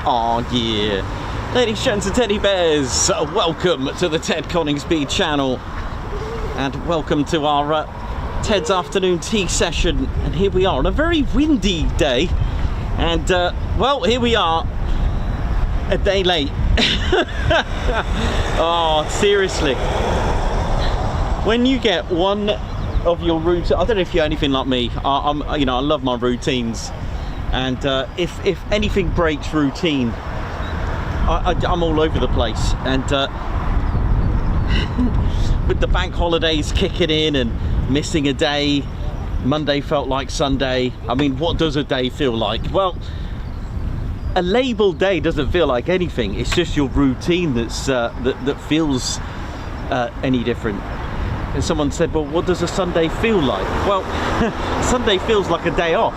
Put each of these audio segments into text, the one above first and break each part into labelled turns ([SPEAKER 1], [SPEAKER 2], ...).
[SPEAKER 1] Oh yeah. Ladies, gents and teddy bears, welcome to the Ted Coningsby channel. And welcome to our Ted's afternoon tea session. And here we are on a very windy day. And, well, here we are, a day late. Oh, seriously. When you get one of your routines, I don't know if you're anything like me. I love my routines. And if anything breaks routine, I'm all over the place. And with the bank holidays kicking in and missing a day, Monday felt like Sunday. I mean, what does a day feel like? Well, a labelled day doesn't feel like anything. It's just your routine that's that feels any different. And someone said, well, what does a Sunday feel like? Well, Sunday feels like a day off,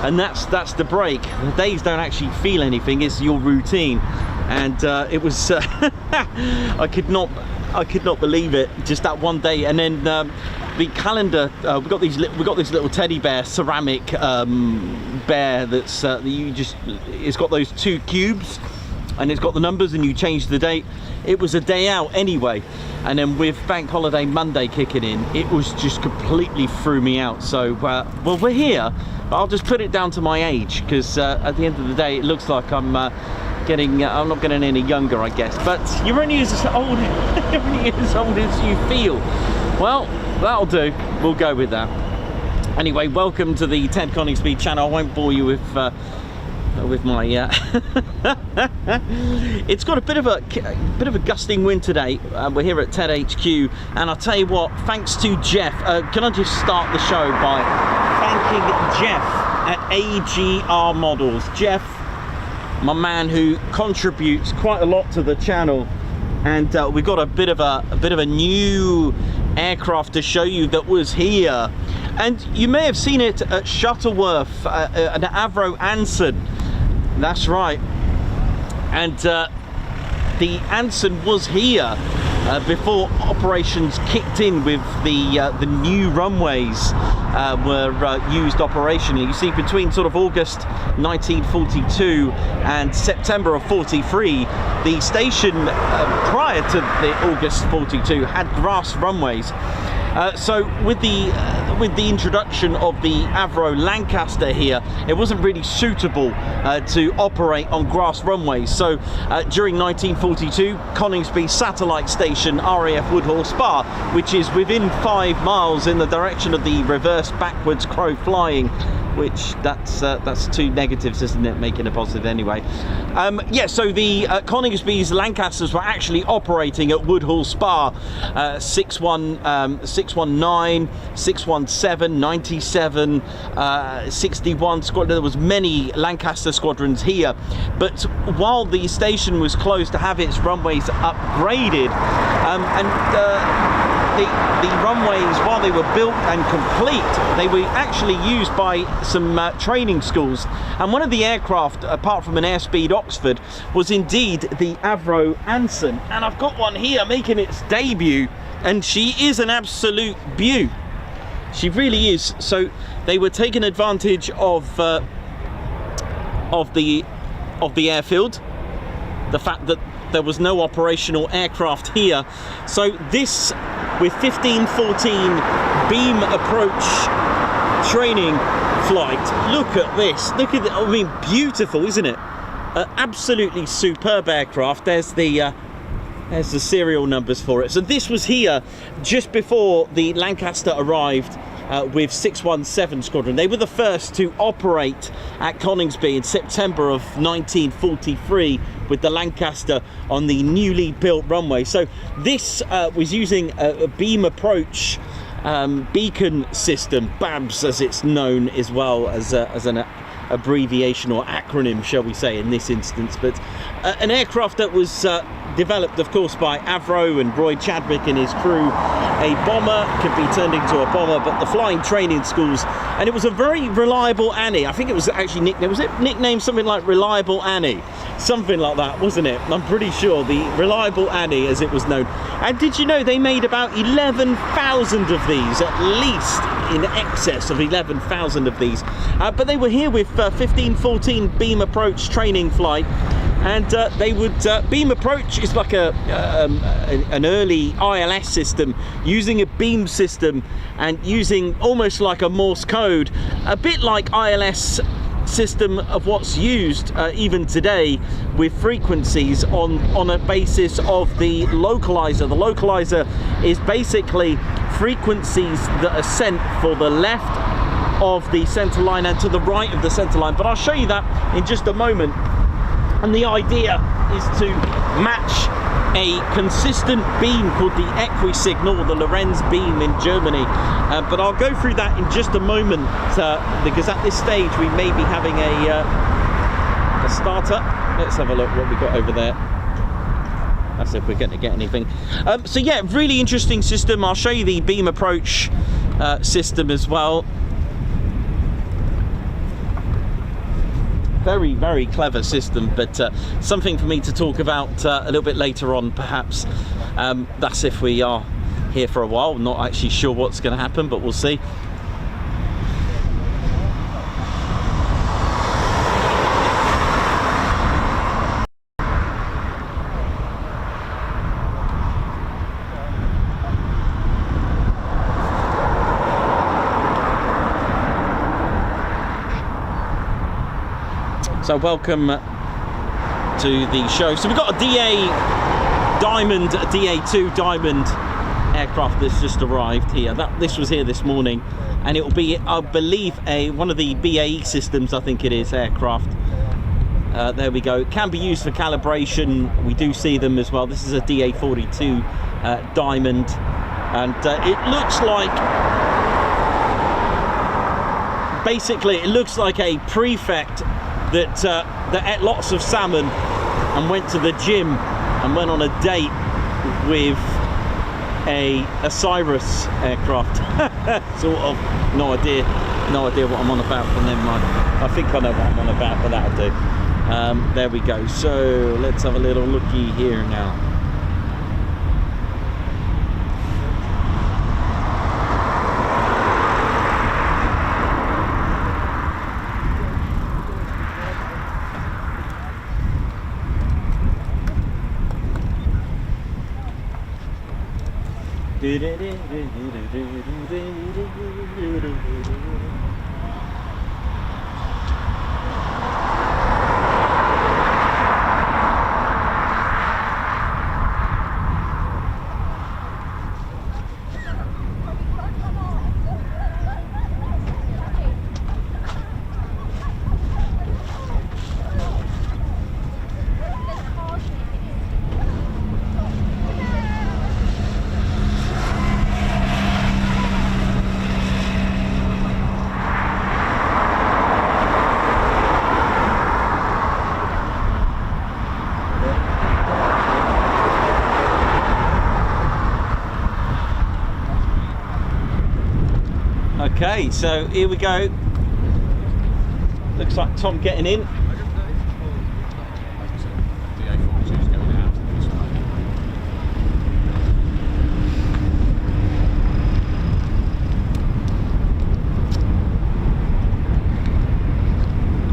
[SPEAKER 1] and that's the break. The days don't actually feel anything. It's your routine. And it was I could not believe it, just that one day. And then the calendar, we got this little teddy bear, ceramic bear that's it's got those two cubes and it's got the numbers, and you change the date. It was a day out anyway, and then with bank holiday Monday kicking in, it was just completely threw me out. So well, we're here. I'll just put it down to my age, because at the end of the day it looks like I'm not getting any younger, I guess. But you're only as old as you feel. Well, that'll do. We'll go with that. Anyway, welcome to the Ted Coningsby channel. I won't bore you with my it's got a bit of a gusting wind today. We're here at Ted HQ, and I'll tell you what, thanks to Jeff. Can I just start the show by thanking Jeff at AGR Models. Jeff, my man, who contributes quite a lot to the channel, and we've got a bit of a new aircraft to show you that was here, and you may have seen it at Shuttleworth, an Avro Anson. That's right. And the Anson was here before operations kicked in with the new runways were used operationally. You see, between sort of August 1942 and September of 43, the station prior to the August 42 had grass runways. So with the introduction of the Avro Lancaster here, it wasn't really suitable to operate on grass runways. So during 1942, Coningsby Satellite Station, RAF Woodhall Spa, which is within 5 miles in the direction of the reverse backwards crow flying, which that's two negatives, isn't it, making a positive anyway. Yeah, so the Coningsby's Lancasters were actually operating at Woodhall Spa, 619, 617, 97, 61 squadron. There was many Lancaster squadrons here, but while the station was closed to have its runways upgraded, the runways, while they were built and complete, they were actually used by some training schools. And one of the aircraft, apart from an Airspeed Oxford, was indeed the Avro Anson. And I've got one here making its debut, and she is an absolute beaut. She really is. So they were taking advantage of the airfield, the fact that there was no operational aircraft here. So this, with 1514 beam approach training flight, look at this. Look at it. I mean, beautiful, isn't it? Absolutely superb aircraft. There's the serial numbers for it. So this was here just before the Lancaster arrived with 617 Squadron. They were the first to operate at Coningsby in September of 1943 with the Lancaster on the newly built runway. So this was using a beam approach beacon system, BABS as it's known, as well as an abbreviation or acronym, shall we say, in this instance. But an aircraft that was developed, of course, by Avro and Roy Chadwick and his crew. A bomber could be turned into a bomber, but the flying training schools, and it was a very reliable Annie. I think it was actually nicknamed, was it nicknamed something like Reliable Annie? Something like that, wasn't it? I'm pretty sure, the Reliable Annie, as it was known. And did you know they made about 11,000 of these, at least in excess of 11,000 of these. But they were here with 1514 beam approach training flight. and they would beam approach is like an early ILS system, using a beam system and using almost like a Morse code, a bit like ILS system of what's used even today, with frequencies on a basis of the localizer. The localizer is basically frequencies that are sent for the left of the center line and to the right of the center line, but I'll show you that in just a moment. And the idea is to match a consistent beam called the equi-signal, the Lorenz beam in Germany, but I'll go through that in just a moment, because at this stage we may be having a startup. Let's have a look what we've got over there. That's if we're going to get anything. So yeah, really interesting system. I'll show you the beam approach system as well. Very, very clever system, but something for me to talk about a little bit later on, perhaps. That's if we are here for a while. Not actually sure what's going to happen, but we'll see. So welcome to the show. So we've got a DA Diamond, a DA2 Diamond aircraft that's just arrived here. This was here this morning, and it will be, I believe, one of the BAE systems, I think it is, aircraft. There we go. It can be used for calibration. We do see them as well. This is a DA42 Diamond, and it looks like, basically, it looks like a prefect that ate lots of salmon and went to the gym and went on a date with a Cyrus aircraft. Sort of. No idea what I'm on about, but never mind. I think I know what I'm on about, but that'll do. There we go. So let's have a little looky here now. Okay, so here we go. Looks like Tom getting in.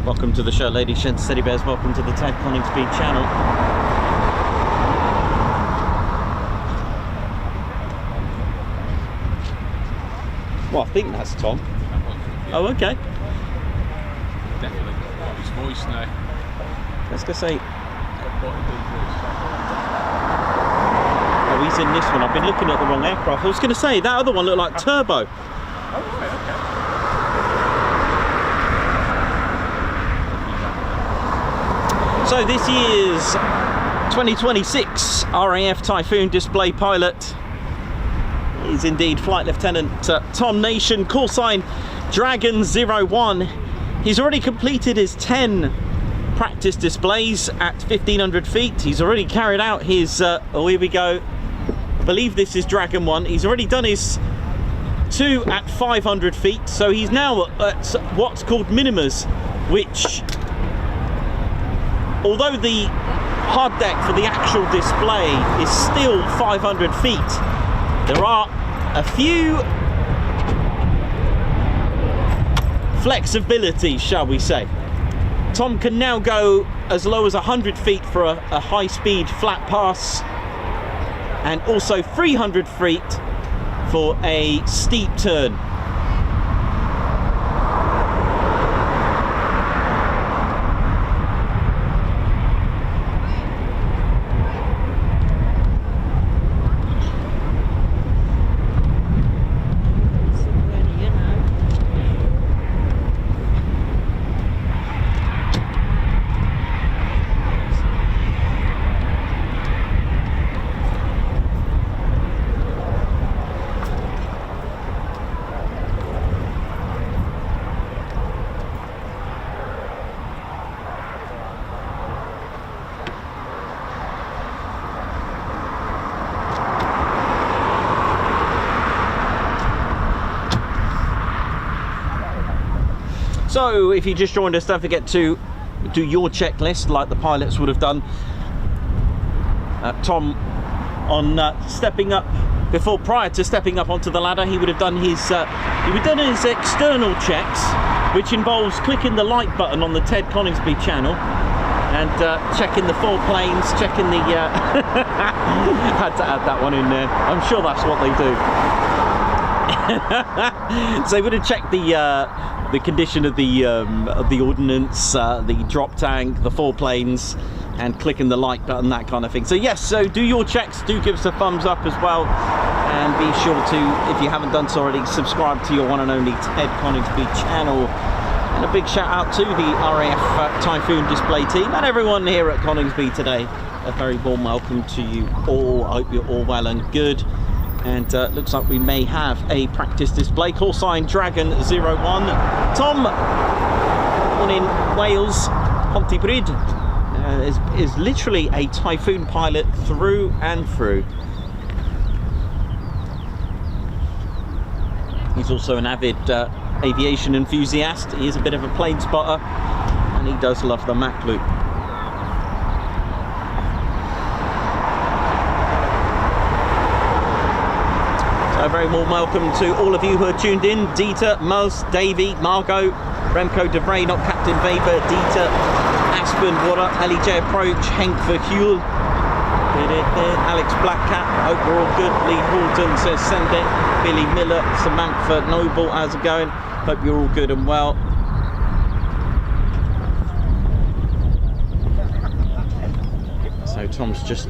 [SPEAKER 1] Welcome to the show, ladies, gents, teddy bears. Welcome to the RAF Coningsby channel. Well, I think that's Tom. Oh, okay.
[SPEAKER 2] Definitely. His voice now.
[SPEAKER 1] Let's go say. Oh, he's in this one. I've been looking at the wrong aircraft. I was going to say, that other one looked like Turbo.
[SPEAKER 2] Oh, right,
[SPEAKER 1] okay. So this year's 2026 RAF Typhoon display pilot is indeed Flight Lieutenant Tom Nation, call sign Dragon 01. He's already completed his 10 practice displays at 1500 feet. He's already carried out his, oh, here we go, I believe this is Dragon 1. He's already done his 2 at 500 feet, so he's now at what's called minimas, which, although the hard deck for the actual display is still 500 feet, there are a few flexibilities, shall we say. Tom can now go as low as 100 feet for a high-speed flat pass, and also 300 feet for a steep turn. So if you just joined us, don't forget to do your checklist like the pilots would have done. Tom, on stepping up, prior to stepping up onto the ladder, he would have done his external checks, which involves clicking the like button on the Ted Coningsby channel and checking the 4 planes, checking the had to add that one in there. I'm sure that's what they do. So they would have checked the condition of the ordnance, the drop tank, the 4 planes, and clicking the like button, that kind of thing. So yes, so do your checks, do give us a thumbs up as well, and be sure to, if you haven't done so already, subscribe to your one and only Ted Coningsby channel. And a big shout out to the RAF Typhoon display team and everyone here at Coningsby today. A very warm welcome to you all. I hope you're all well and good. And looks like we may have a practice display. Call sign Dragon 01. Tom, born in Wales, Pontypridd, is literally a Typhoon pilot through and through. He's also an avid aviation enthusiast. He is a bit of a plane spotter, and he does love the Mach loop. A very warm welcome to all of you who are tuned in. Dieter, Muzz, Davey, Margot, Remco de Vrij, not Captain Weber, Dieter, Aspen, Water, LEJ Approach, Henk Verhuel, Alex Blackcat, hope we're all good. Lee Horton says send it. Billy Miller, Samantha Noble, how's it going? Hope you're all good and well. So Tom's just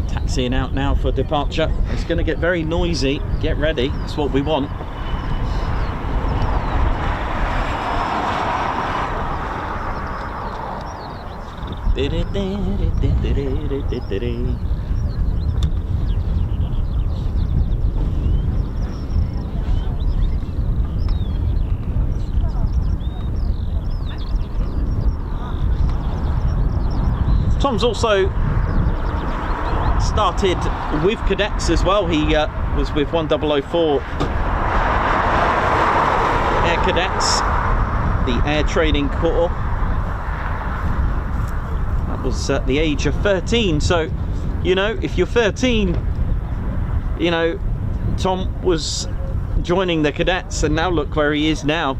[SPEAKER 1] taxiing out now for departure. It's going to get very noisy. Get ready. That's what we want. Tom's also started with cadets as well. He was with 1004 Air Cadets, the Air Training Corps. That was at the age of 13. So, you know, if you're 13, you know, Tom was joining the cadets, and now look where he is now.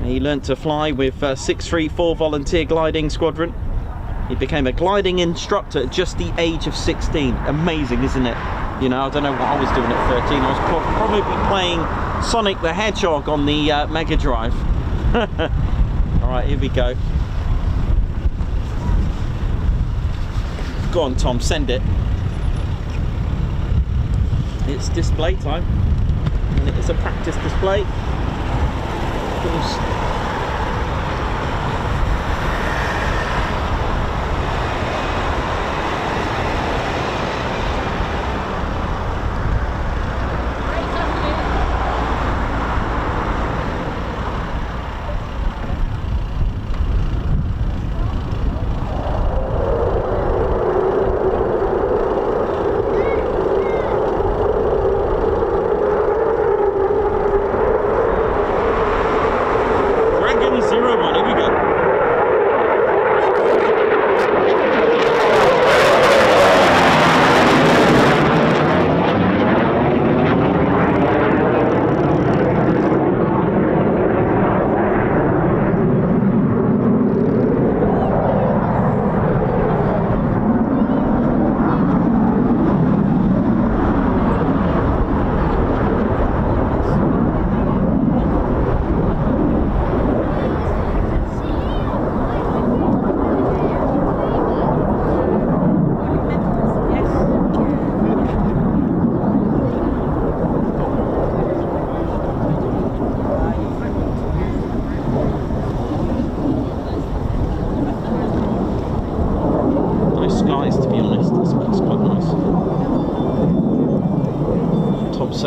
[SPEAKER 1] He learnt to fly with 634 Volunteer Gliding Squadron. He became a gliding instructor at just the age of 16. Amazing, isn't it? You know, I don't know what I was doing at 13. I was probably playing Sonic the Hedgehog on the Mega Drive. Alright, here we go. Go on, Tom, send it. It's display time. And it is a practice display. Of course.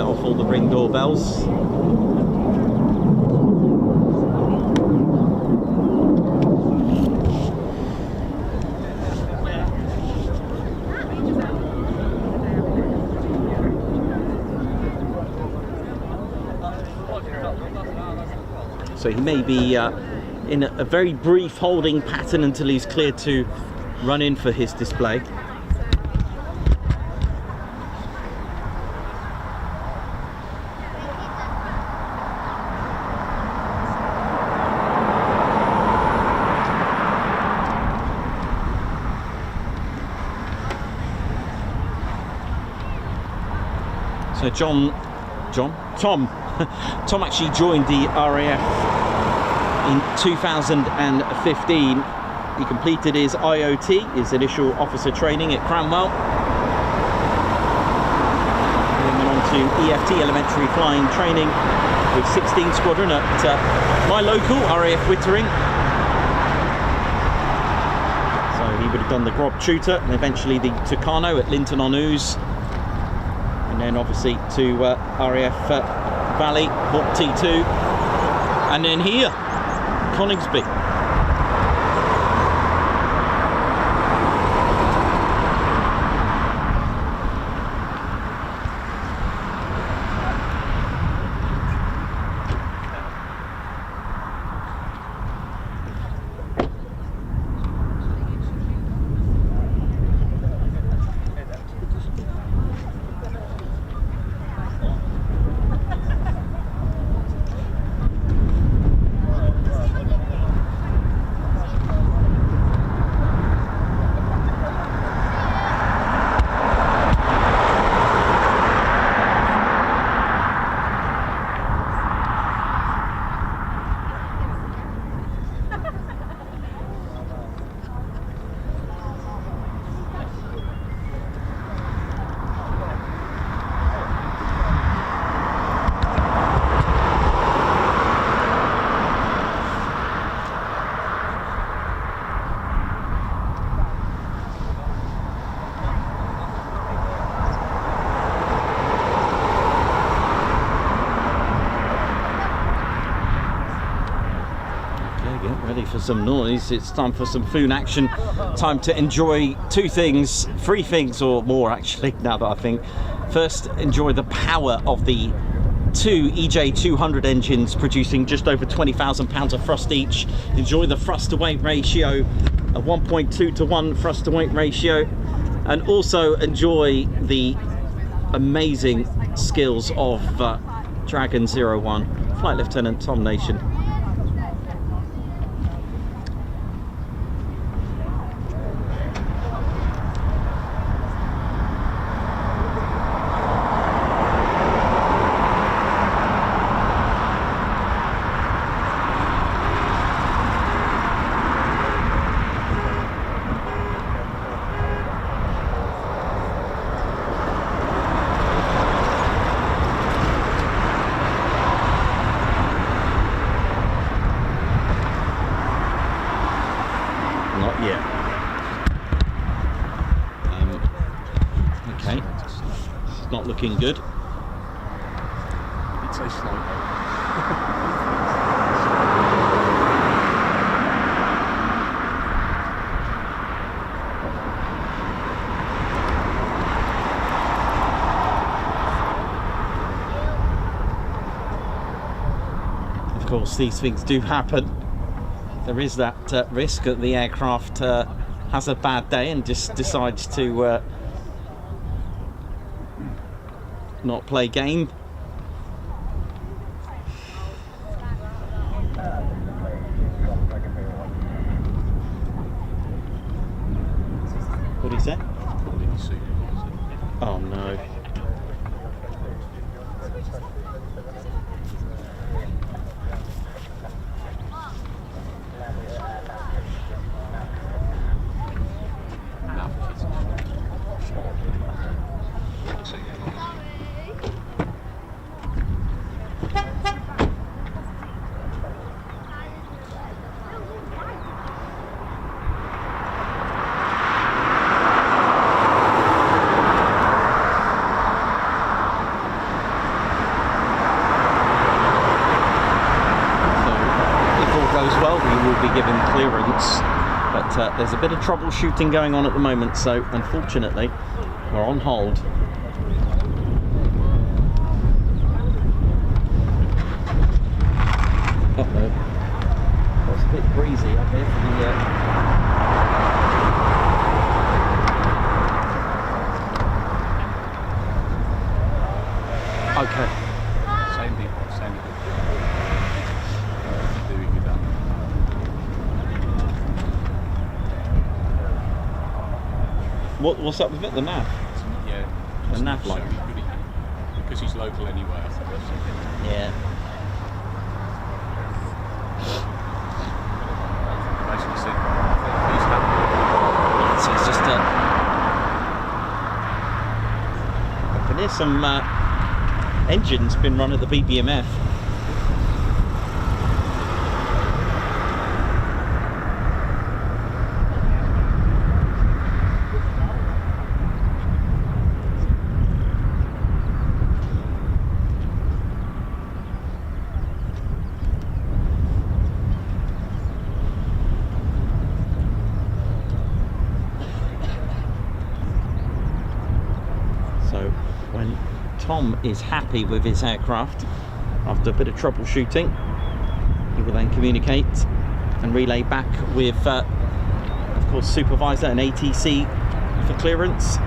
[SPEAKER 1] set off all the ring doorbells. So he may be in a very brief holding pattern until he's cleared to run in for his display. So Tom actually joined the RAF in 2015. He completed his IOT, his initial officer training at Cranwell. Then went on to EFT, elementary flying training, with 16 Squadron at my local RAF Wittering. So he would have done the Grob Tutor and eventually the Tucano at Linton on Ouse. And then obviously to RAF Valley, Hawk T2, and then here, Coningsby. Ready for some noise. It's time for some Phenom action. Time to enjoy three things or more actually, now that I think. First, enjoy the power of the two EJ200 engines producing just over 20,000 pounds of thrust each. Enjoy the thrust to weight ratio, a 1.2 to 1 thrust to weight ratio, and also enjoy the amazing skills of Dragon 01 Flight Lieutenant Tom Nation. Not looking good.
[SPEAKER 2] It's a slow.
[SPEAKER 1] Of course, these things do happen. There is that risk that the aircraft has a bad day and just decides to not play game. What did he say? Oh no. there's a bit of troubleshooting going on at the moment, so unfortunately we're on hold. Uh-oh. Well, it's a bit breezy up here for the okay.
[SPEAKER 2] Same people. Doing it up.
[SPEAKER 1] What's up with it? The nav?
[SPEAKER 2] Yeah.
[SPEAKER 1] The nav light.
[SPEAKER 2] Because he's local anyway, I think that's it.
[SPEAKER 1] Yeah.
[SPEAKER 2] Basically said, he's happy.
[SPEAKER 1] It's just I can hear some engines been run at the BBMF. So when Tom is happy with his aircraft, after a bit of troubleshooting, he will then communicate and relay back with, of course, supervisor and ATC for clearance.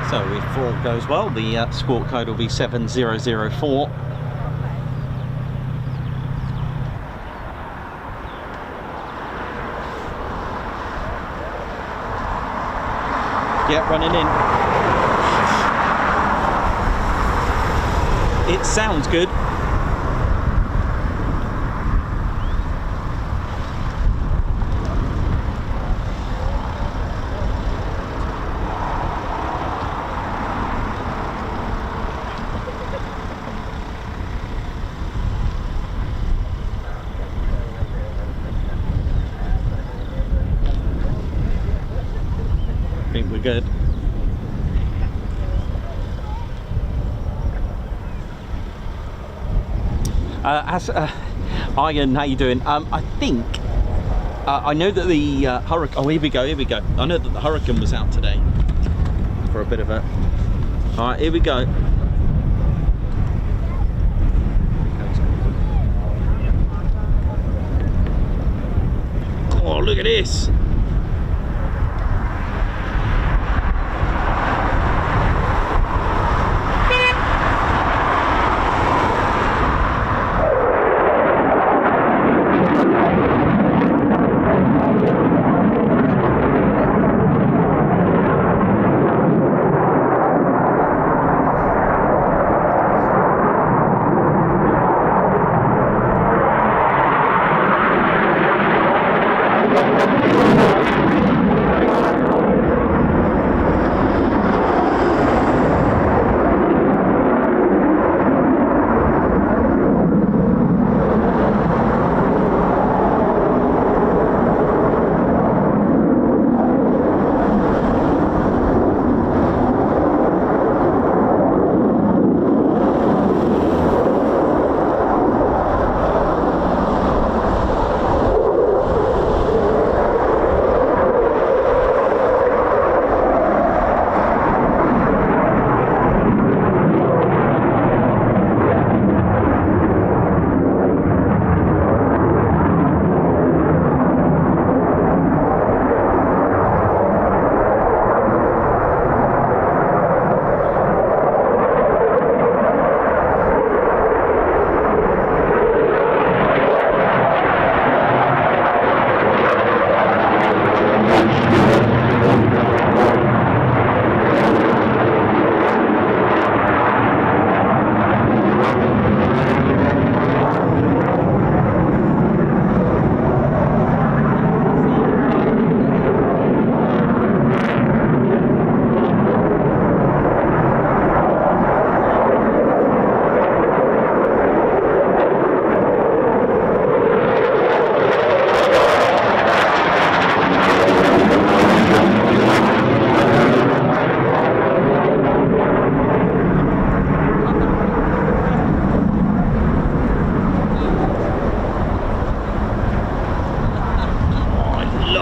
[SPEAKER 1] So if all goes well, the squawk code will be 7004. Yeah, running in. It sounds good. I think we're good. Ian, how you doing? I think I know that the hurricane. Oh, here we go. I know that the hurricane was out today for a bit of a. All right, here we go. Oh, look at this.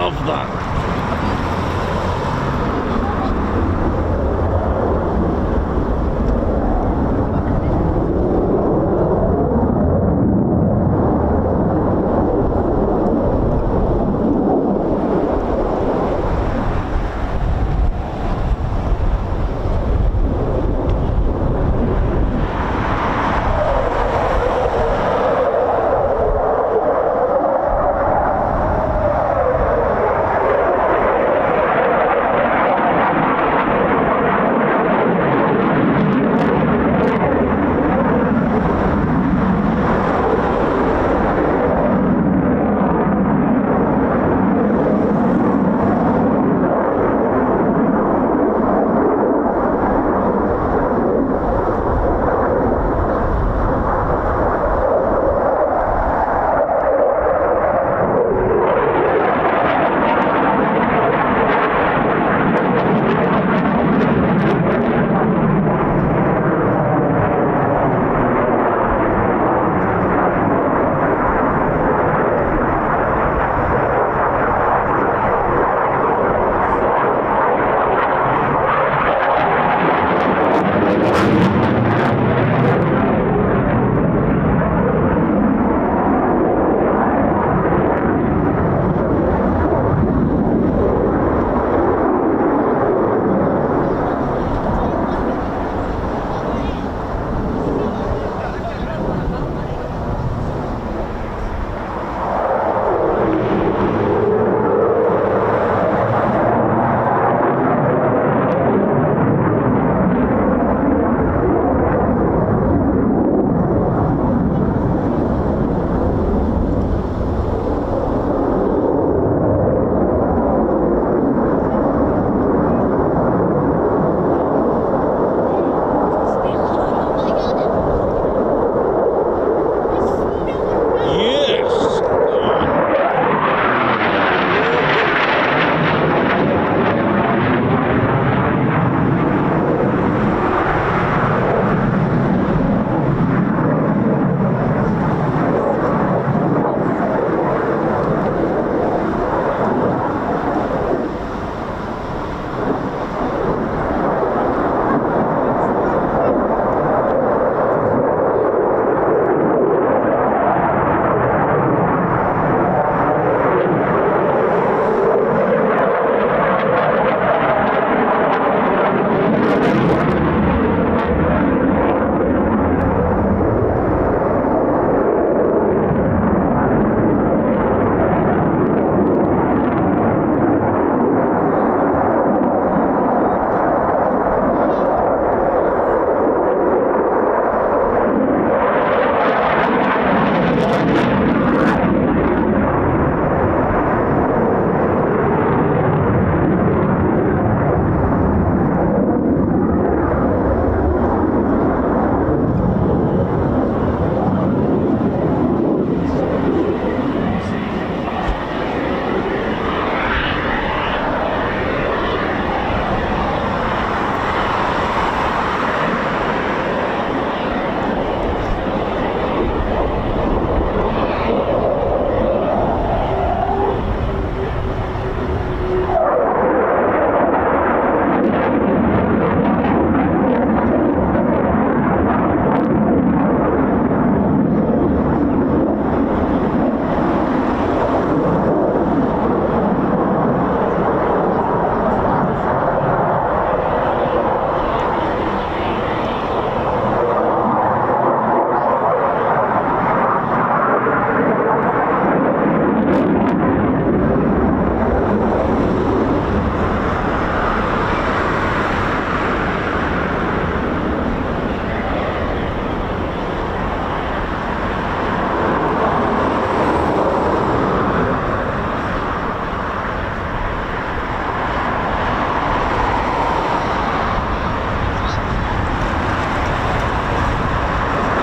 [SPEAKER 1] love that.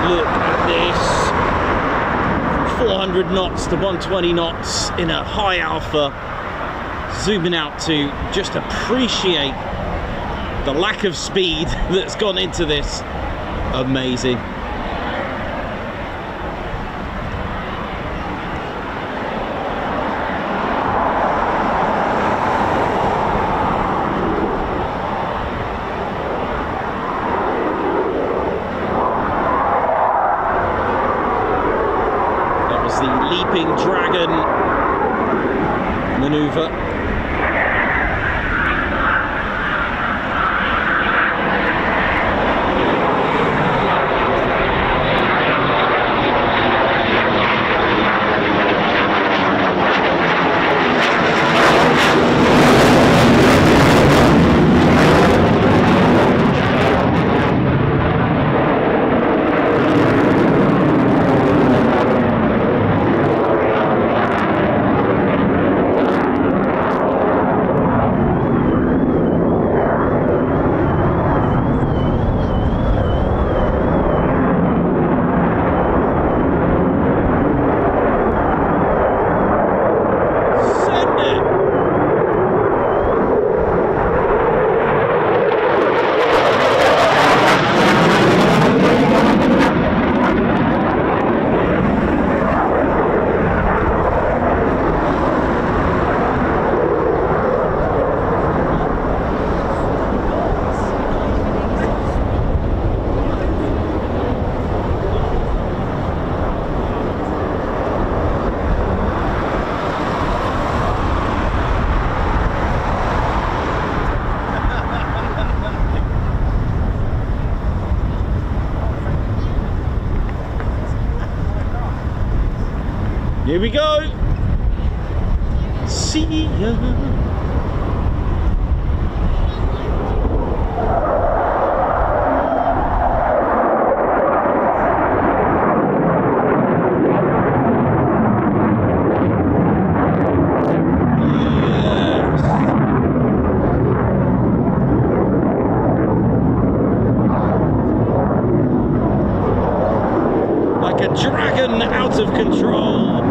[SPEAKER 1] Look at this. 400 knots to 120 knots in a high alpha. Zooming out to just appreciate the lack of speed that's gone into this. Amazing. maneuver. Here we go. See ya. Like a dragon out of control.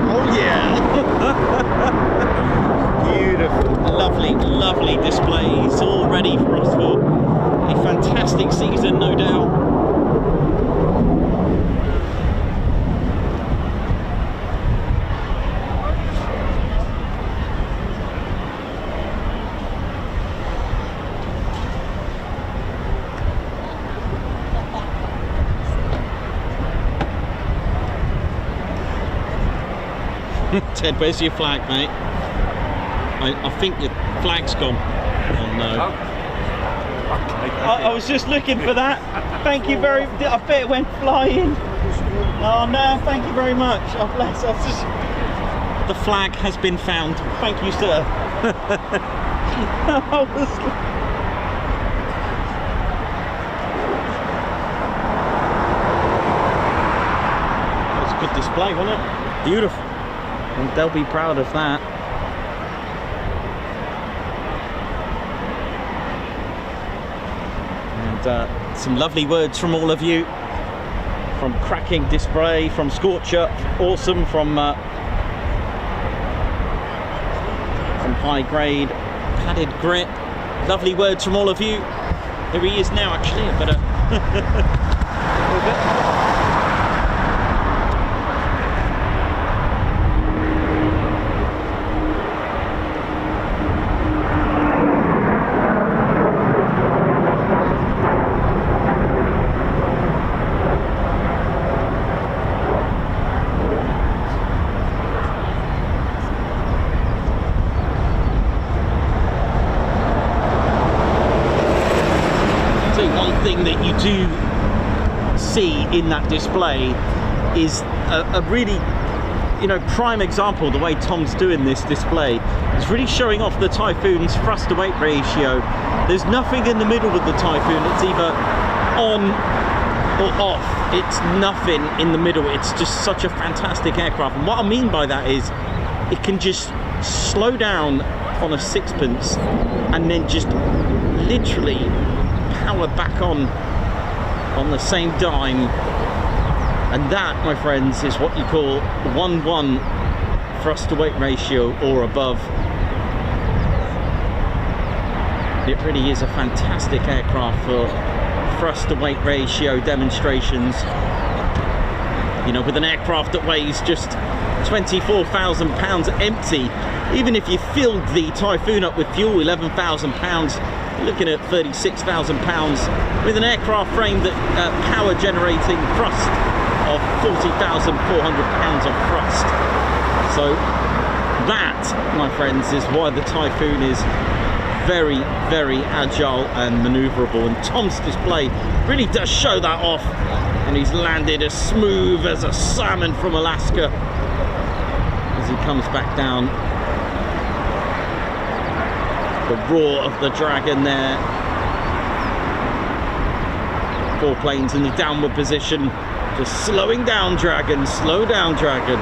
[SPEAKER 1] Oh yeah. Beautiful. Lovely, lovely displays all ready for us for a fantastic season, no doubt. Ted, where's your flag, mate? I think your flag's gone. Oh no. I was just looking for that. Thank you very much. I bet it went flying. Oh no, thank you very much. Oh bless. The flag has been found. Thank you, sir. That was a good display, wasn't it? Beautiful. And they'll be proud of that. And some lovely words from all of you. From cracking display, from Scorcher, awesome, from high grade, padded grip. Lovely words from all of you. Here he is now, actually. I better. That you do see in that display is a really, prime example. The way Tom's doing this display is really showing off the Typhoon's thrust to weight ratio. There's nothing in the middle with the Typhoon. It's either on or off. It's nothing in the middle. It's just such a fantastic aircraft. And what I mean by that is it can just slow down on a sixpence and then just literally power back on the same dime, and that, my friends, is what you call 1:1 thrust to weight ratio or above. It really is a fantastic aircraft for thrust to weight ratio demonstrations. With an aircraft that weighs just 24,000 pounds empty, even if you filled the Typhoon up with fuel, 11,000 pounds, looking at 36,000 pounds with an aircraft frame that power generating thrust of 40,400 pounds of thrust. So That, my friends, is why the Typhoon is very, very agile and maneuverable, and Tom's display really does show that off, and he's landed as smooth as a salmon from Alaska as he comes back down. The roar of the Dragon there. 4 planes in the downward position, just slowing down Dragon, slow down Dragon.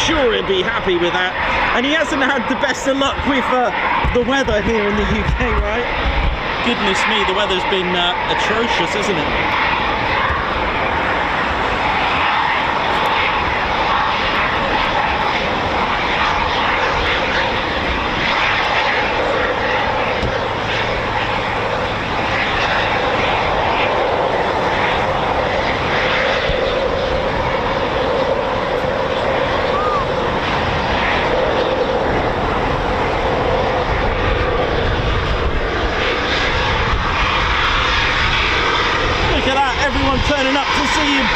[SPEAKER 1] Sure, he'll be happy with that, and he hasn't had the best of luck with the weather here in the UK, right? Goodness me, the weather's been atrocious, isn't it? Turning up to see him.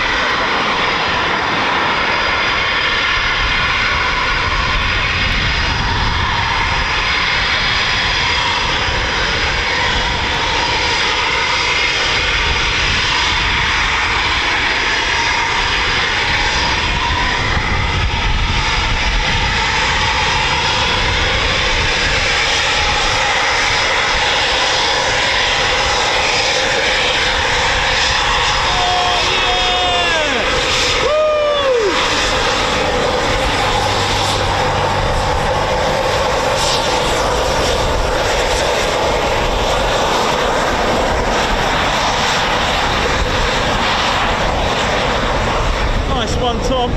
[SPEAKER 1] Tom.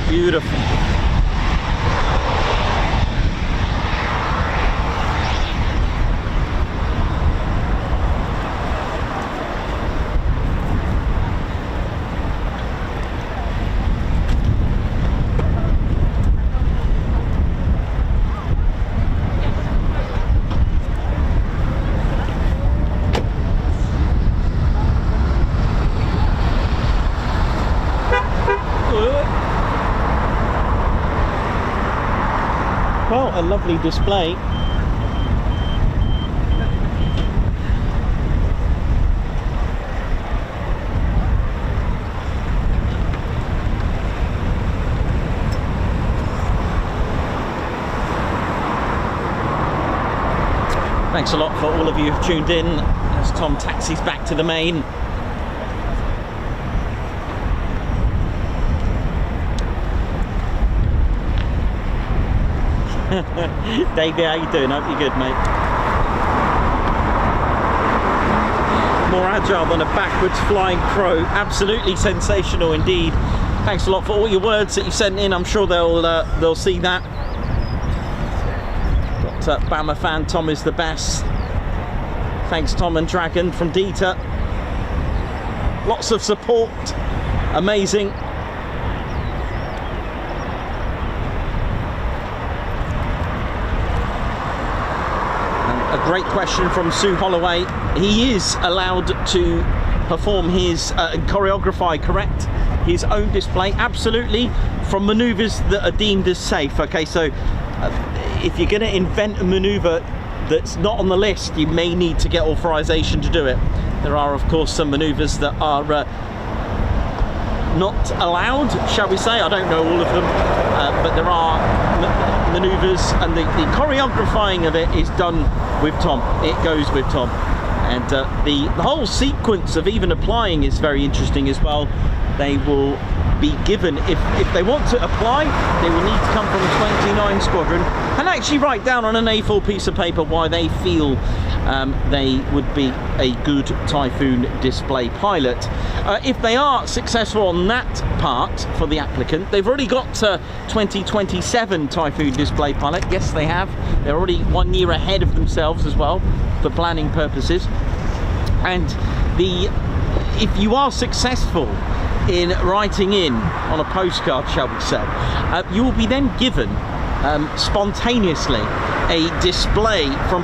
[SPEAKER 1] Beautiful. Well, a lovely display. Thanks a lot for all of you who've tuned in as Tom taxis back to the main. Davey, how you doing? Hope you're good, mate. More agile than a backwards flying crow. Absolutely sensational indeed. Thanks a lot for all your words that you sent in. I'm sure they'll see that. Got Bama fan Tom is the best. Thanks Tom and Dragon from Dieter. Lots of support. Amazing. A great question from Sue Holloway. He is allowed to perform his choreography, correct? His own display, absolutely, from maneuvers that are deemed as safe. Okay, so if you're going to invent a maneuver that's not on the list, you may need to get authorization to do it. There are, of course, some maneuvers that are not allowed, shall we say. I don't know all of them, but there are maneuvers, and the choreographing of it is done with Tom. It goes with Tom, and the whole sequence of even applying is very interesting as well. They will be given. If they want to apply, they will need to come from a 29 squadron and actually write down on an A4 piece of paper why they feel they would be a good Typhoon display pilot. If they are successful on that part for the applicant, they've already got 2027 Typhoon display pilot. Yes, they have. They're already 1 year ahead of themselves as well for planning purposes. And if you are successful in writing in on a postcard, shall we say, you will be then given spontaneously a display from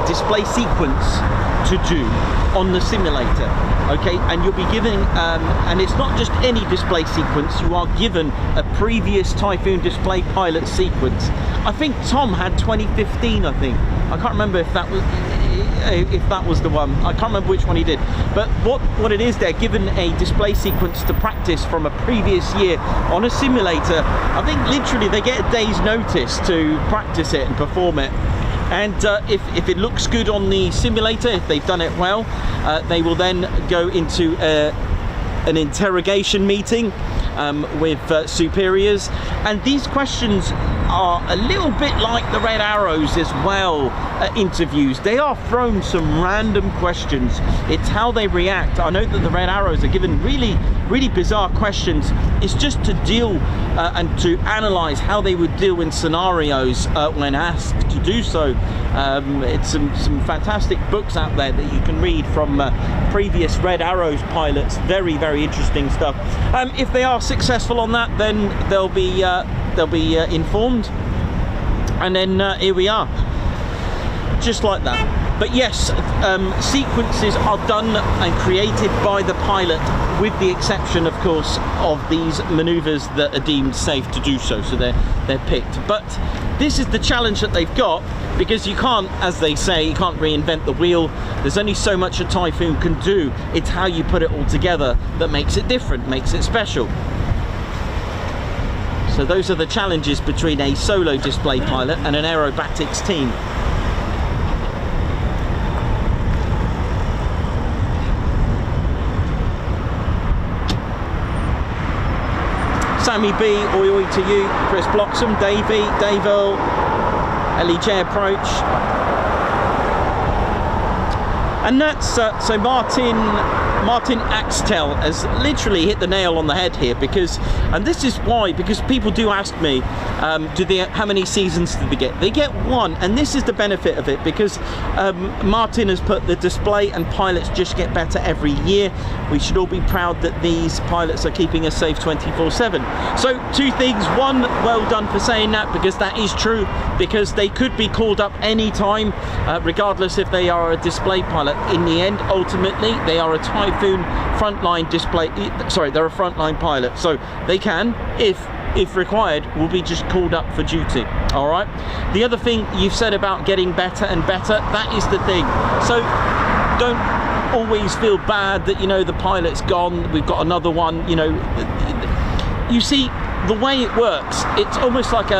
[SPEAKER 1] display sequence to do on the simulator. Okay, and you'll be given and it's not just any display sequence, you are given a previous Typhoon display pilot sequence. I think Tom had 2015, I think. I can't remember if that was the one. I can't remember which one he did. But what it is, they're given a display sequence to practice from a previous year on a simulator. I think literally they get a day's notice to practice it and perform it. And if it looks good on the simulator, if they've done it well, they will then go into an interrogation meeting with superiors. And these questions are a little bit like the Red Arrows as well interviews. They are thrown some random questions. It's how they react. I know that the Red Arrows are given really bizarre questions. It's just to deal and to analyze how they would deal in scenarios when asked to do so. It's some fantastic books out there that you can read from previous Red Arrows pilots. Very interesting stuff. If they are successful on that, then they'll be informed, and then here we are, just like that. But yes, sequences are done and created by the pilot, with the exception, of course, of these maneuvers that are deemed safe to do so. So they're picked. But this is the challenge that they've got, because you can't, as they say, you can't reinvent the wheel. There's only so much a Typhoon can do. It's how you put it all together that makes it different, makes it special. So those are the challenges between a solo display pilot and an aerobatics team. Sammy B, oi oi to you. Chris Bloxham, Davey, Dave Earl, Ellie J approach. And that's, so Martin Axtell has literally hit the nail on the head here, because, and this is why, because people do ask me, how many seasons did they get? They get one, and this is the benefit of it, because Martin has put the display and pilots just get better every year. We should all be proud that these pilots are keeping us safe 24/7. So two things: one, well done for saying that, because that is true, because they could be called up any time, regardless if they are a display pilot. In the end, ultimately, they are a Typhoon frontline display, sorry, they're a frontline pilot, so they can, if required, will be just called up for duty. All right. The other thing you've said about getting better and better, that is the thing. So don't always feel bad that, you know, the pilot's gone, we've got another one. You know, you see, the way it works, it's almost like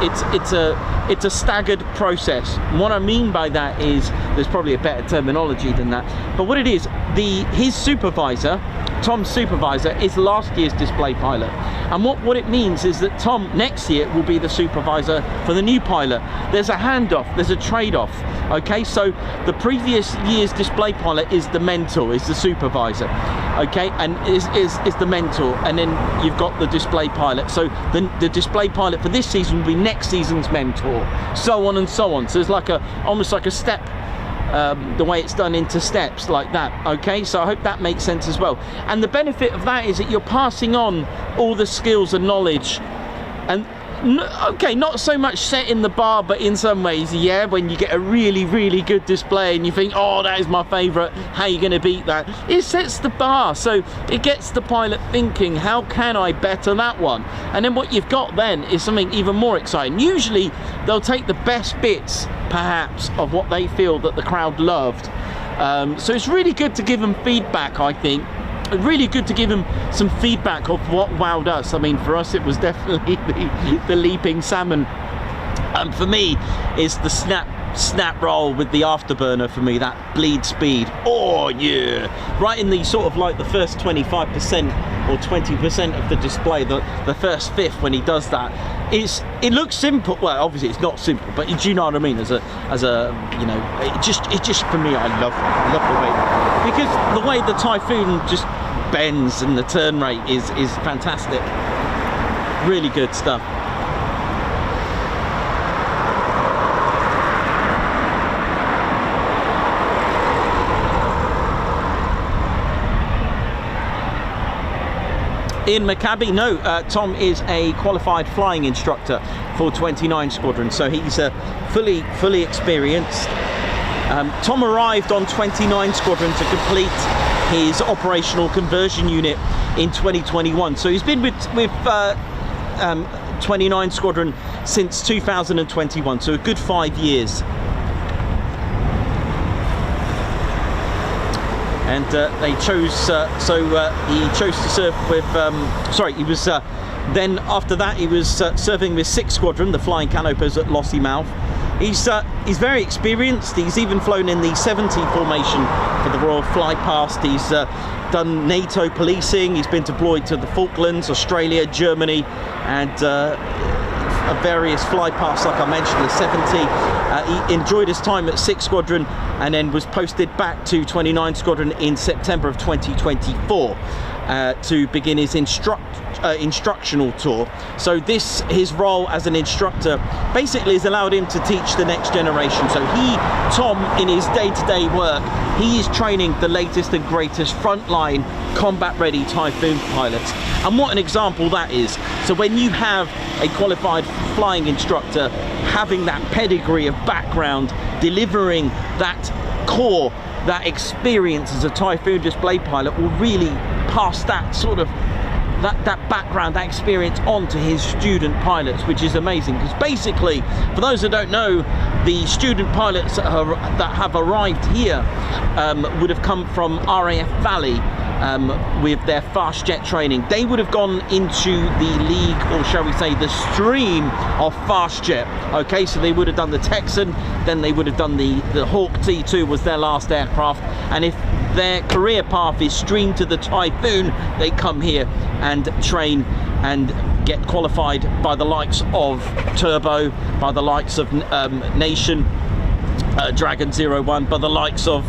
[SPEAKER 1] it's a staggered process. And what I mean by that is, there's probably a better terminology than that, but what it is, his supervisor, Tom's supervisor, is last year's display pilot, and what it means is that Tom next year will be the supervisor for the new pilot. There's a handoff, there's a trade-off. Okay, so the previous year's display pilot is the mentor, is the supervisor, okay, and is the mentor, and then you've got the display pilot. So the display pilot for this season will be next season's mentor, so on and so on. So it's like almost like a step, the way it's done into steps like that. Okay, so I hope that makes sense as well. And the benefit of that is that you're passing on all the skills and knowledge, and okay, not so much setting the bar, but in some ways, yeah, when you get a really good display and you think, oh, that is my favorite, how are you going to beat that? It sets the bar, so it gets the pilot thinking, how can I better that one? And then what you've got then is something even more exciting. Usually they'll take the best bits, perhaps, of what they feel that the crowd loved. So it's really good to give them feedback, I think. Really good to give them some feedback of what wowed us. I mean, for us, it was definitely the leaping salmon. For me, it's the snap snap roll with the afterburner for me, that bleed speed. Oh yeah, right in the sort of like the first 25% or 20% of the display, the first fifth when he does that. It looks simple. Well, obviously it's not simple, but do you know what I mean? As a you know, it just for me, I love the way, because the way the Typhoon just bends and the turn rate is fantastic. Really good stuff. Ian McCabe, no, Tom is a qualified flying instructor for 29 Squadron, so he's fully experienced. Tom arrived on 29 Squadron to complete his operational conversion unit in 2021, so he's been with 29 Squadron since 2021, so a good 5 years. And they chose, he chose to serve with, he was, then after that he was serving with 6 Squadron, the Flying Canopers at Lossiemouth. He's very experienced. He's even flown in the 70 formation for the Royal Fly Past. He's done NATO policing. He's been deployed to the Falklands, Australia, Germany, and various fly paths, like I mentioned, the 70. He enjoyed his time at 6 Squadron and then was posted back to 29 Squadron in September of 2024 to begin his instructional tour. So his role as an instructor basically has allowed him to teach the next generation. So Tom, in his day-to-day work, he is training the latest and greatest frontline combat-ready Typhoon pilots. And what an example that is. So when you have a qualified flying instructor having that pedigree of background, delivering that core, that experience as a Typhoon display pilot, will really pass that sort of that background, that experience on to his student pilots, which is amazing. Because basically, for those that don't know, the student pilots that have arrived here would have come from RAF Valley with their fast jet training. They would have gone into the league, or shall we say the stream of fast jet. Okay, so they would have done the Texan, then they would have done the Hawk T2 was their last aircraft, and if their career path is streamed to the Typhoon, they come here and train and get qualified by the likes of Turbo, by the likes of Nation, Dragon 01, by the likes of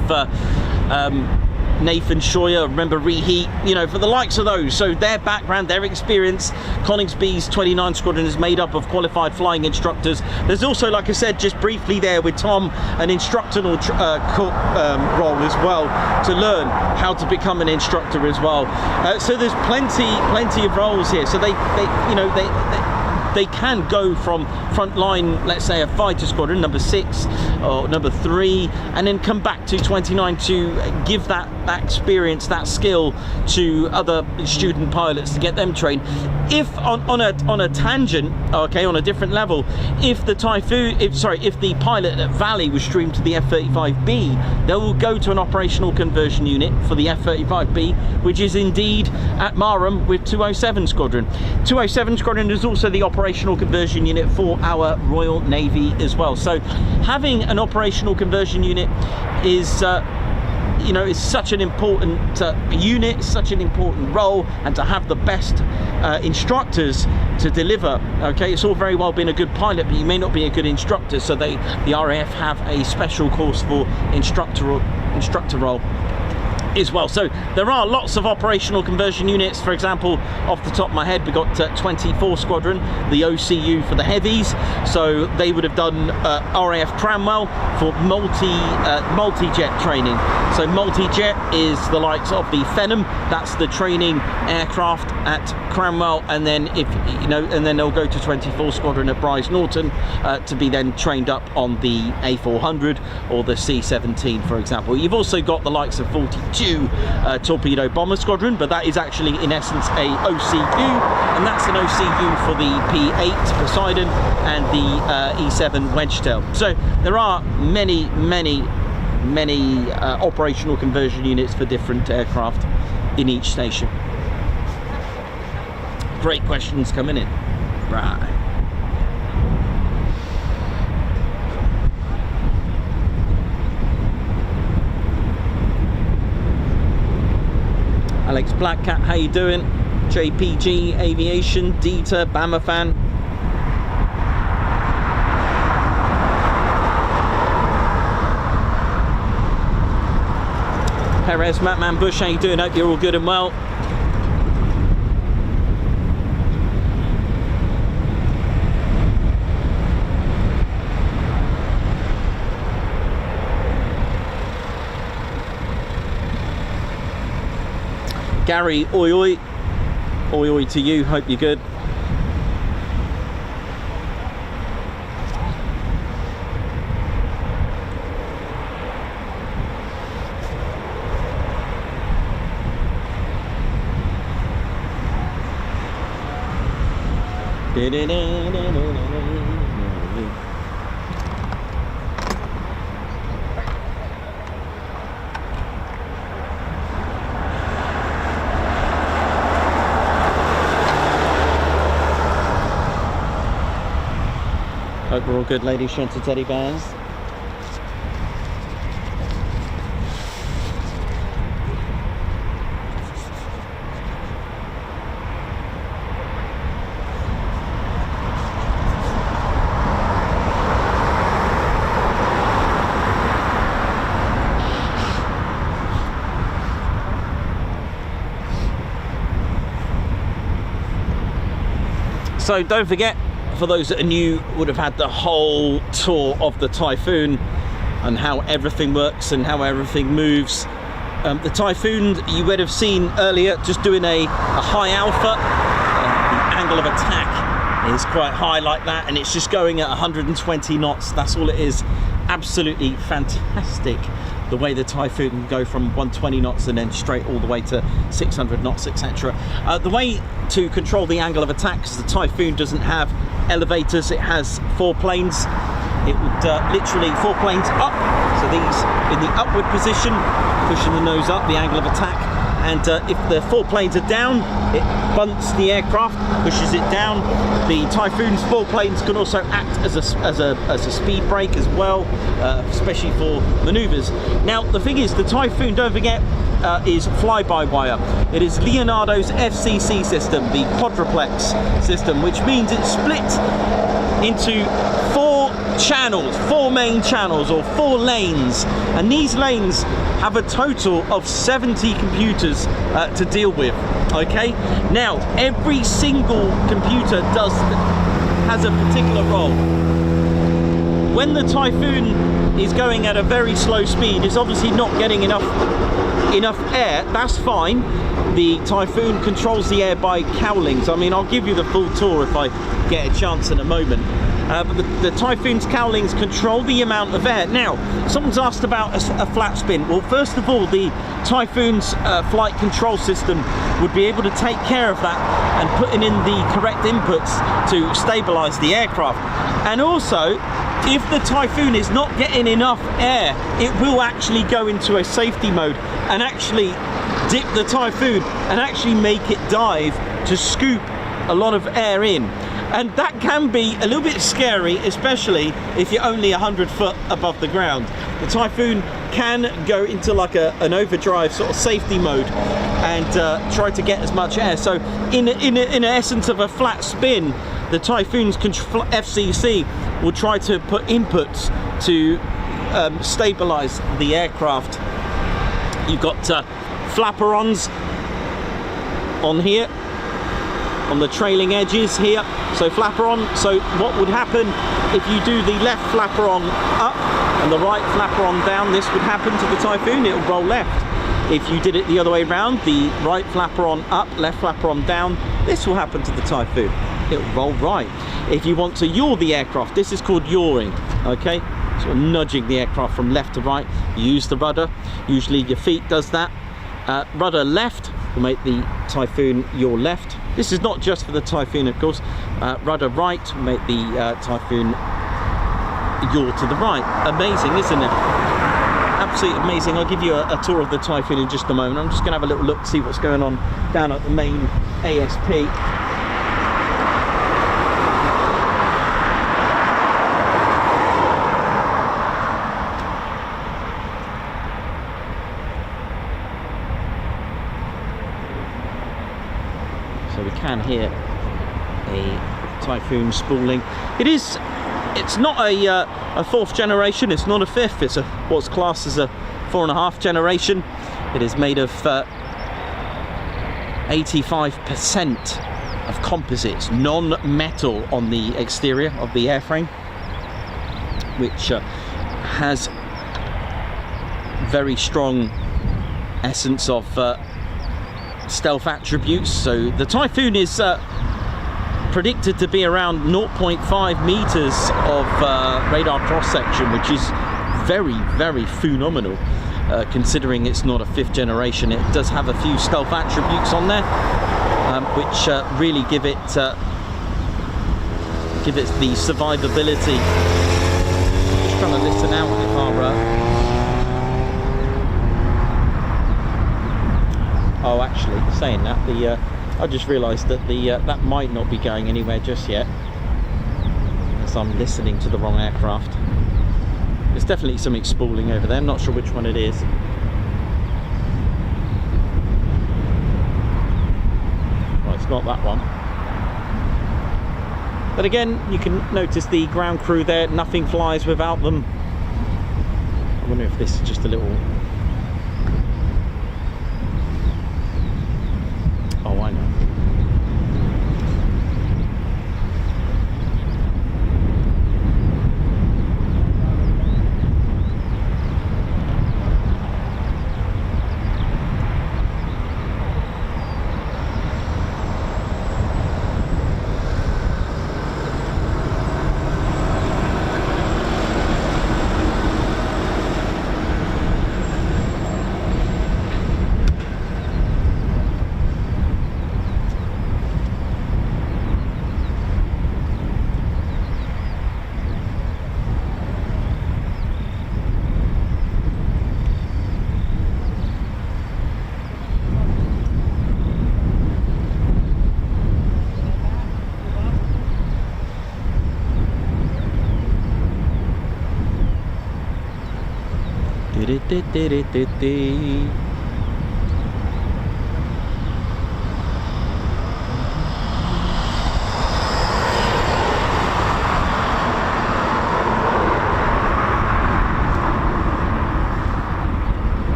[SPEAKER 1] Nathan Scheuer, remember Reheat, you know, for the likes of those. So their background, their experience, Coningsby's 29 Squadron is made up of qualified flying instructors. There's also, like I said just briefly there with Tom, an instructional role as well, to learn how to become an instructor as well. So there's plenty of roles here. So they can go from frontline, let's say a fighter squadron, number 6 or number 3, and then come back to 29 to give that experience, that skill to other student pilots to get them trained. If on a tangent, okay, on a different level, if the pilot at Valley was streamed to the F-35B, they will go to an operational conversion unit for the F-35B, which is indeed at Marham with 207 Squadron. 207 Squadron is also the operational conversion unit for our Royal Navy as well. So having an operational conversion unit is is such an important unit, such an important role, and to have the best instructors to deliver. Okay, it's all very well being a good pilot, but you may not be a good instructor, so the RAF have a special course for instructor role as well. So there are lots of operational conversion units. For example, off the top of my head, we got 24 Squadron, the OCU for the heavies. So they would have done RAF Cranwell for multi-jet training. So multi-jet is the likes of the Phenom. That's the training aircraft at Cranwell, and then and then they'll go to 24 Squadron at Bryce Norton to be then trained up on the A400 or the C-17, for example. You've also got the likes of 42 Torpedo Bomber Squadron, but that is actually in essence a OCU, and that's an OCU for the P8 Poseidon and the E7 Wedgetail. So there are many operational conversion units for different aircraft in each station. Great questions coming in. Right. Alex Blackcat, how you doing? JPG Aviation, Dieter, Bama fan. Perez, Mattman Bush, how you doing? Hope you're all good and well. Gary, oi oi. Oi oi to you, hope you're good. Hope we're all good, ladies, gents, and teddy bears. So don't forget, for those that are new, would have had the whole tour of the Typhoon and how everything works and how everything moves. The Typhoon you would have seen earlier just doing a high alpha. The angle of attack is quite high like that, and it's just going at 120 knots. That's all it is. Absolutely fantastic the way the Typhoon can go from 120 knots and then straight all the way to 600 knots, etc. The way to control the angle of attack, because the Typhoon doesn't have elevators, it has 4 planes. It would literally 4 planes up, so these in the upward position, pushing the nose up, the angle of attack. And if the 4 planes are down, it bunts the aircraft, pushes it down. The Typhoon's 4 planes can also act as a speed brake as well, especially for manoeuvres. Now the thing is, the Typhoon, don't forget, is fly-by-wire. It is Leonardo's FCC system, the quadruplex system, which means it's split into 4 channels, 4 main channels, or 4 lanes, and these lanes have a total of 70 computers to deal with. Okay, now every single computer has a particular role. When the Typhoon is going at a very slow speed, it's obviously not getting enough air. That's fine. The Typhoon controls the air by cowlings. I mean, I'll give you the full tour if I get a chance in a moment. But the Typhoon's cowlings control the amount of air. Now, someone's asked about a flat spin. Well, first of all, the Typhoon's flight control system would be able to take care of that and putting in the correct inputs to stabilize the aircraft. And also, if the Typhoon is not getting enough air, it will actually go into a safety mode and actually dip the Typhoon and actually make it dive to scoop a lot of air in. And that can be a little bit scary, especially if you're only 100 foot above the ground. The Typhoon can go into like an overdrive sort of safety mode and try to get as much air. So in essence of a flat spin, the Typhoon's FCC will try to put inputs to stabilize the aircraft. You've got flaperons on here, on the trailing edges here. So flaperon, so what would happen if you do the left flaperon up and the right flaperon down, this would happen to the Typhoon, it will roll left. If you did it the other way around, the right flaperon up, left flaperon down, this will happen to the Typhoon, it will roll right. If you want to yaw the aircraft, this is called yawing, okay? Sort of nudging the aircraft from left to right. You use the rudder, usually your feet does that. Rudder left will make the Typhoon yaw left. This is not just for the Typhoon, of course. Rudder right will make the Typhoon yaw to the right. Amazing, isn't it? Absolutely amazing. I'll give you a tour of the Typhoon in just a moment. I'm just going to have a little look, see what's going on down at the main ASP. Typhoon spooling. It's not a fourth generation, it's not a fifth, it's what's classed as a 4.5 generation. It is made of 85% of composites, non-metal on the exterior of the airframe, which has very strong essence of stealth attributes. So the Typhoon is predicted to be around 0.5 meters of radar cross section, which is very, very phenomenal. Considering it's not a fifth generation, it does have a few stealth attributes on there, which really give it the survivability. Just trying to listen out if oh, actually, saying that, I just realised that that might not be going anywhere just yet, as I'm listening to the wrong aircraft. There's definitely something spooling over there. I'm not sure which one it is. Well, it's not that one. But again, you can notice the ground crew there. Nothing flies without them. I wonder if this is just a little... Oh, I know.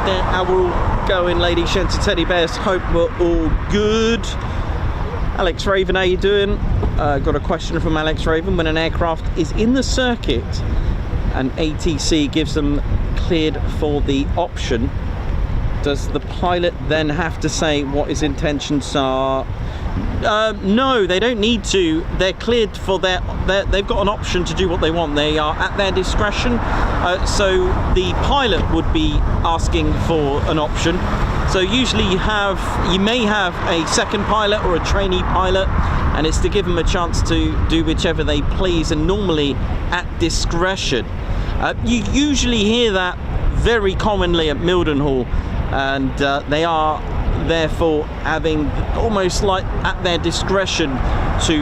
[SPEAKER 1] How we're all going, ladies, gents, and teddy bears. Hope we're all good. Alex Raven, how you doing? Got a question from Alex Raven. When an aircraft is in the circuit and ATC gives them cleared for the option, does the pilot then have to say what his intentions are? No, they don't need to. They're cleared for they've got an option to do what they want. They are at their discretion. So the pilot would be asking for an option. So usually you may have a second pilot or a trainee pilot, and it's to give them a chance to do whichever they please, and normally at discretion. You usually hear that very commonly at Mildenhall, and they are therefore having almost like at their discretion to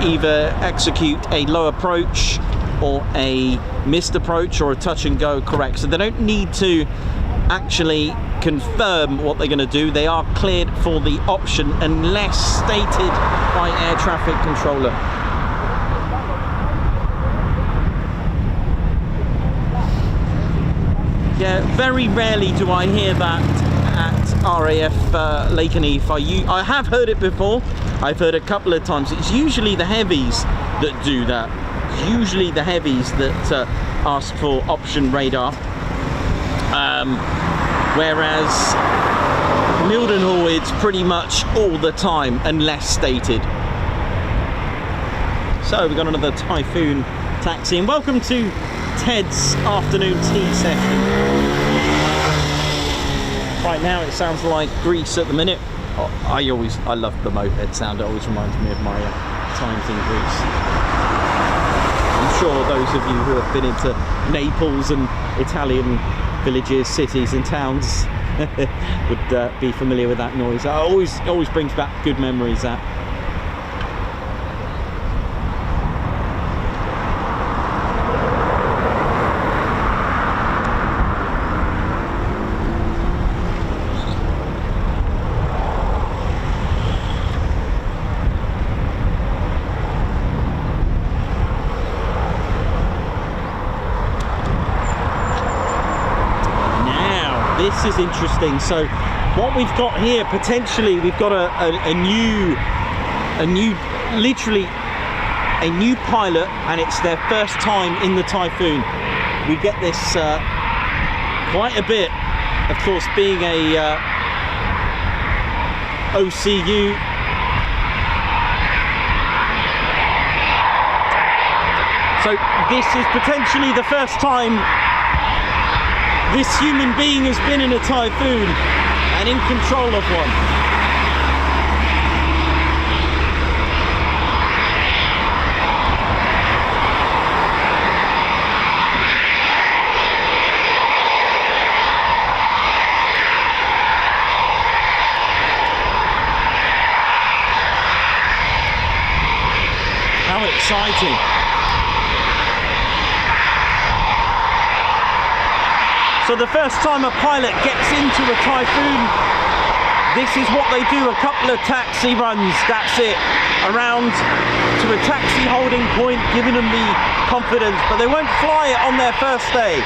[SPEAKER 1] either execute a low approach or a missed approach or a touch and go correct. So they don't need to actually confirm what they're going to do. They are cleared for the option unless stated by air traffic controller. Yeah, very rarely do I hear that at RAF Lakenheath. I have heard it before. I've heard a couple of times. It's usually the heavies that do that. It's usually the heavies that ask for option radar. Whereas Mildenhall, it's pretty much all the time unless stated. So we've got another Typhoon taxi, and welcome to Ted's afternoon tea session. Right now it sounds like Greece at the minute. Oh, I love the moped sound. It always reminds me of my times in Greece. I'm sure those of you who have been into Naples and Italian villages, cities and towns would be familiar with that noise. It always brings back good memories, that. This is interesting. So what we've got here, potentially we've got literally a new pilot, and it's their first time in the Typhoon. We get this quite a bit, of course, being a OCU. So this is potentially the first time this human being has been in a Typhoon and in control of one. How exciting. So the first time a pilot gets into a Typhoon, this is what they do, a couple of taxi runs, that's it, around to a taxi holding point, giving them the confidence, but they won't fly it on their first day.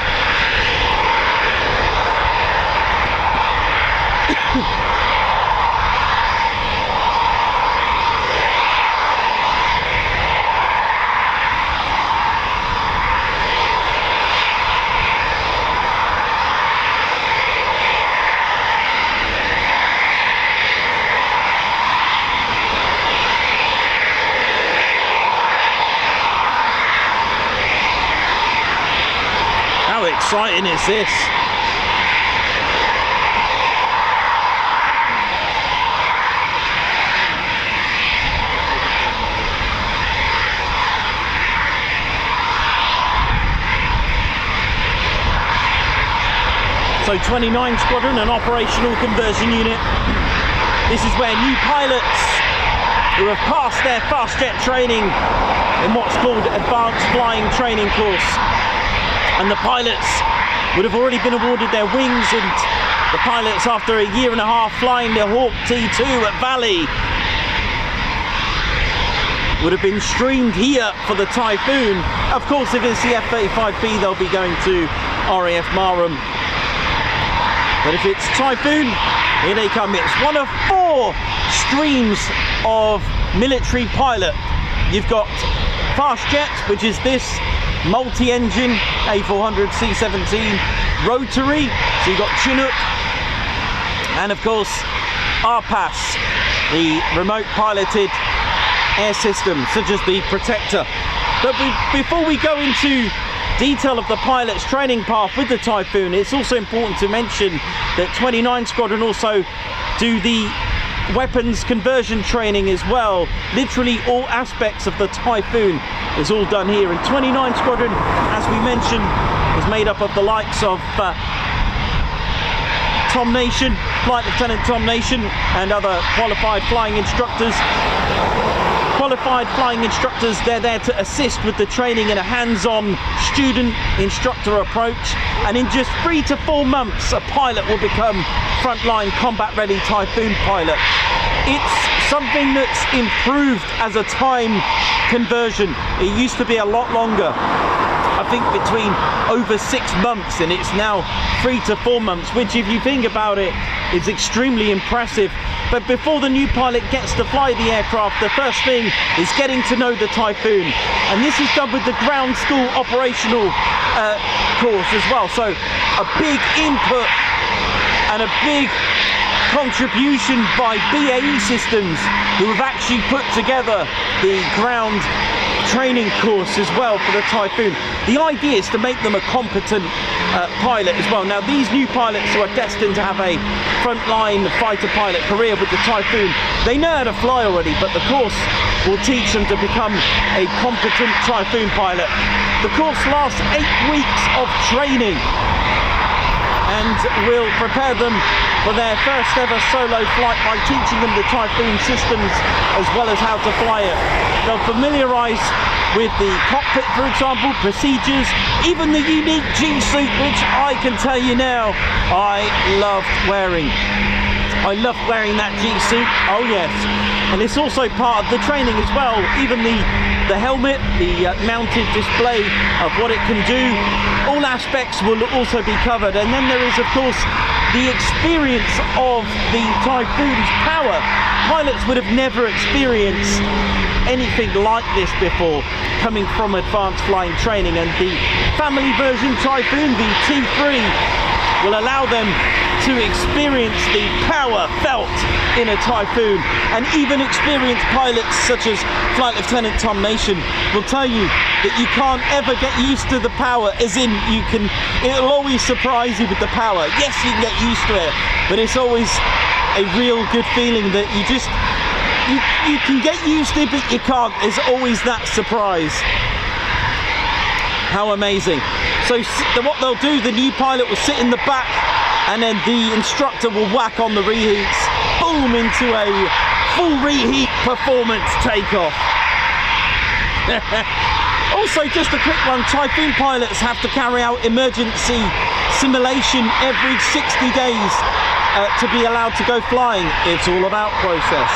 [SPEAKER 1] How exciting is this? So 29 Squadron, an operational conversion unit. This is where new pilots who have passed their fast jet training in what's called advanced flying training course, and the pilots would have already been awarded their wings, and the pilots, after a year and a half flying their Hawk T2 at Valley, would have been streamed here for the Typhoon. Of course, if it's the F-35B, they'll be going to RAF Marham. But if it's Typhoon, here they come. It's one of 4 streams of military pilot. You've got fast jet, which is this multi-engine A400 C-17 rotary. So you've got Chinook, and of course RPAS, the remote piloted air system, such as the Protector. But before we go into detail of the pilot's training path with the Typhoon, it's also important to mention that 29 Squadron also do the weapons conversion training as well. Literally all aspects of the Typhoon is all done here. And 29 Squadron, as we mentioned, is made up of the likes of Tom Nation, Flight Lieutenant Tom Nation, and other qualified flying instructors, qualified flying instructors, they're there to assist with the training in a hands-on student-instructor approach, and in just 3 to 4 months a pilot will become frontline combat-ready Typhoon pilot. It's something that's improved as a time conversion. It used to be a lot longer, I think between over 6 months, and it's now 3 to 4 months, which if you think about it is extremely impressive. But before the new pilot gets to fly the aircraft, the first thing is getting to know the Typhoon, and this is done with the ground school operational course as well. So a big input and a big contribution by BAE Systems, who have actually put together the ground training course as well for the Typhoon. The idea is to make them a competent pilot as well. Now these new pilots who are destined to have a frontline fighter pilot career with the Typhoon, they know how to fly already, but the course will teach them to become a competent Typhoon pilot. The course lasts 8 weeks of training and will prepare them for their first ever solo flight by teaching them the Typhoon systems as well as how to fly it. They'll familiarise with the cockpit, for example, procedures, even the unique G-suit, which I can tell you now I loved wearing. I loved wearing that G-suit, oh yes. And it's also part of the training as well. Even the helmet, the mounted display of what it can do, all aspects will also be covered. And then there is, of course, the experience of the Typhoon's power. Pilots would have never experienced anything like this before, coming from advanced flying training, and the family version Typhoon, the T3, will allow them to experience the power felt in a Typhoon. And even experienced pilots such as Flight Lieutenant Tom Nation will tell you that you can't ever get used to the power, as in it'll always surprise you with the power. Yes, you can get used to it, but it's always a real good feeling that you can get used to it, but you can't. There's always that surprise. How amazing. So what they'll do, the new pilot will sit in the back, and then the instructor will whack on the reheats, boom, into a full reheat performance takeoff. Also, just a quick one, Typhoon pilots have to carry out emergency simulation every 60 days to be allowed to go flying. It's all about process.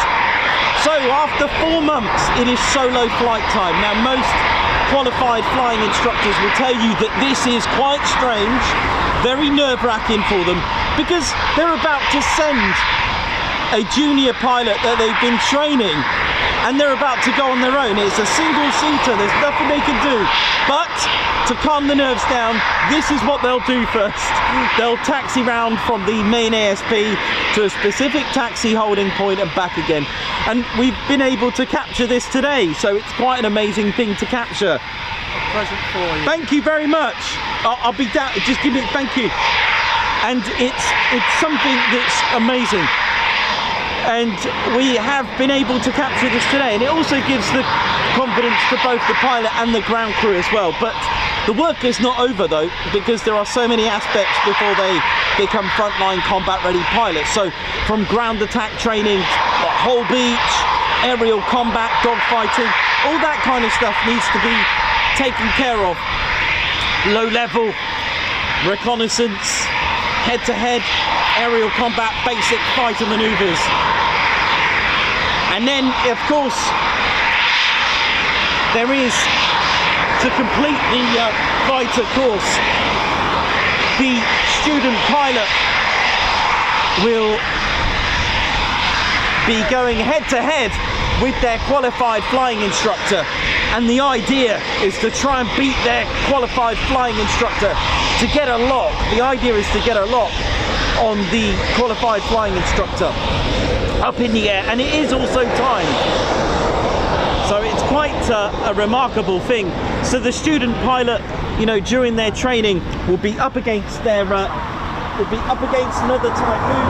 [SPEAKER 1] So after 4 months, it is solo flight time. Now most qualified flying instructors will tell you that this is quite strange, very nerve-wracking for them, because they're about to send a junior pilot that they've been training, and they're about to go on their own. It's a single-seater, there's nothing they can do. But to calm the nerves down, this is what they'll do first. They'll taxi round from the main ASP to a specific taxi holding point and back again. And we've been able to capture this today, so it's quite an amazing thing to capture.
[SPEAKER 2] A present for you.
[SPEAKER 1] Thank you very much. I'll be down, just give me, thank you. And it's something that's amazing. And we have been able to capture this today, and it also gives the confidence to both the pilot and the ground crew as well. But the work is not over though, because there are so many aspects before they become frontline combat ready pilots. So from ground attack training, whole beach, aerial combat, dogfighting, all that kind of stuff needs to be taken care of. Low level reconnaissance, head to head, aerial combat, basic fighter maneuvers. And then, of course, there is, to complete the fighter course, the student pilot will be going head to head with their qualified flying instructor, and the idea is to try and beat their qualified flying instructor to get a lock. The idea is to get a lock on the qualified flying instructor up in the air, and it is also timed, so it's quite a remarkable thing. So the student pilot, you know, during their training will be up against their another Typhoon.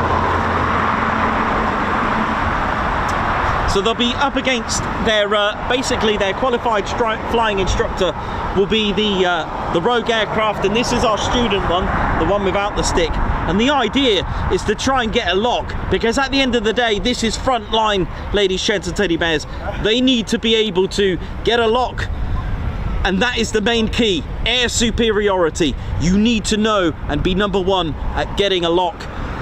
[SPEAKER 1] So they'll be up against their, basically their qualified flying instructor will be the rogue aircraft, and this is our student one, the one without the stick. And the idea is to try and get a lock, because at the end of the day, this is frontline, ladies, gents and teddy bears. They need to be able to get a lock, and that is the main key. Air superiority. You need to know and be number one at getting a lock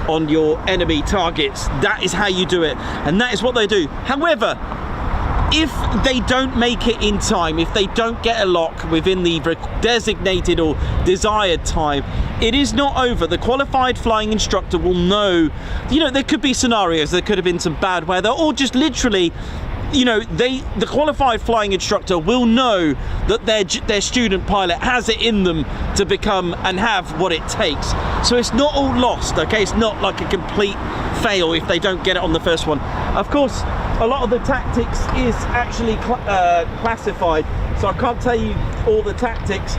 [SPEAKER 1] on your enemy targets. That is how you do it, and that is what they do. However, if they don't make it in time, if they don't get a lock within the designated or desired time, it is not over. The qualified flying instructor will know, you know, there could be scenarios, there could have been some bad weather, or just literally, you know, the qualified flying instructor will know that their student pilot has it in them to become and have what it takes. So it's not all lost, okay? It's not like a complete fail if they don't get it on the first one. Of course, a lot of the tactics is actually classified, so I can't tell you all the tactics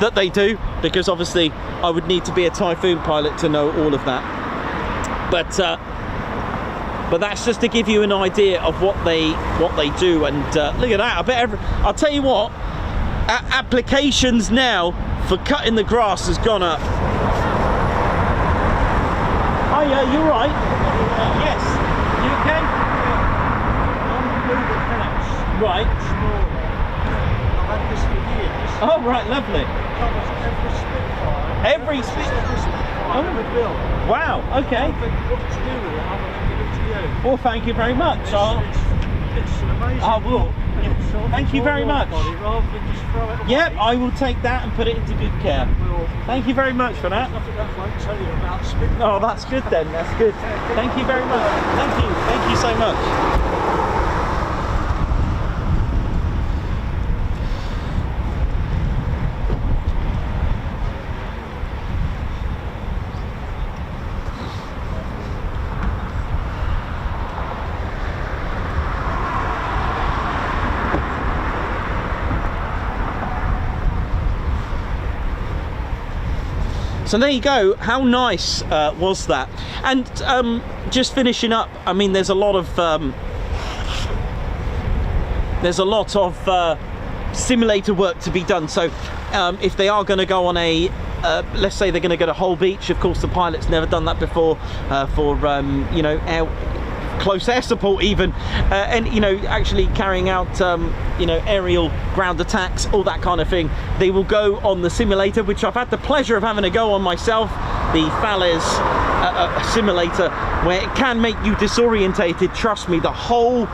[SPEAKER 1] that they do, because obviously I would need to be a Typhoon pilot to know all of that. But that's just to give you an idea of what they do. And look at that! I bet I'll tell you what, applications now for cutting the grass has gone up. Oh yeah, you're right. Yes, you okay? Right.
[SPEAKER 2] I've had this for years.
[SPEAKER 1] Oh right, lovely.
[SPEAKER 2] Covers every Spitfire ever built.
[SPEAKER 1] Wow. Okay.
[SPEAKER 2] What to do with it? I'm going to give it to you.
[SPEAKER 1] Well, thank you very much.
[SPEAKER 2] It's an amazing.
[SPEAKER 1] I will. Thank you very much.
[SPEAKER 2] Rather than just throw it away.
[SPEAKER 1] Yep, I will take that and put it into good care. Thank you very much for that.
[SPEAKER 2] Nothing that won't tell you about Spitfire.
[SPEAKER 1] Oh, that's good then. That's good. Thank you very much. Thank you. Thank you so much. So there you go. How nice was that? And just finishing up, I mean, there's a lot of simulator work to be done. So if they are going to go on a let's say they're going to go to Whole Beach, of course the pilot's never done that before, for you know, close air support even, and you know, actually carrying out you know, aerial ground attacks, all that kind of thing. They will go on the simulator, which I've had the pleasure of having to go on myself, the Falaise simulator, where it can make you disorientated. Trust me, the whole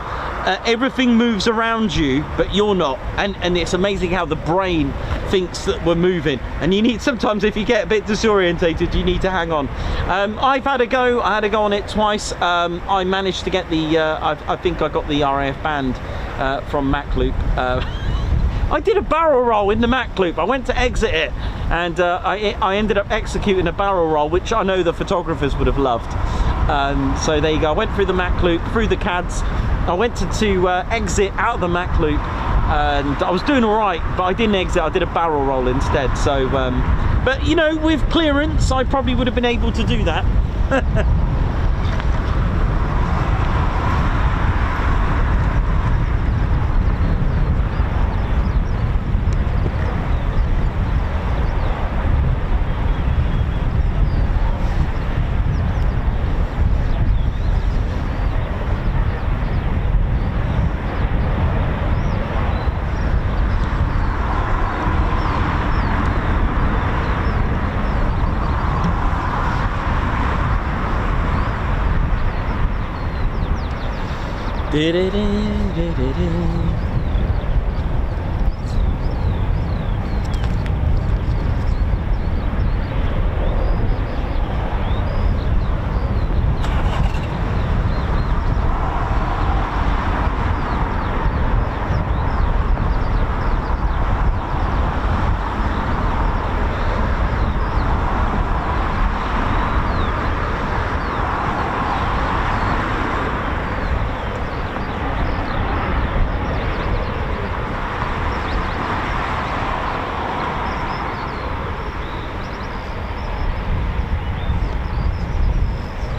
[SPEAKER 1] everything moves around you, but you're not, and it's amazing how the brain thinks that we're moving, and you need, sometimes if you get a bit disorientated, you need to hang on. I've had a go. I had to go on it twice. I managed to get the I think I got the RAF band from Mac Loop. I did a barrel roll in the Mac Loop. I went to exit it, and I ended up executing a barrel roll, which I know the photographers would have loved. So there you go. I went through the Mac Loop, through the CADs. I went to exit out of the Mac Loop, and I was doing all right, but I didn't exit. I did a barrel roll instead. So, but you know, with clearance, I probably would have been able to do that.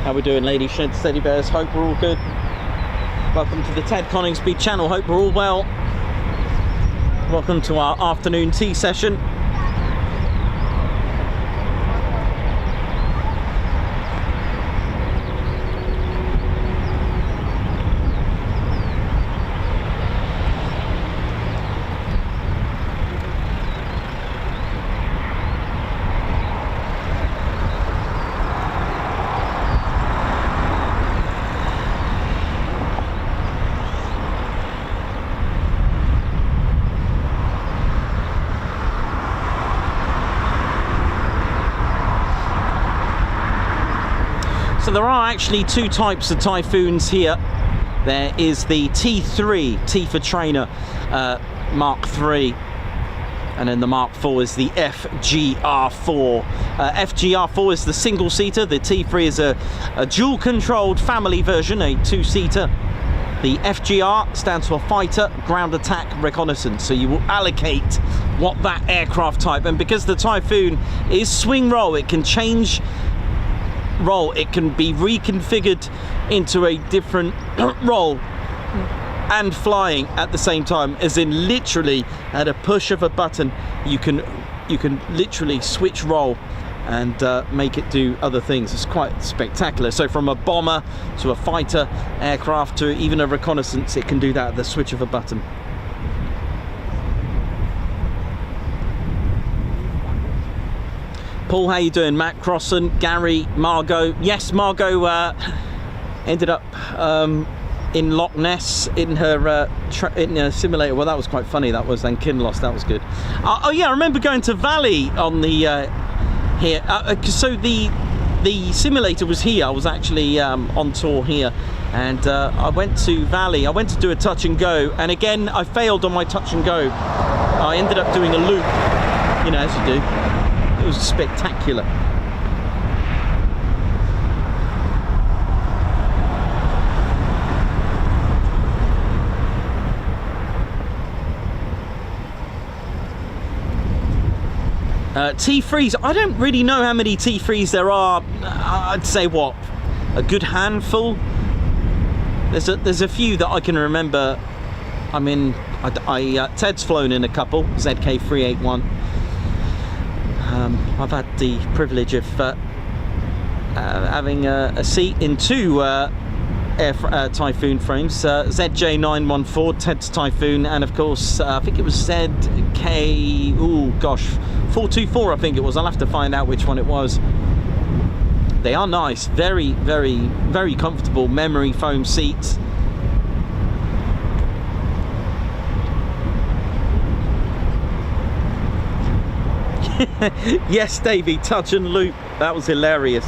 [SPEAKER 1] How we doing, ladies, gents, teddy bears? Hope we're all good. Welcome to the Ted Coningsby channel. Hope we're all well. Welcome to our afternoon tea session. there are actually two types of Typhoons here. There is the T3, T for trainer, Mark III, and then the Mark IV is the FGR4. FGR4 is the single-seater, the T3 is a dual-controlled family version, a two-seater. The FGR stands for Fighter Ground Attack Reconnaissance, so you will allocate what that aircraft type, and because the Typhoon is swing roll, it can change role, it can be reconfigured into a different role and flying at the same time, as in literally at a push of a button you can literally switch role and make it do other things. It's quite spectacular. So from a bomber to a fighter aircraft to even a reconnaissance, it can do that at the switch of a button. Paul, how you doing? Matt Crossan, Gary, Margot. Yes, Margot ended up in Loch Ness in her in a simulator. Well, that was quite funny. That was, and Kinloss. That was good. Oh yeah, I remember going to Valley on the here. So the simulator was here. I was actually on tour here, and I went to Valley. I went to do a touch and go, and again I failed on my touch and go. I ended up doing a loop, you know, as you do. It was spectacular. T3s, I don't really know how many T3s there are. I'd say what, a good handful. There's a few that I can remember. I mean, Ted's flown in a couple, ZK381. I've had the privilege of having a seat in two Typhoon frames, ZJ914, Ted's Typhoon, and of course I think it was ZK, oh gosh, 424 I think it was. I'll have to find out which one it was. They are nice, very, very, very comfortable memory foam seats. Yes, Davey, touch and loop. That was hilarious.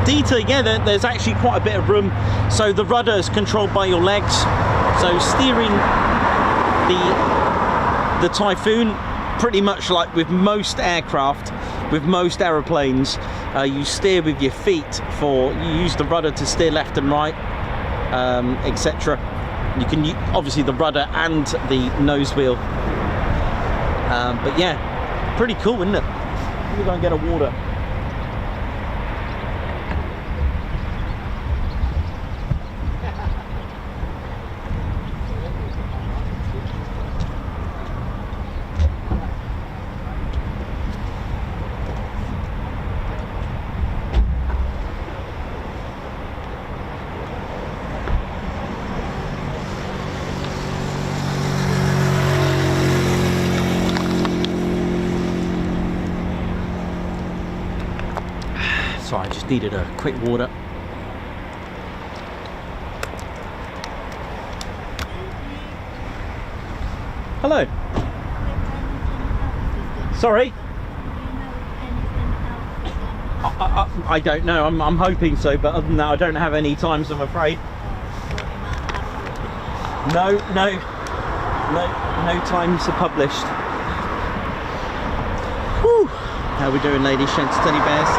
[SPEAKER 1] Detail, yeah, there's actually quite a bit of room. So the rudder is controlled by your legs. So steering the Typhoon, pretty much like with most aircraft, with most aeroplanes, you steer with your feet. You use the rudder to steer left and right, etc. You can obviously the rudder and the nose wheel. But yeah, pretty cool, isn't it? Let me go and get a water. Sorry, I just needed a quick water. Hello. Sorry?
[SPEAKER 3] Do you know anything else?
[SPEAKER 1] I don't know. I'm hoping so, but other than that, I don't have any times, I'm afraid. No times are published. Whew. How are we doing, ladies, gents, teddy bears?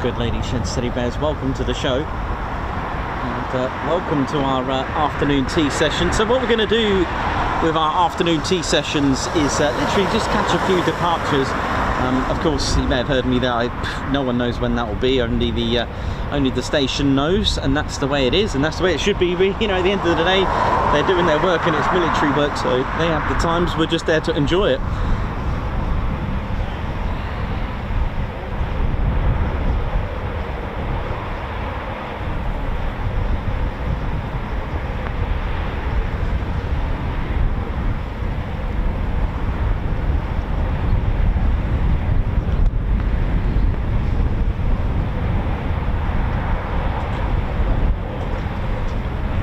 [SPEAKER 1] Good ladies, gents, teddy bears, welcome to the show, and welcome to our afternoon tea session. So what we're going to do with our afternoon tea sessions is literally just catch a few departures. Of course, you may have heard me there. No one knows when that will be. Only the station knows, and that's the way it is, and that's the way it should be. You know, at the end of the day, they're doing their work, and it's military work, so they have the times. We're just there to enjoy it.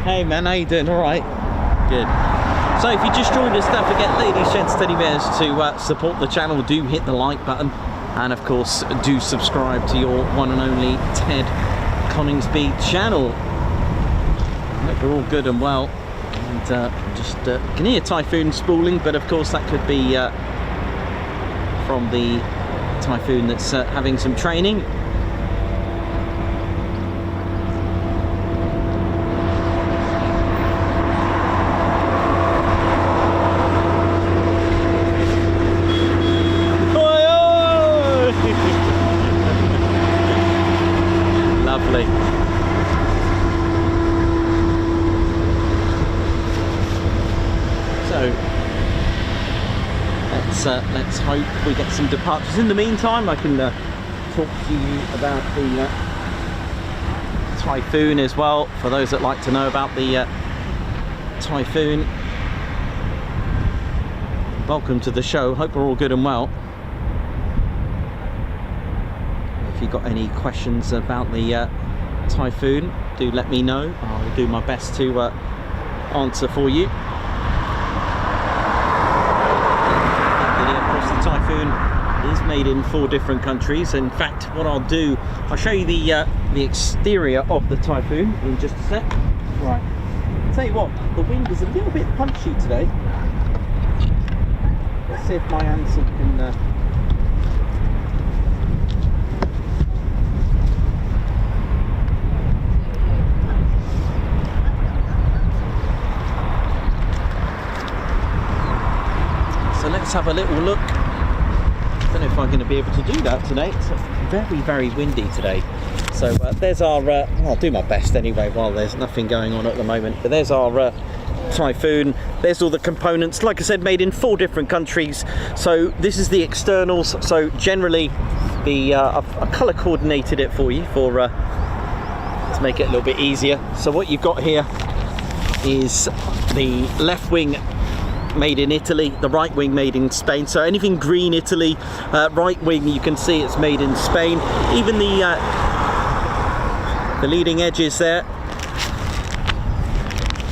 [SPEAKER 1] Hey man, how you doing? All right, good. So if you just joined us, don't forget, ladies, gents, teddy bears, to support the channel. Do hit the like button, and of course do subscribe to your one and only Ted Coningsby channel. Hope you're all good and well, and just can hear Typhoon spooling, but of course that could be from the Typhoon that's having some training. Let's hope we get some departures. In the meantime, I can talk to you about the Typhoon as well, for those that like to know about the Typhoon. Welcome to the show. Hope we're all good and well. If you've got any questions about the Typhoon, do let me know. I'll do my best to answer for you. Typhoon is made in 4 different countries. In fact, what I'll do, I'll show you the exterior of the Typhoon in just a sec. Right, I'll tell you what, the wind is a little bit punchy today. Let's see if my Anson can so let's have a little look. I don't know if I'm going to be able to do that today. It's very, very windy today. So there's our, well, I'll do my best anyway while there's nothing going on at the moment. But there's our Typhoon. There's all the components. Like I said, made in 4 different countries. So this is the externals. So generally, I've colour coordinated it for you to make it a little bit easier. So what you've got here is the left wing made in Italy, the right wing made in Spain. So anything green, Italy, right wing, you can see it's made in Spain. Even the leading edges there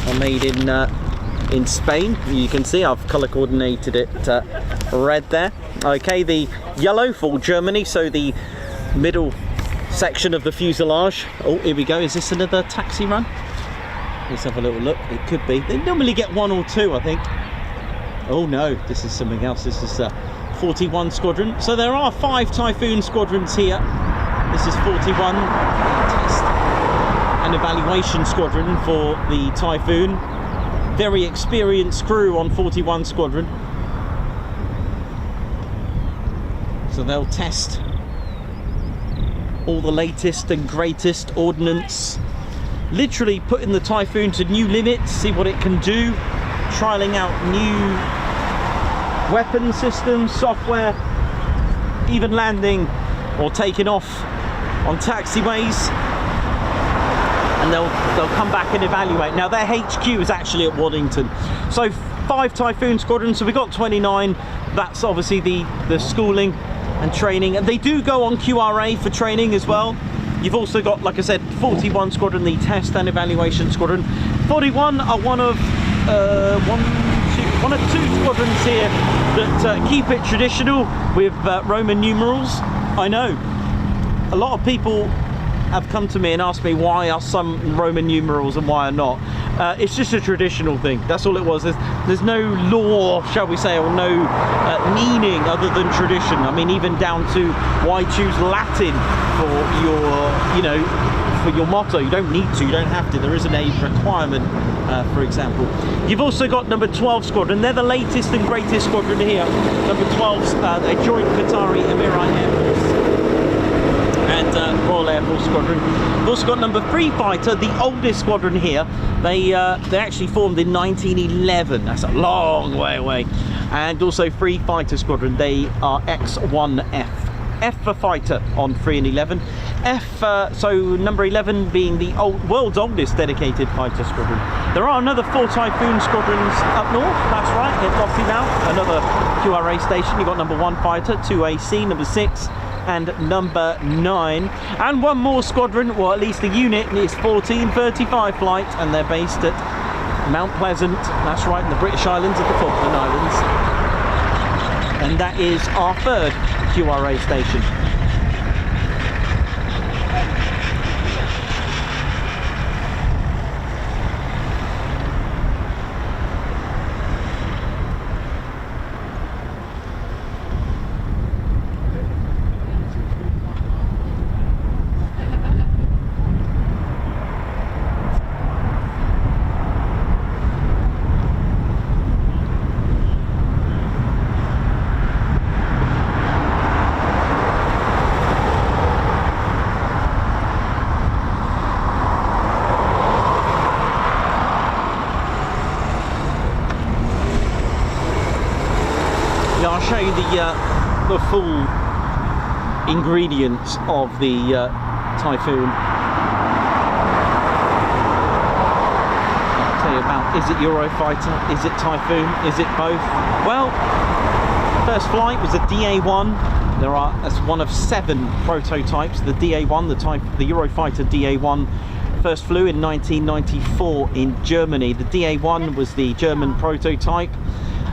[SPEAKER 1] are made in Spain. You can see I've color coordinated it red there. Okay, the yellow for Germany, so the middle section of the fuselage. Oh, here we go. Is this another taxi run? Let's have a little look. It could be. They normally get 1 or 2, I think. Oh no, this is something else. This is 41 Squadron. So there are 5 Typhoon squadrons here. This is 41, test and evaluation squadron for the Typhoon. Very experienced crew on 41 Squadron. So they'll test all the latest and greatest ordnance, literally putting the Typhoon to new limits, see what it can do, trialing out new weapon systems, software, even landing or taking off on taxiways, and they'll come back and evaluate. Now their HQ is actually at Waddington. So 5 Typhoon squadrons, so we got 29. That's obviously the schooling and training, and they do go on QRA for training as well. You've also got, like I said, 41 squadron, the test and evaluation squadron. 41 are one of two squadrons here that keep it traditional with Roman numerals. I know a lot of people have come to me and asked me why are some Roman numerals and why are not. It's just a traditional thing, that's all it was. There's no law, shall we say, or no meaning other than tradition. I mean, even down to why choose Latin for your, you know, for your motto. You don't need to, you don't have to, there isn't a requirement, for example. You've also got number 12 squadron, they're the latest and greatest squadron here. Number 12's a joint Qatari Emirate Air Force and Royal Air Force Squadron. We've also got number 3 fighter, the oldest squadron here. They actually formed in 1911. That's a long way away. And also 3 fighter squadron. They are X1F. F for fighter on 3 and 11. So number 11 being the world's oldest dedicated fighter squadron. There are another 4 Typhoon squadrons up north. That's right, at Lockheed, another QRA station. You've got number 1 fighter, 2AC, number 6. And number 9, and one more squadron, or at least a unit, is 1435 flight, and they're based at Mount Pleasant. That's right, in the British Islands of the Falkland Islands, and that is our 3rd QRA station. I'll show you the full ingredients of the Typhoon. I'll tell you about, is it Eurofighter, is it Typhoon, is it both? Well, first flight was a DA1. That's one of 7 prototypes. The DA1, the Eurofighter DA1 first flew in 1994 in Germany. The DA1 was the German prototype,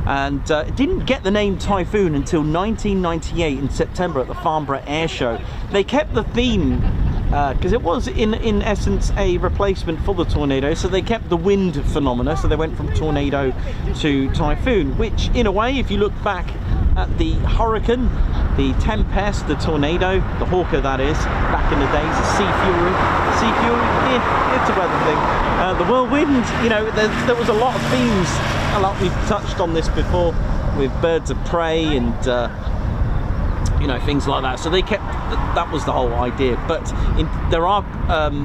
[SPEAKER 1] and it didn't get the name Typhoon until 1998 in September at the Farnborough Air Show. They kept the theme because it was in essence a replacement for the Tornado, so they kept the wind phenomena, so they went from Tornado to Typhoon, which in a way, if you look back at the Hurricane, the Tempest, the Tornado, the Hawker that is, back in the days, the Sea Fury, it's a weather thing. The Whirlwind, you know, there was a lot of themes, a lot, we've touched on this before, with Birds of Prey and you know, things like that. So they kept, that was the whole idea. But there are,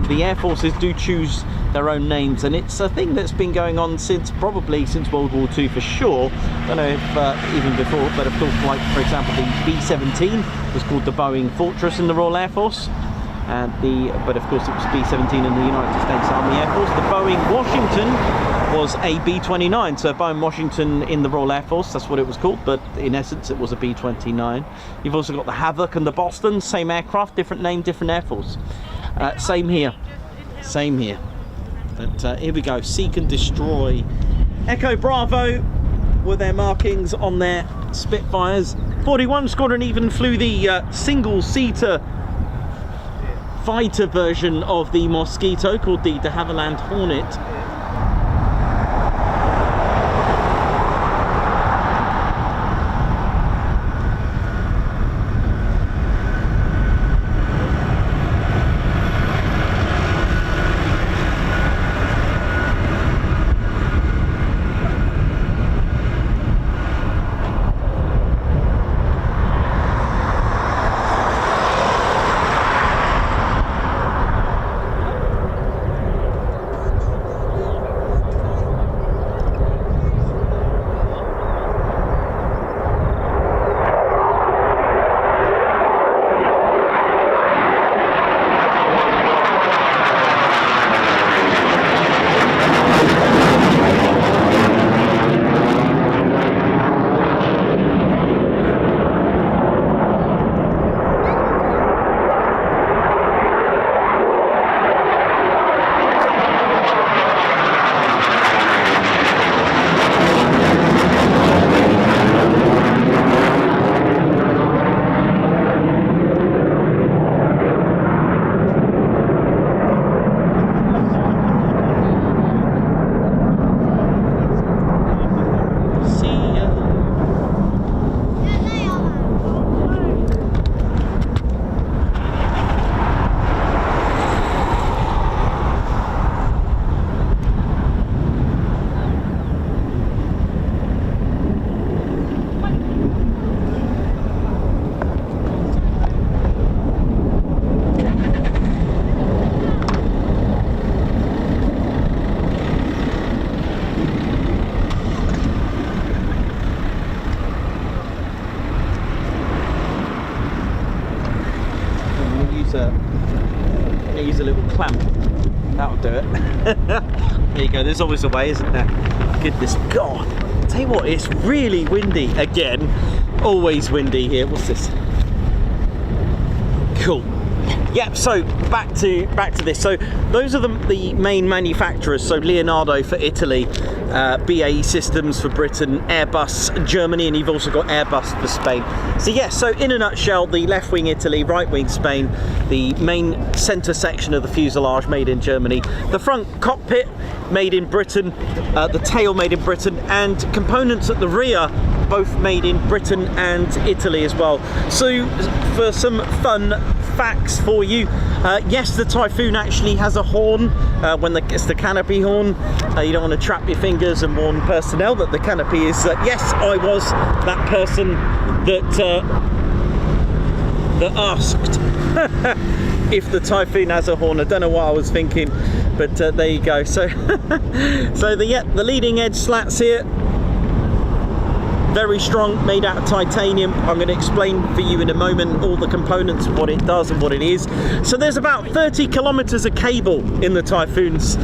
[SPEAKER 1] the Air Forces do choose their own names, and it's a thing that's been going on probably since World War II for sure. I don't know if even before, but of course, like for example, the B-17 was called the Boeing Fortress in the Royal Air Force, and but of course it was B-17 in the United States Army Air Force. The Boeing Washington was a B-29, so Boeing Washington in the Royal Air Force, that's what it was called, but in essence it was a B-29. You've also got the Havoc and the Boston, same aircraft, different name, different Air Force. Same here, same here. But here we go, Seek and Destroy. Echo Bravo were their markings on their Spitfires. 41 Squadron even flew the single-seater fighter version of the Mosquito called the de Havilland Hornet. use a little clamp. That'll do it. There you go. There's always a way, isn't there? Goodness God. Tell you what, it's really windy again. Always windy here. What's this? Cool. Yep, so back to this. So those are the main manufacturers. So Leonardo for Italy, BAE Systems for Britain, Airbus Germany, and you've also got Airbus for Spain. So yes, so in a nutshell, the left wing Italy, right wing Spain, the main centre section of the fuselage made in Germany, the front cockpit made in Britain, the tail made in Britain, and components at the rear both made in Britain and Italy as well. So for some fun facts for you, yes, the Typhoon actually has a horn. When it's the canopy horn, you don't want to trap your fingers and warn personnel that the canopy is yes, I was that person that asked if the Typhoon has a horn. I don't know what I was thinking, but there you go. So so the leading edge slats here, very strong, made out of titanium. I'm going to explain for you in a moment all the components of what it does and what it is. So there's about 30 kilometers of cable in the Typhoons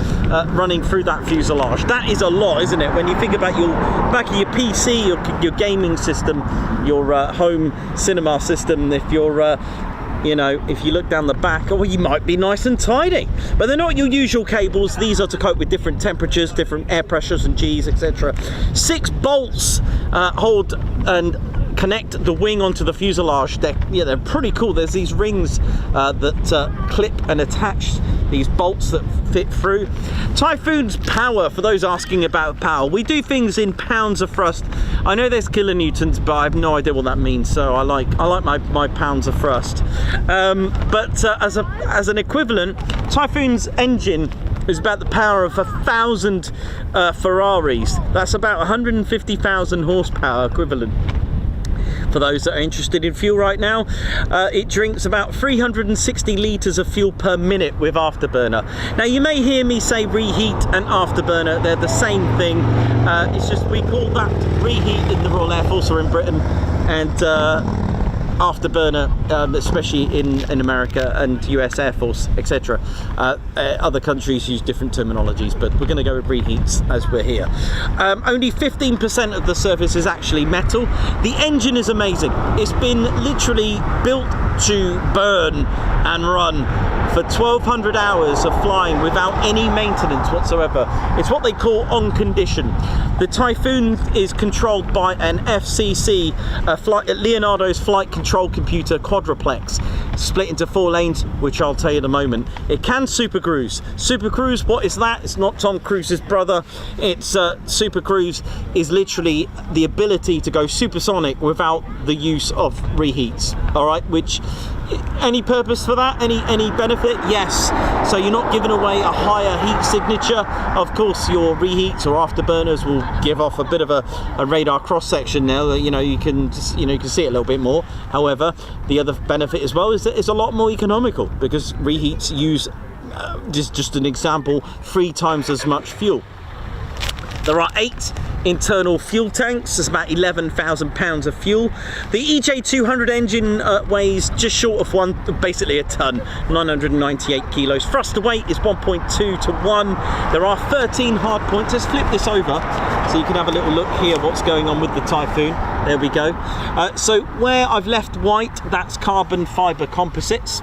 [SPEAKER 1] running through that fuselage. That is a lot, isn't it? When you think about your back of your PC, your gaming system, your home cinema system, if you're you know, if you look down the back, oh, you might be nice and tidy. But they're not your usual cables. These are to cope with different temperatures, different air pressures and Gs, etc. 6 bolts hold and connect the wing onto the fuselage. They're pretty cool. There's these rings that clip and attach these bolts that fit through. Typhoon's power, for those asking about power, we do things in pounds of thrust. I know there's kilonewtons, but I have no idea what that means, so I like my pounds of thrust. But as an equivalent, Typhoon's engine is about the power of 1,000 Ferraris. That's about 150,000 horsepower equivalent. For those that are interested in fuel right now, it drinks about 360 litres of fuel per minute with afterburner. Now you may hear me say reheat and afterburner, they're the same thing. It's just we call that reheat in the Royal Air Force or in Britain, and afterburner, especially in America and US Air Force, etc. Other countries use different terminologies, but we're going to go with reheats as we're here. Only 15% of the surface is actually metal. The engine is amazing. It's been literally built to burn and run for 1,200 hours of flying without any maintenance whatsoever. It's what they call on condition. The Typhoon is controlled by an FCC, Leonardo's flight control computer quadruplex, split into 4 lanes, which I'll tell you in a moment. It can super cruise. Super cruise, what is that? It's not Tom Cruise's brother. It's super cruise is literally the ability to go supersonic without the use of reheats. All right, which any purpose for that? Any benefit? Yes. So you're not giving away a higher heat signature. Of course, your reheats or afterburners will give off a bit of a radar cross section now that you can see it a little bit more. However, the other benefit as well is that it's a lot more economical because reheats use just an example, 3 times as much fuel. There are 8 internal fuel tanks. There's about 11,000 pounds of fuel. The EJ200 engine weighs just short of basically a ton, 998 kilos. Thruster weight is 1.2 to 1. There are 13 hard points. Let's flip this over so you can have a little look here what's going on with the Typhoon. There we go. So where I've left white, that's carbon fibre composites.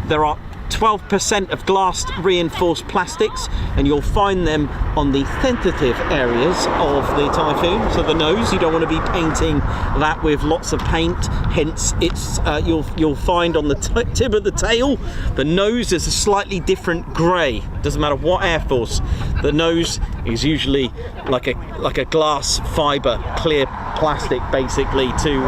[SPEAKER 1] There are 12% of glass reinforced plastics, and you'll find them on the tentative areas of the Typhoon. So the nose, you don't want to be painting that with lots of paint, hence it's you'll find on the tip of the tail, the nose is a slightly different grey. Doesn't matter what Air Force, the nose is usually like a glass fibre, clear plastic, basically, to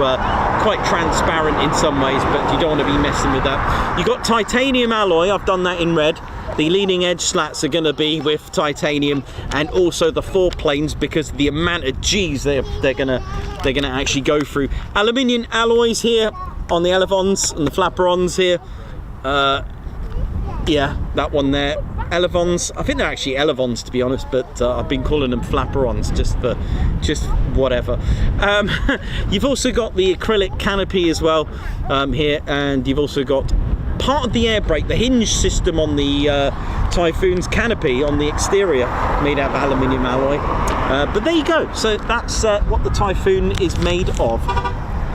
[SPEAKER 1] quite transparent in some ways, but you don't want to be messing with that. You've got titanium alloy. I've done that in red. The leading edge slats are going to be with titanium, and also the foreplanes, because the amount of G's they're gonna actually go through. Aluminium alloys here on the elevons and the flaperons here. Yeah, that one there. Elevons, I think they're actually elevons to be honest, but I've been calling them flaperons just whatever. You've also got the acrylic canopy as well here, and you've also got part of the air brake, the hinge system on the Typhoon's canopy on the exterior, made out of aluminium alloy. But there you go. So that's what the Typhoon is made of.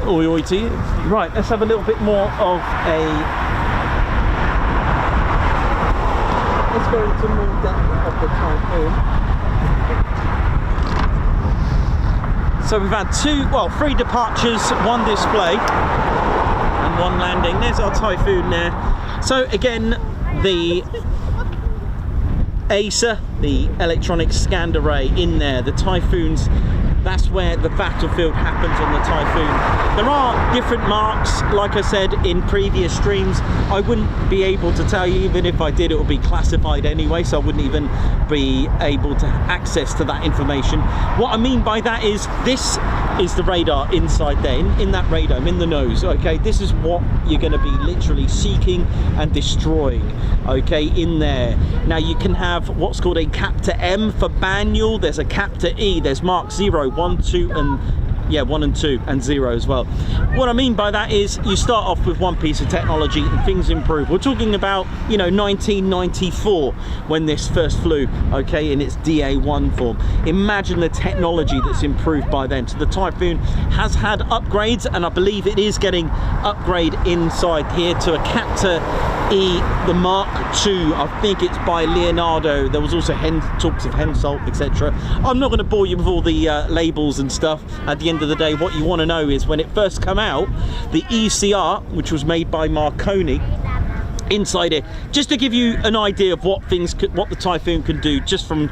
[SPEAKER 1] Oi oi to you. Right, let's have a little bit more of a... Let's go into more depth of the Typhoon. So we've had 3 departures, 1 display, and 1 landing. There's our Typhoon there. So again, the ASA, the electronic scanned array in there, the Typhoons, that's where the battlefield happens on the Typhoon. There are different marks, like I said in previous streams. I wouldn't be able to tell you, even if I did, it would be classified anyway, so I wouldn't even be able to access to that information. What I mean by that is, this is the radar inside there, in that radome, in the nose, okay? This is what you're going to be literally seeking and destroying, okay, in there. Now you can have what's called a Captor M for manual, there's a Captor E, there's Mark 0, 1, 2 and 1 and 2 and 0 as well. What I mean by that is, you start off with one piece of technology and things improve. We're talking about, 1994 when this first flew, okay, in its DA1 form. Imagine the technology that's improved by then. So the Typhoon has had upgrades, and I believe it is getting upgrade inside here to a Captor E, the Mark II. I think it's by Leonardo. There was also talks of Hensoldt, etc. I'm not going to bore you with all the labels and stuff. At the end of the day, what you want to know is, when it first came out, the ECR, which was made by Marconi, inside it, just to give you an idea of what the Typhoon can do just from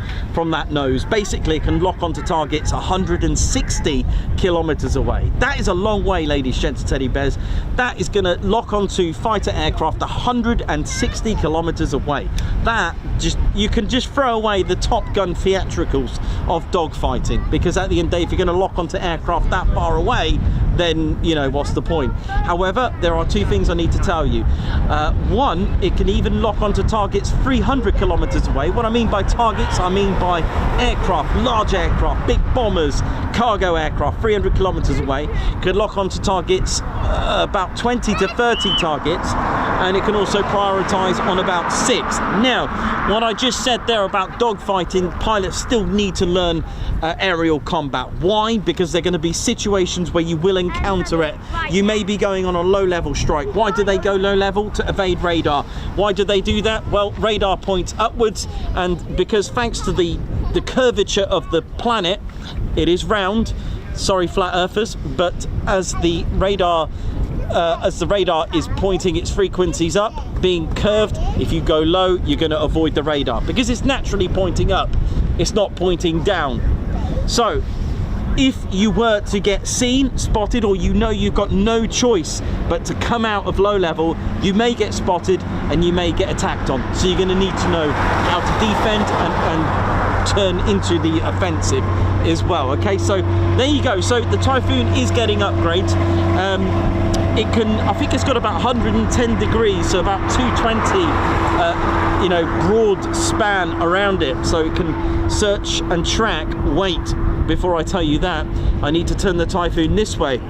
[SPEAKER 1] that nose. Basically, it can lock onto targets 160 kilometers away. That is a long way, ladies, gents, teddy bears. That is going to lock onto fighter aircraft 160 kilometers away. That you can just throw away the Top Gun theatricals of dogfighting, because at the end of the day, if you're going to lock onto aircraft that far away, then what's the point? However, there are 2 things I need to tell you. One, it can even lock onto targets 300 kilometers away. What I mean by targets, I mean by aircraft, large aircraft, big bombers, cargo aircraft, 300 kilometers away. Could lock onto targets, about 20 to 30 targets, and it can also prioritize on about 6. Now, what I just said there about dogfighting, pilots still need to learn aerial combat. Why? Because there are going to be situations where you will encounter it. You may be going on a low-level strike. Why do they go low-level? To evade radar. Why do they do that? Well, radar points upwards, and because thanks to the curvature of the planet, it is round. Sorry, flat earthers, but as the radar is pointing its frequencies up, being curved, if you go low, you're going to avoid the radar because it's naturally pointing up. It's not pointing down. So if you were to get seen, spotted, or you've got no choice but to come out of low level, you may get spotted and you may get attacked on. So you're going to need to know how to defend and turn into the offensive as well. Okay, so there you go. So the Typhoon is getting upgrades. It can, I think it's got about 110 degrees, so about 220 broad span around it, so it can search and track. Wait, before I tell you that, I need to turn the Typhoon this way,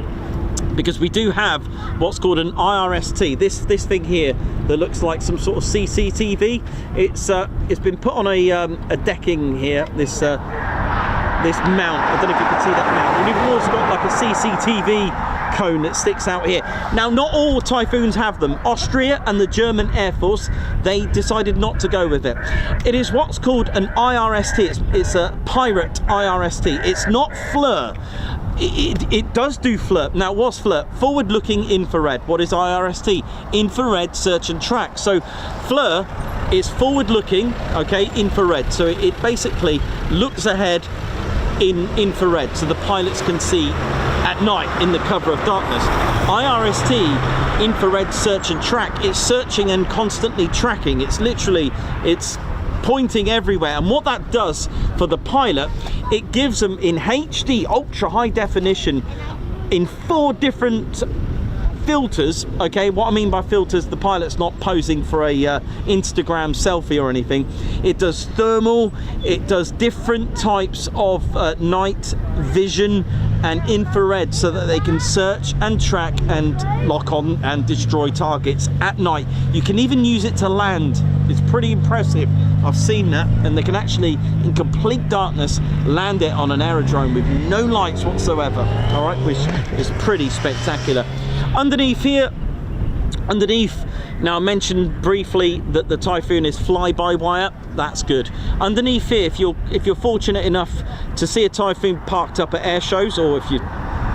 [SPEAKER 1] because we do have what's called an IRST. This thing here that looks like some sort of CCTV. It's been put on a decking here. This mount. I don't know if you can see that mount. And we've also got like a CCTV cone that sticks out here. Now, not all Typhoons have them. Austria and the German Air Force, they decided not to go with it. It is what's called an IRST. It's a pirate IRST. It's not FLIR. It does do FLIR. Now, what's FLIR? Forward-looking infrared. What is IRST? Infrared search and track. So FLIR is forward-looking, okay, infrared. So it basically looks ahead in infrared, so the pilots can see at night in the cover of darkness. IRST, infrared search and track, it's searching and constantly tracking. It's pointing everywhere, and what that does for the pilot, it gives them in HD, ultra high definition, in 4 different filters, okay? What I mean by filters, the pilot's not posing for a Instagram selfie or anything. It does thermal, it does different types of night vision and infrared, so that they can search and track and lock on and destroy targets at night. You can even use it to land. It's pretty impressive. I've seen that, and they can actually, in complete darkness, land it on an aerodrome with no lights whatsoever. All right, which is pretty spectacular. Underneath here, now I mentioned briefly that the Typhoon is fly-by-wire. That's good. Underneath here, if you're fortunate enough to see a Typhoon parked up at air shows, or if you're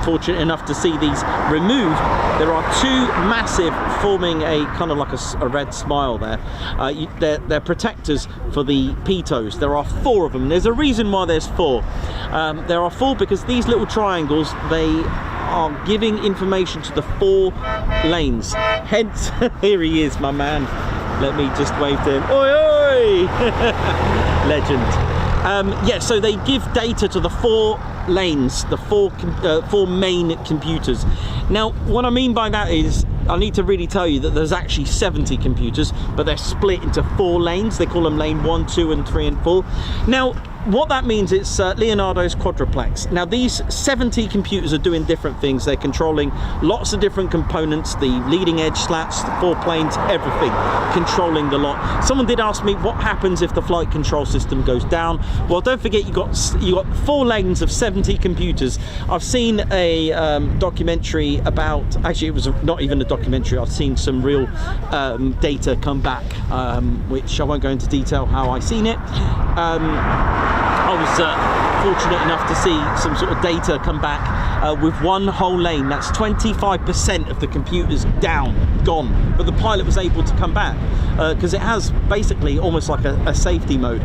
[SPEAKER 1] fortunate enough to see these removed, there are two massive, forming a kind of like a red smile there. They're protectors for the pitos. There are 4 of them. There's a reason why there's 4. There are 4 because these little triangles, they are giving information to the 4 lanes. Hence, here he is, my man. Let me just wave to him. Oi, oi! Legend. Yeah, so they give data to the 4 lanes, the 4 main computers. Now, what I mean by that is, I need to really tell you that there's actually 70 computers, but they're split into 4 lanes. They call them lane 1, 2, and 3, and 4. Now, what that means, it's Leonardo's quadruplex. Now, these 70 computers are doing different things. They're controlling lots of different components, the leading edge slats, the 4 planes, everything, controlling the lot. Someone did ask me what happens if the flight control system goes down. Well, don't forget you got 4 lanes of 70 computers. I've seen a documentary about, actually it was not even a documentary, I've seen some real data come back, which I won't go into detail how I seen it. I was fortunate enough to see some sort of data come back with 1 whole lane. That's 25% of the computers down, gone. But the pilot was able to come back because it has basically almost like a safety mode.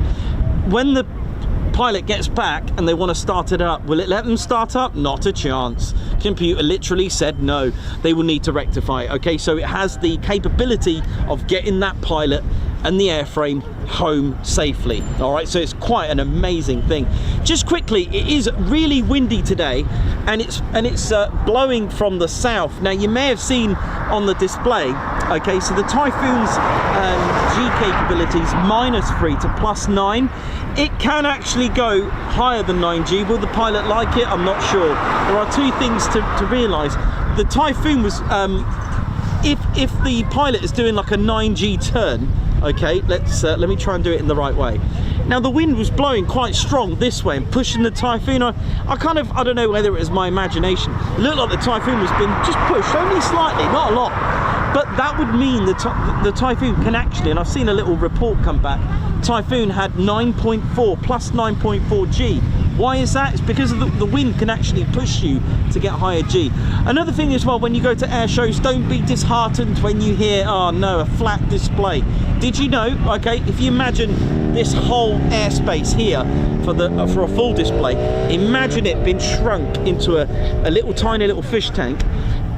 [SPEAKER 1] When the pilot gets back and they want to start it up, will it let them start up? Not a chance. Computer literally said no, they will need to rectify it. Okay, so it has the capability of getting that pilot and the airframe home safely. All right, so it's quite an amazing thing. Just quickly, it is really windy today, and it's blowing from the south. Now, you may have seen on the display, okay, so the Typhoon's G capabilities -3 to +9. It can actually go higher than 9G. Will the pilot like it? I'm not sure. There are 2 things to realise. The Typhoon was, if the pilot is doing like a 9G turn, okay, let me try and do it in the right way. Now, the wind was blowing quite strong this way and pushing the Typhoon. I don't know whether it was my imagination. It looked like the Typhoon was being just pushed, only slightly, not a lot. But that would mean the Typhoon can actually, and I've seen a little report come back, Typhoon had 9.4 plus 9.4 G. Why is that? It's because of the wind can actually push you to get higher G. Another thing as well, when you go to air shows, don't be disheartened when you hear, oh no, a flat display. Did you know, okay, if you imagine this whole airspace here for a full display, imagine it being shrunk into a little tiny little fish tank.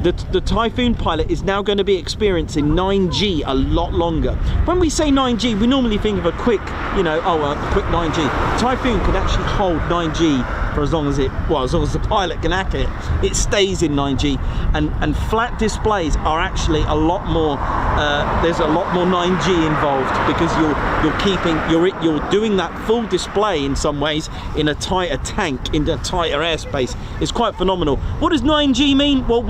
[SPEAKER 1] The Typhoon pilot is now going to be experiencing 9G a lot longer. When we say 9G, we normally think of a quick, you know, a quick 9G. Typhoon can actually hold 9G for as long as the pilot can hack it. It stays in 9G, and flat displays are actually a lot more. There's a lot more 9G involved because you're doing that full display in some ways in a tighter tank, in a tighter airspace. It's quite phenomenal. What does 9G mean? Well,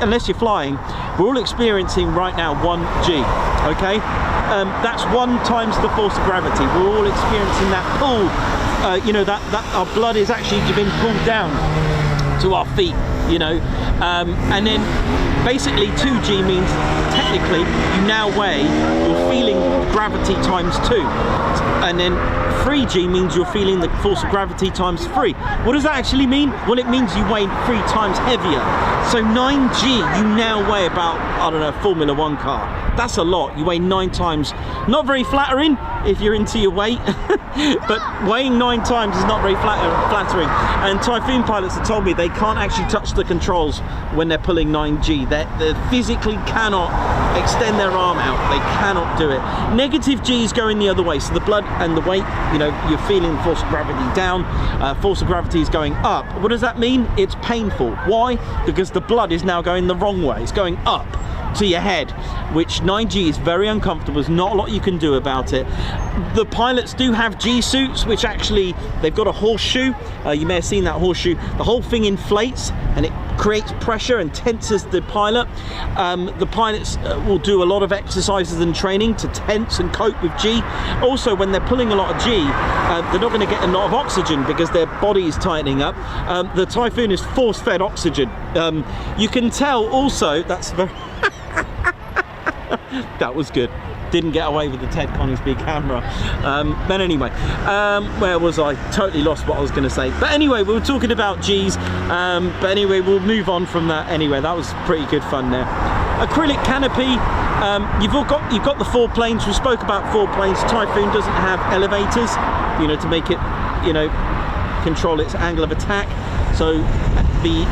[SPEAKER 1] unless you're flying, we're all experiencing right now 1G. Okay, that's 1 times the force of gravity. We're all experiencing that pull. You know, that our blood is actually being pulled down to our feet, you know, and then basically 2G means technically you now weigh, you're feeling gravity times 2, and then 3G means you're feeling the force of gravity times 3. What does that actually mean? Well, it means you weigh 3 times heavier. So 9G, you now weigh about, I don't know, a Formula 1 car. That's a lot. You weigh 9 times. Not very flattering if you're into your weight. But weighing 9 times is not very flattering. And Typhoon pilots have told me they can't actually touch the controls when they're pulling 9G. They physically cannot extend their arm out. They cannot do it. Negative G is going the other way. So the blood and the weight, you know, you're feeling the force of gravity down. Force of gravity is going up. What does that mean? It's painful. Why? Because the blood is now going the wrong way. It's going up to your head, which 9G is very uncomfortable. There's not a lot you can do about it. The pilots do have G suits, which actually they've got a horseshoe. You may have seen that horseshoe. The whole thing inflates and it creates pressure and tenses the pilot. The pilots will do a lot of exercises and training to tense and cope with G. Also, when they're pulling a lot of G, they're not going to get a lot of oxygen because their body is tightening up. The Typhoon is force-fed oxygen. You can tell also, that's very that was good. Didn't get away with the Ted Coningsby camera. But anyway, where was I? Totally lost what I was going to say. But anyway, we were talking about G's. But anyway, we'll move on from that. Anyway, that was pretty good fun there. Acrylic canopy. You've got the 4 planes. We spoke about 4 planes. Typhoon doesn't have elevators, you know, to make it, you know, control its angle of attack. So the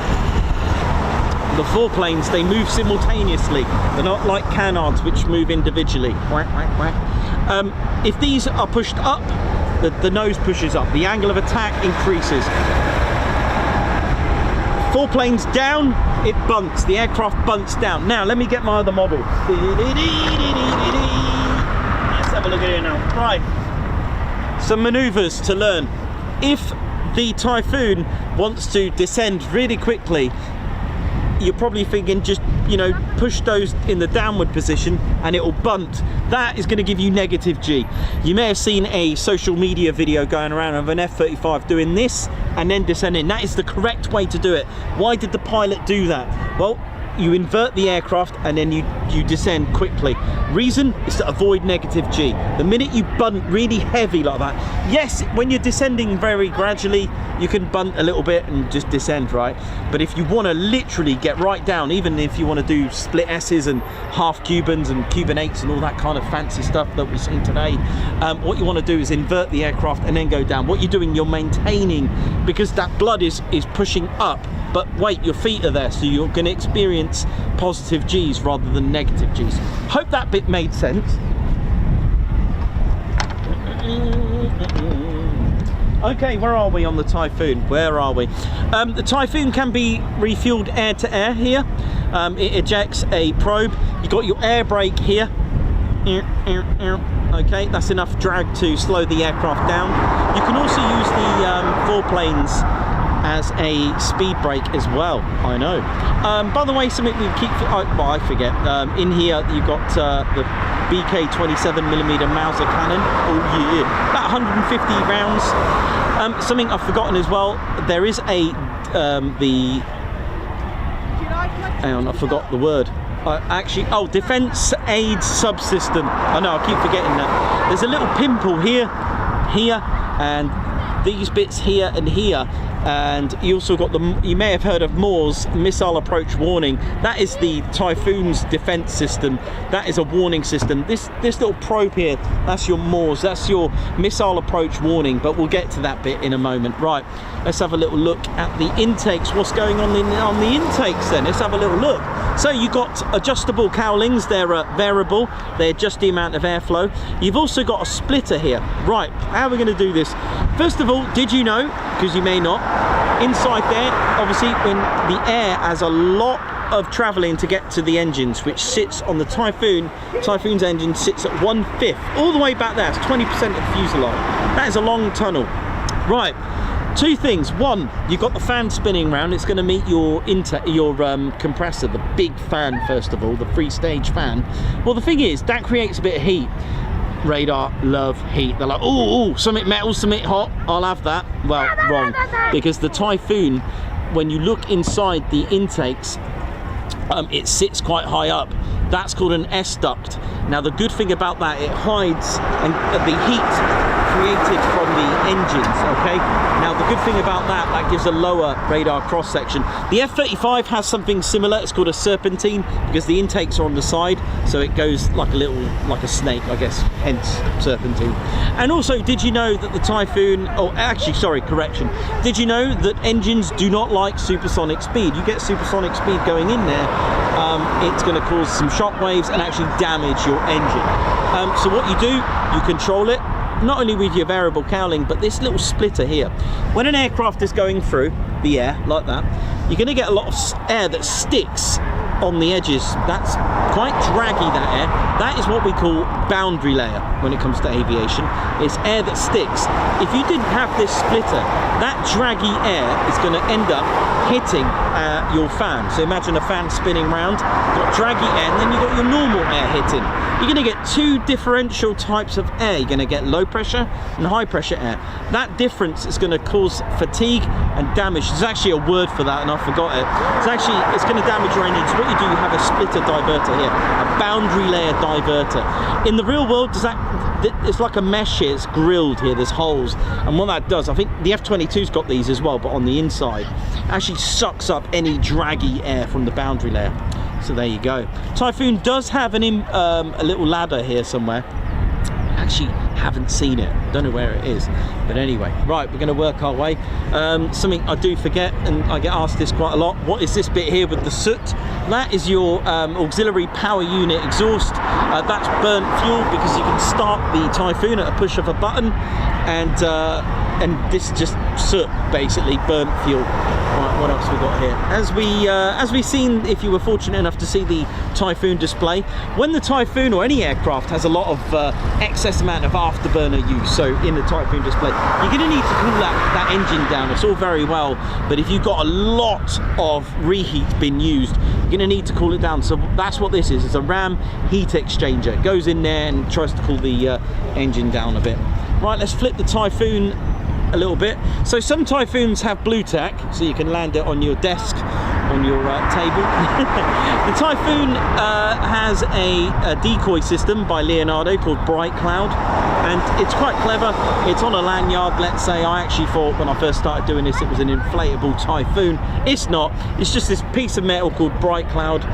[SPEAKER 1] 4 planes, they move simultaneously. They're not like canards, which move individually. Quack, quack, quack. If these are pushed up, the nose pushes up. The angle of attack increases. 4 planes down, it bunts. The aircraft bunts down. Now, let me get my other model. Let's have a look at it now. Right. Some maneuvers to learn. If the Typhoon wants to descend really quickly, you're probably thinking just, you know, push those in the downward position and it will bunt. That is going to give you negative G. You may have seen a social media video going around of an F-35 doing this and then descending. That is the correct way to do it. Why did the pilot do that? Well, you invert the aircraft and then you descend quickly. Reason is to avoid negative G. The minute you bunt really heavy like that, yes, when you're descending very gradually, you can bunt a little bit and just descend, right? But if you want to literally get right down, even if you want to do split S's and half Cubans and Cuban 8s and all that kind of fancy stuff that we've seen today, what you want to do is invert the aircraft and then go down. What you're doing, you're maintaining, because that blood is pushing up. But wait, your feet are there, so you're going to experience positive G's rather than negative G's. Hope that bit made sense. Okay, where are we on the Typhoon? Where are we? The Typhoon can be refueled air to air here. It ejects a probe. You've got your air brake here. Okay, that's enough drag to slow the aircraft down. You can also use the 4 planes as a speed brake as well. I know. By the way, something we keep, well, I forget. In here you've got the BK 27mm Mauser cannon. Oh yeah, about 150 rounds. Something I've forgotten as well. There is a hang on, I forgot the word. Actually, oh, defense aid subsystem. I know, I keep forgetting that. There's a little pimple here, and these bits here and here. And you also got you may have heard of MAWS, missile approach warning. That is the Typhoon's defense system. That is a warning system. This little probe here, that's your MAWS, that's your missile approach warning, but we'll get to that bit in a moment. Right, let's have a little look at the intakes. What's going on the intakes then? Let's have a little look. So you've got adjustable cowlings. They're variable. They adjust the amount of airflow. You've also got a splitter here. Right, how are we going to do this? First of all, did you know, because you may not, inside there, obviously, when the air has a lot of travelling to get to the engines, which sits on the Typhoon's engine sits at 1/5, all the way back there. It's 20% of the fuselage. That is a long tunnel. Right, 2 things. One, you've got the fan spinning round. It's going to meet your compressor, the big fan, first of all, the 3-stage fan. Well, the thing is, that creates a bit of heat. Radar love heat. They're like, oh, something metal, something hot, I'll have that. Well, wrong, because the Typhoon, when you look inside the intakes, it sits quite high up. That's called an S duct. Now the good thing about that, it hides the heat created from the engines, okay? Now the good thing about that, that gives a lower radar cross section. The F-35 has something similar. It's called a serpentine because the intakes are on the side, so it goes like a snake, I guess, hence serpentine. And also, did you know that the Typhoon, oh actually, sorry, correction. Did you know that engines do not like supersonic speed? You get supersonic speed going in there, it's going to cause some shock waves and actually damage your engine. So what you do, you control it, not only with your variable cowling, but this little splitter here. When an aircraft is going through the air like that, you're going to get a lot of air that sticks on the edges. That's quite draggy, that air. That is what we call boundary layer when it comes to aviation. It's air that sticks. If you didn't have this splitter, that draggy air is going to end up hitting your fan. So imagine a fan spinning round, got draggy air, and then you've got your normal air hitting. You're going to get two differential types of air. You're going to get low pressure and high pressure air. That difference is going to cause fatigue and damage. There's actually a word for that and I forgot it. It's going to damage your engine. So what you do, you have a splitter diverter here, a boundary layer diverter. In the real world, it's like a mesh here, it's grilled here, there's holes. And what that does, I think the F-22's got these as well, but on the inside, actually sucks up any draggy air from the boundary layer. So there you go. Typhoon does have a little ladder here somewhere. Actually haven't seen it, don't know where it is, but anyway, right, we're going to work our way. Something I do forget, and I get asked this quite a lot, what is this bit here with the soot? That is your auxiliary power unit exhaust. That's burnt fuel because you can start the Typhoon at a push of a button, and this is just soot, basically burnt fuel. Right, what else we got here? As we seen, if you were fortunate enough to see the Typhoon display, when the Typhoon or any aircraft has a lot of excess amount of afterburner use, so in the Typhoon display, you're going to need to cool that engine down. It's all very well, but if you've got a lot of reheat being used, you're going to need to cool it down. So that's what this is. It's a RAM heat exchanger. It goes in there and tries to cool the engine down a bit. Right, let's flip the Typhoon a little bit. So some Typhoons have blue tack, so you can land it on your desk, on your table. The Typhoon has a decoy system by Leonardo called Bright Cloud, and it's quite clever. It's on a lanyard, let's say. I actually thought when I first started doing this it was an inflatable Typhoon. It's not. It's just this piece of metal called Bright Cloud,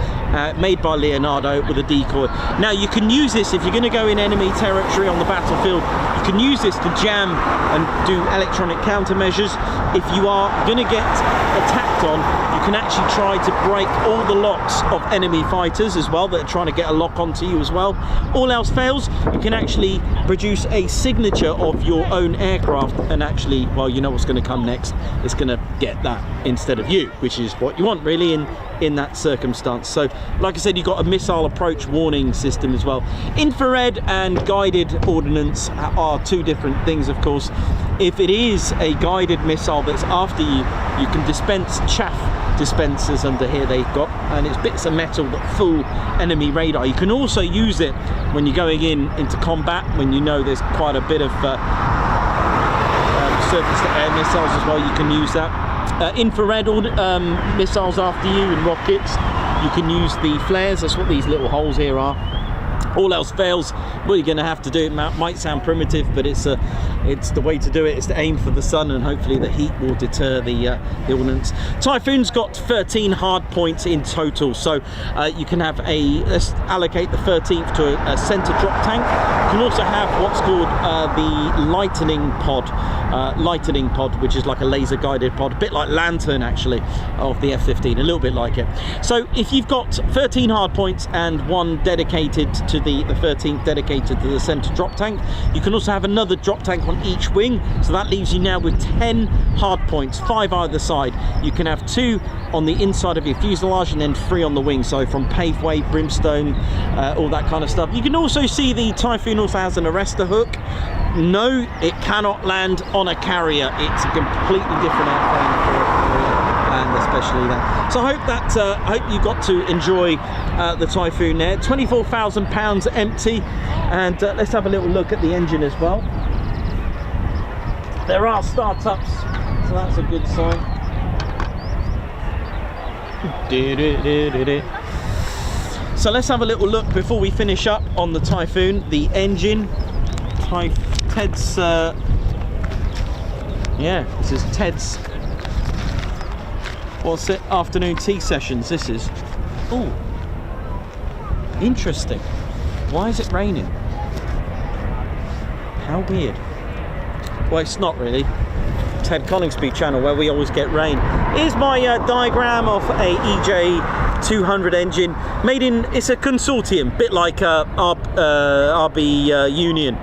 [SPEAKER 1] made by Leonardo with a decoy. Now you can use this if you're going to go in enemy territory on the battlefield. You can use this to jam and do electronic countermeasures. If you are going to get attacked on, you can actually try to break all the locks of enemy fighters as well that are trying to get a lock onto you as well. All else fails, you can actually produce a signature of your own aircraft, and actually, well, you know what's going to come next. It's going to get that instead of you, which is what you want really in that circumstance. So like I said, you've got a missile approach warning system as well. Infrared and guided ordnance are two different things, of course. If it is a guided missile that's after you, you can dispense chaff dispensers under here they've got, and it's bits of metal that fool enemy radar. You can also use it when you're going into combat, when you know there's quite a bit of surface to air missiles as well. You can use that. Infrared missiles after you and rockets, you can use the flares. That's what these little holes here are. All else fails, what you're going to have to do, it might sound primitive, but it's the way to do it, is to aim for the sun, and hopefully the heat will deter the ordnance. Typhoon's got 13 hard points in total, so you can have let's allocate the 13th to a center drop tank. You can also have what's called the lightning pod, which is like a laser guided pod, a bit like Lantern actually of the F-15, a little bit like it. So if you've got 13 hard points and one dedicated to the 13th dedicated to the center drop tank, you can also have another drop tank on each wing, so that leaves you now with 10 hard points, 5 either side. You can have 2 on the inside of your fuselage and then 3 on the wing, so from paveway, brimstone, all that kind of stuff. You can also see the Typhoon also has an arrestor hook. No, it cannot land on a carrier. It's a completely different airplane for land, especially that. So I hope you got to enjoy the Typhoon there. 24,000 pounds empty, and let's have a little look at the engine as well. There are startups, so that's a good sign. So let's have a little look before we finish up on the Typhoon. The engine, Ted's, yeah, this is Ted's, what's it, afternoon tea sessions, this is. Oh, interesting. Why is it raining? How weird. Well, it's not really. Ted Coningsby channel where we always get rain. Here's my diagram of a EJ200 engine made in, it's a consortium, bit like RB Union.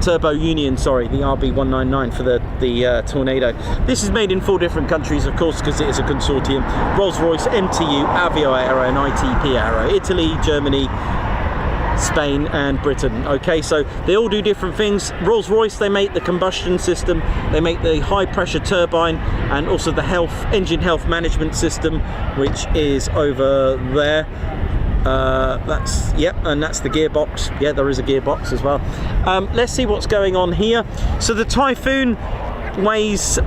[SPEAKER 1] Turbo Union, sorry, the RB199 for the Tornado. This is made in 4 different countries, of course, because it is a consortium. Rolls-Royce, MTU, Avio Aero and ITP Aero. Italy, Germany, Spain and Britain. Okay, so they all do different things. Rolls-Royce, they make the combustion system, they make the high pressure turbine and also the engine health management system, which is over there. That's, yep, and that's the gearbox. Yeah, there is a gearbox as well. Let's see what's going on here. So the Typhoon weighs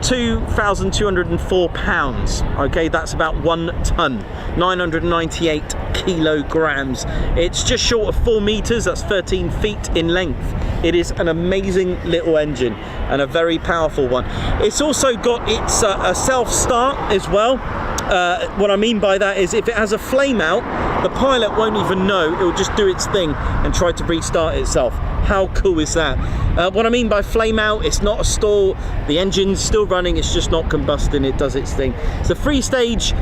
[SPEAKER 1] 2,204 pounds. Okay, that's about 1 ton, 998 kilograms. It's just short of 4 meters, that's 13 feet in length. It is an amazing little engine and a very powerful one. It's also got its a self-start as well. What I mean by that is if it has a flame out, the pilot won't even know. It will just do its thing and try to restart itself. How cool is that? What I mean by flame out, it's not a stall. The engine's still running, it's just not combusting, it does its thing. It's a 3-stage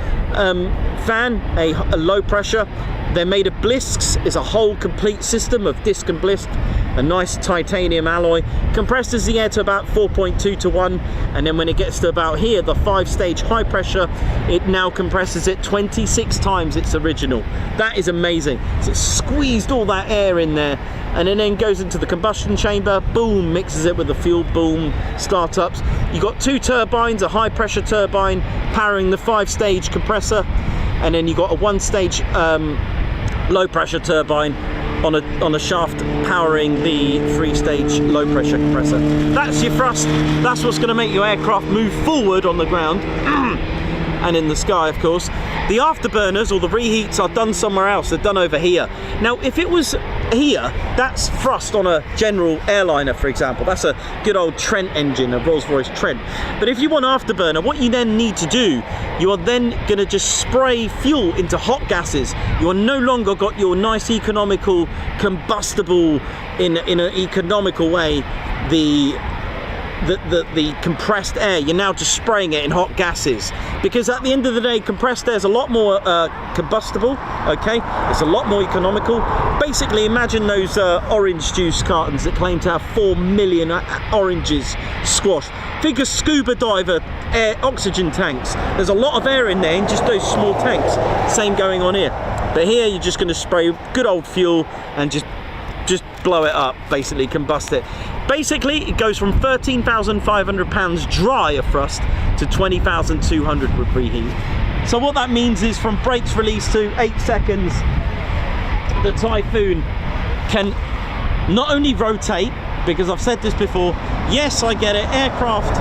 [SPEAKER 1] fan, a low pressure. They're made of blisks. It's a whole complete system of disc and blisk. A nice titanium alloy. Compresses the air to about 4.2 to 1, and then when it gets to about here, the 5-stage high pressure, it now compresses it 26 times its original. That is amazing. So it's squeezed all that air in there, and it then goes into the combustion chamber, boom, mixes it with the fuel, boom, startups. You've got 2 turbines, a high pressure turbine powering the 5-stage compressor, and then you've got a 1-stage low pressure turbine on a shaft powering the 3-stage low pressure compressor. That's your thrust. That's what's going to make your aircraft move forward on the ground and in the sky, of course. The afterburners or the reheats are done somewhere else. They're done over here. Now, if it was here, that's thrust on a general airliner, for example. That's a good old Trent engine, a Rolls-Royce Trent. But if you want afterburner, what you then need to do, you are then going to just spray fuel into hot gases. You are no longer got your nice economical combustible in an economical way, the compressed air. You're now just spraying it in hot gases, because at the end of the day, compressed air is a lot more combustible. Okay, it's a lot more economical. Basically, imagine those orange juice cartons that claim to have 4 million oranges squashed. Think of scuba diver air oxygen tanks. There's a lot of air in there in just those small tanks. Same going on here, but here you're just going to spray good old fuel and just blow it up, basically combust it. Basically, it goes from 13,500 pounds dry of thrust to 20,200 with preheat. So what that means is from brakes release to 8 seconds, the Typhoon can not only rotate, because I've said this before, yes, I get it, aircraft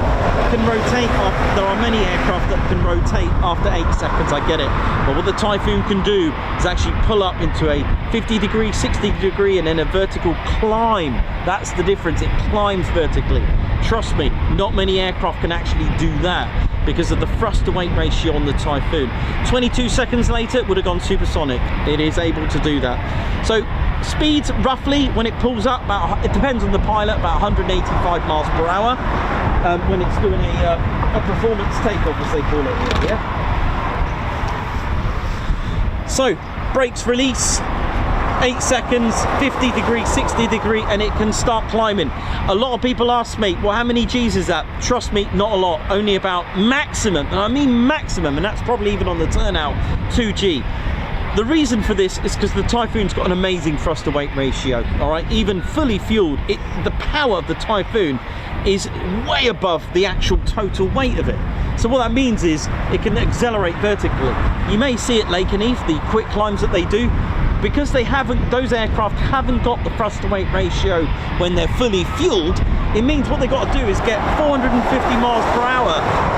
[SPEAKER 1] can rotate, there are many aircraft that can rotate after 8 seconds, I get it. But what the Typhoon can do is actually pull up into a 50 degree, 60 degree, and then a vertical climb. That's the difference, it climbs vertically. Trust me, not many aircraft can actually do that because of the thrust to weight ratio on the Typhoon. 22 seconds later, it would have gone supersonic. It is able to do that. So speeds roughly when it pulls up, it depends on the pilot, about 185 miles per hour when it's doing a performance takeoff, as they call it here, yeah? So brakes release, 8 seconds, 50 degree, 60 degree, and it can start climbing. A lot of people ask me, well, how many G's is that? Trust me, not a lot, only about maximum, and I mean maximum, and that's probably even on the turnout, 2G. The reason for this is because the Typhoon's got an amazing thrust to weight ratio, all right? Even fully fueled, the power of the Typhoon is way above the actual total weight of it. So what that means is it can accelerate vertically. You may see at Lakenheath, the quick climbs that they do, because those aircraft haven't got the thrust to weight ratio when they're fully fueled. It means what they've got to do is get 450 miles per hour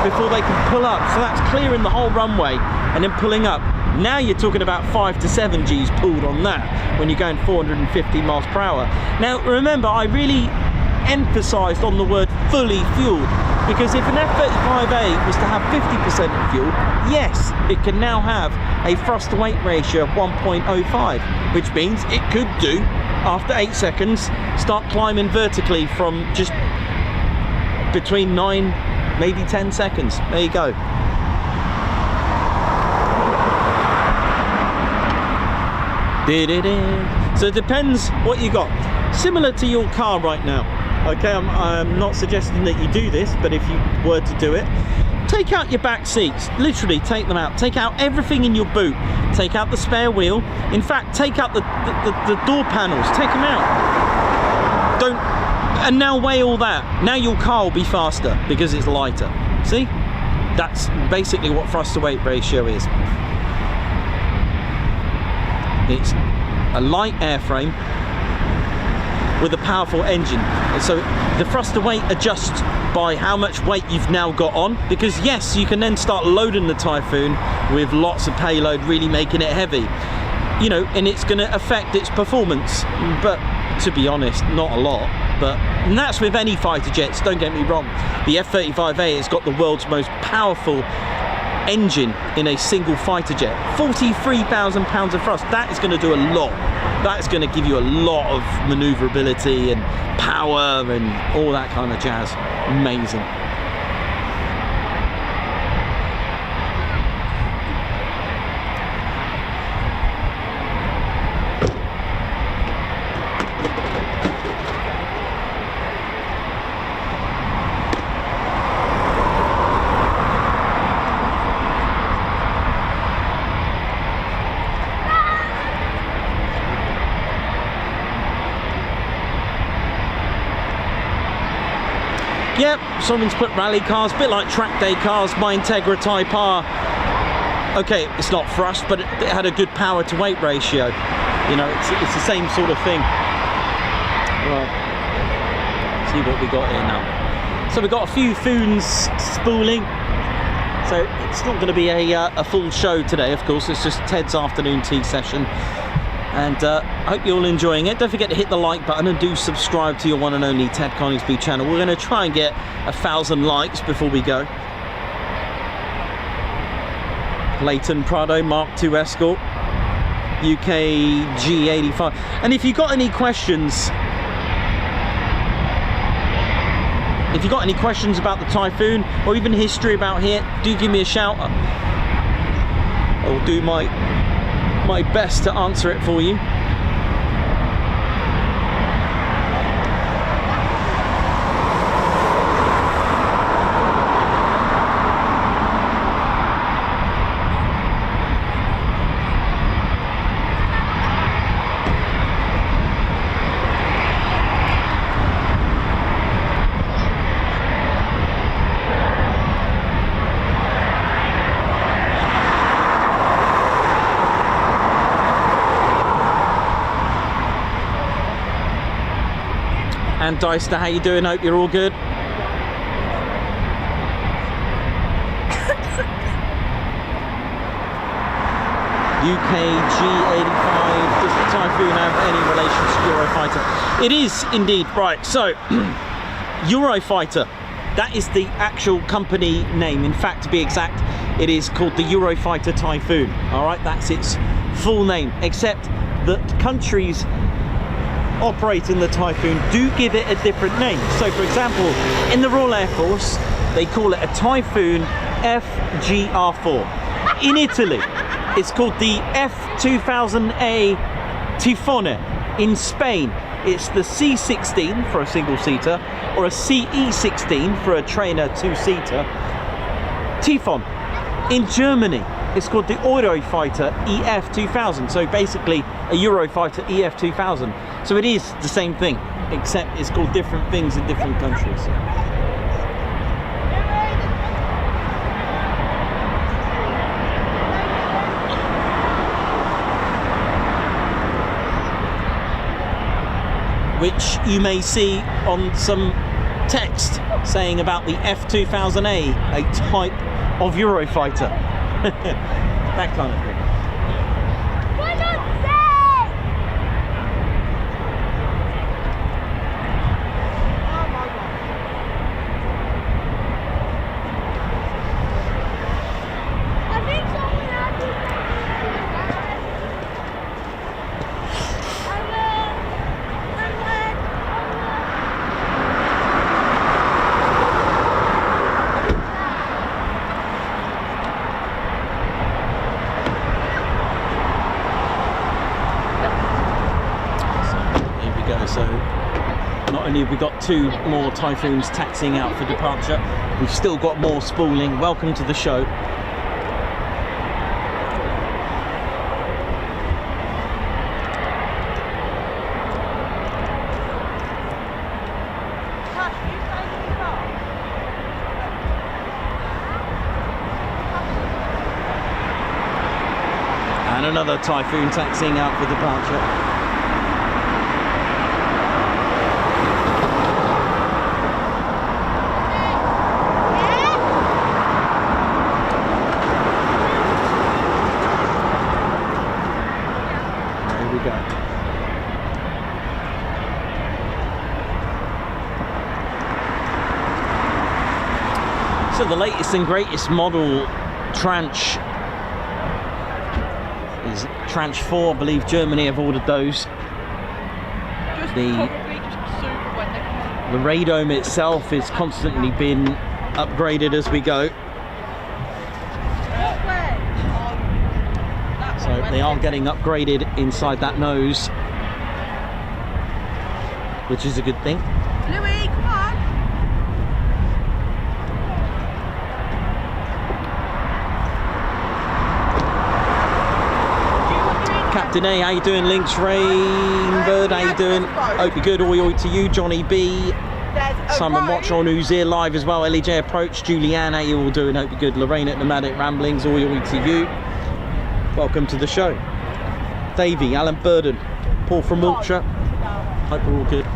[SPEAKER 1] before they can pull up. So that's clearing the whole runway and then pulling up. Now you're talking about 5 to 7 Gs pulled on that when you're going 450 miles per hour. Now remember, I really emphasized on the word fully fueled, because if an F-35A was to have 50% of fuel, yes, it can now have a thrust to weight ratio of 1.05, which means it could do, after 8 seconds, start climbing vertically from just between 9, maybe 10 seconds. There you go. So it depends what you got. Similar to your car right now. Okay, I'm not suggesting that you do this, but if you were to do it, take out your back seats. Literally take them out. Take out everything in your boot. Take out the spare wheel. In fact, take out the door panels. Take them out. Don't. And now weigh all that. Now your car will be faster because it's lighter. See? That's basically what thrust to weight ratio is. It's a light airframe with a powerful engine. And so the thrust to weight adjusts by how much weight you've now got on, because yes, you can then start loading the Typhoon with lots of payload, really making it heavy, you know, and it's going to affect its performance, but to be honest, not a lot. And that's with any fighter jets, don't get me wrong. The F-35A has got the world's most powerful engine in a single fighter jet. 43,000 pounds of thrust. That is going to do a lot. That is going to give you a lot of maneuverability and power and all that kind of jazz. Amazing. Yep, someone's put rally cars, a bit like track day cars. My Integra Type R, okay, it's not thrust, but it had a good power to weight ratio. You know, it's the same sort of thing. Right, see what we got here now. So we've got a few Phoons spooling. So it's not going to be a full show today, of course. It's just Ted's afternoon tea session. And I hope you're all enjoying it. Don't forget to hit the like button and do subscribe to your one and only Ted Coningsby channel. We're going to try and get 1,000 likes before we go. Leighton Prado Mark II Escort, UK G85. And if you've got any questions, about the Typhoon or even history about here, do give me a shout. I'll do my best to answer it for you. And Deister, how you doing? Hope you're all good. UK G85, does the Typhoon have any relation to Eurofighter? It is indeed, right. So, Eurofighter, that is the actual company name. In fact, to be exact, it is called the Eurofighter Typhoon. All right, that's its full name, except that countries operating the Typhoon do give it a different name. So for example, in the Royal Air Force, they call it a Typhoon FGR4. In Italy, it's called the F2000A Tifone. In Spain, it's the C16 for a single-seater or a CE16 for a trainer two-seater Typhon. In Germany, it's called the Eurofighter EF2000. So basically a Eurofighter EF2000. So it is the same thing, except it's called different things in different countries. Which you may see on some text saying about the F2000A, a type of Eurofighter. That kind of thing. So not only have we got 2 more Typhoons taxiing out for departure, we've still got more spooling. Welcome to the show. And another Typhoon taxiing out for departure. There we go. So the latest and greatest model tranche is Tranche 4, I believe Germany have ordered those. The radome itself is constantly being upgraded as we go. So they are getting upgraded inside that nose, which is a good thing.
[SPEAKER 4] Louis, come on!
[SPEAKER 1] Captain A, how you doing? Lynx Rainbird, how you doing? Hope you're good. Oi to you, Johnny B. Simon Watch on who's here live as well. LEJ Approach, Julianne, how you all doing? Hope you're good. Lorraine at Nomadic Ramblings, oi to you. Welcome to the show. Davey, Alan Burden, Paul from Wiltshire. Hope we're all good.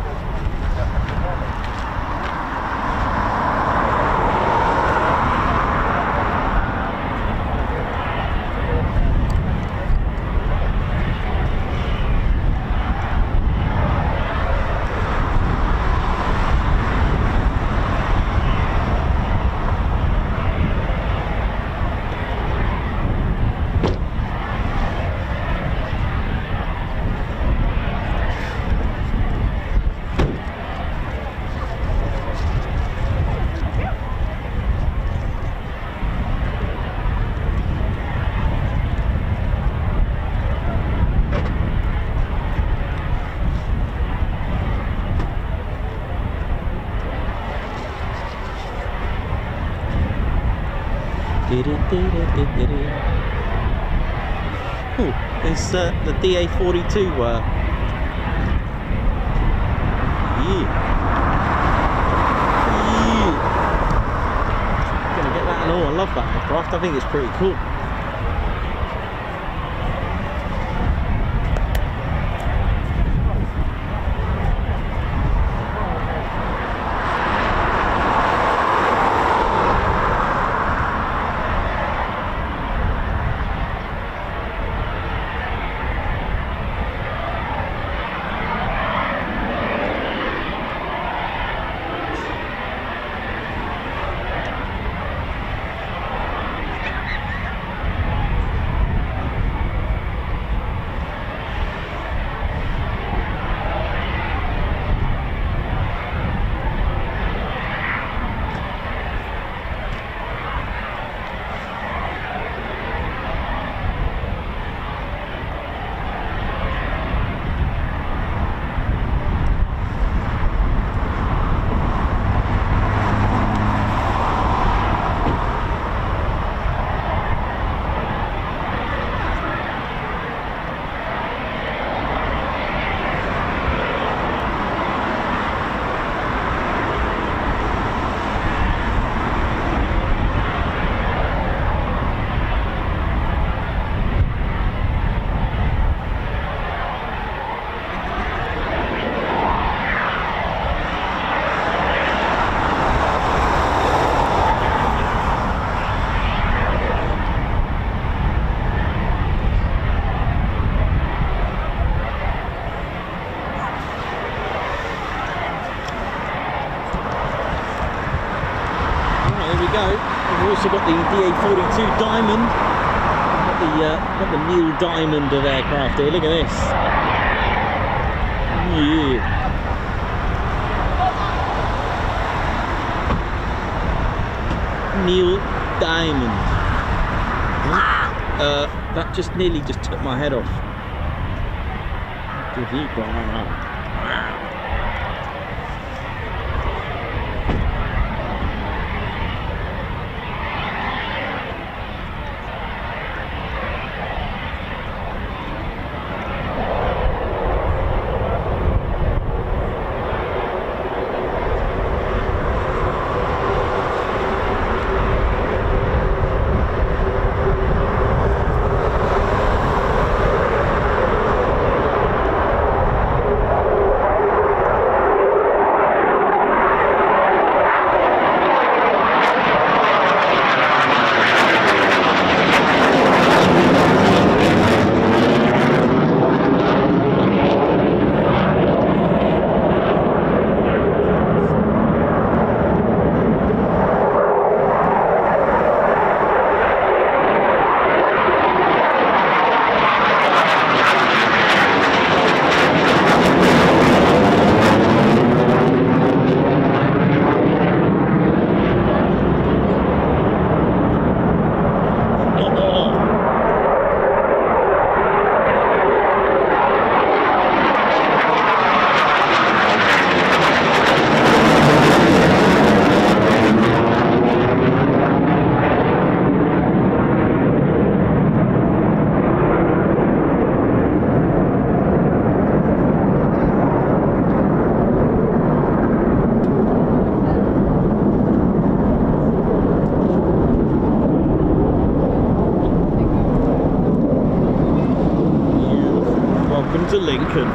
[SPEAKER 1] Oh, it's the DA42. Yeah. Gonna get that and all. I love that aircraft. I think it's pretty cool. We've also got the DA42 Diamond, got the Neil Diamond of aircraft here. Look at this. Yeah. Neil Diamond. That just nearly just took my head off. Did he? Welcome to Lincoln.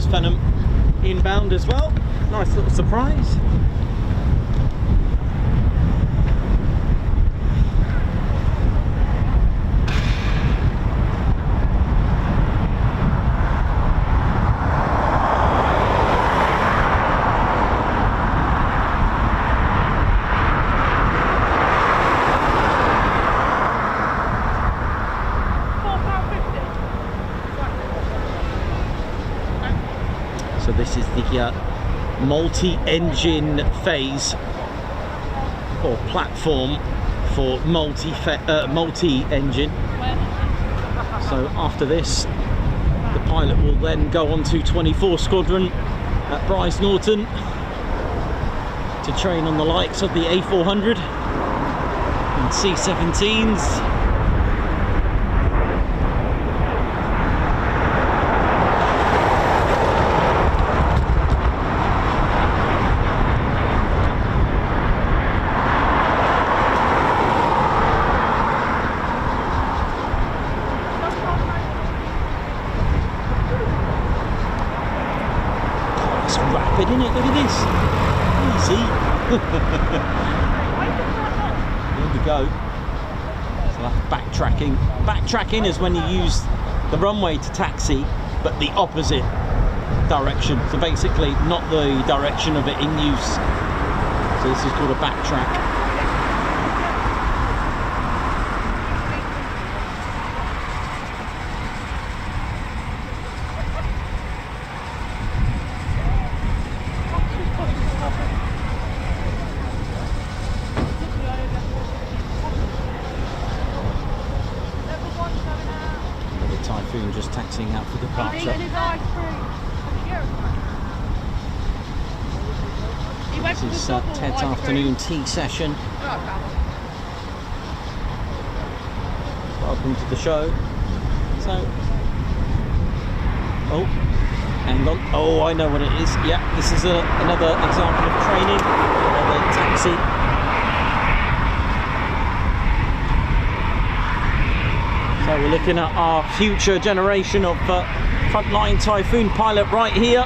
[SPEAKER 1] Phenom inbound as well. Nice little surprise. So this is the multi-engine phase or platform for multi-engine. So after this, the pilot will then go on to 24 Squadron at Bryce Norton to train on the likes of the A400 and C-17s. Rapid, isn't it? Look at this. Easy. Here we go. So that's backtracking. Backtracking is when you use the runway to taxi, but the opposite direction. So basically not the direction of it in use. So this is called a backtrack. Typhoon just taxiing out for departure. This is Ted's afternoon tea session. Welcome to the show. So, oh, Hang on. Oh, I know what it is. Yeah, this is another example of training. Another taxi. So we're looking at our future generation of frontline Typhoon pilot right here.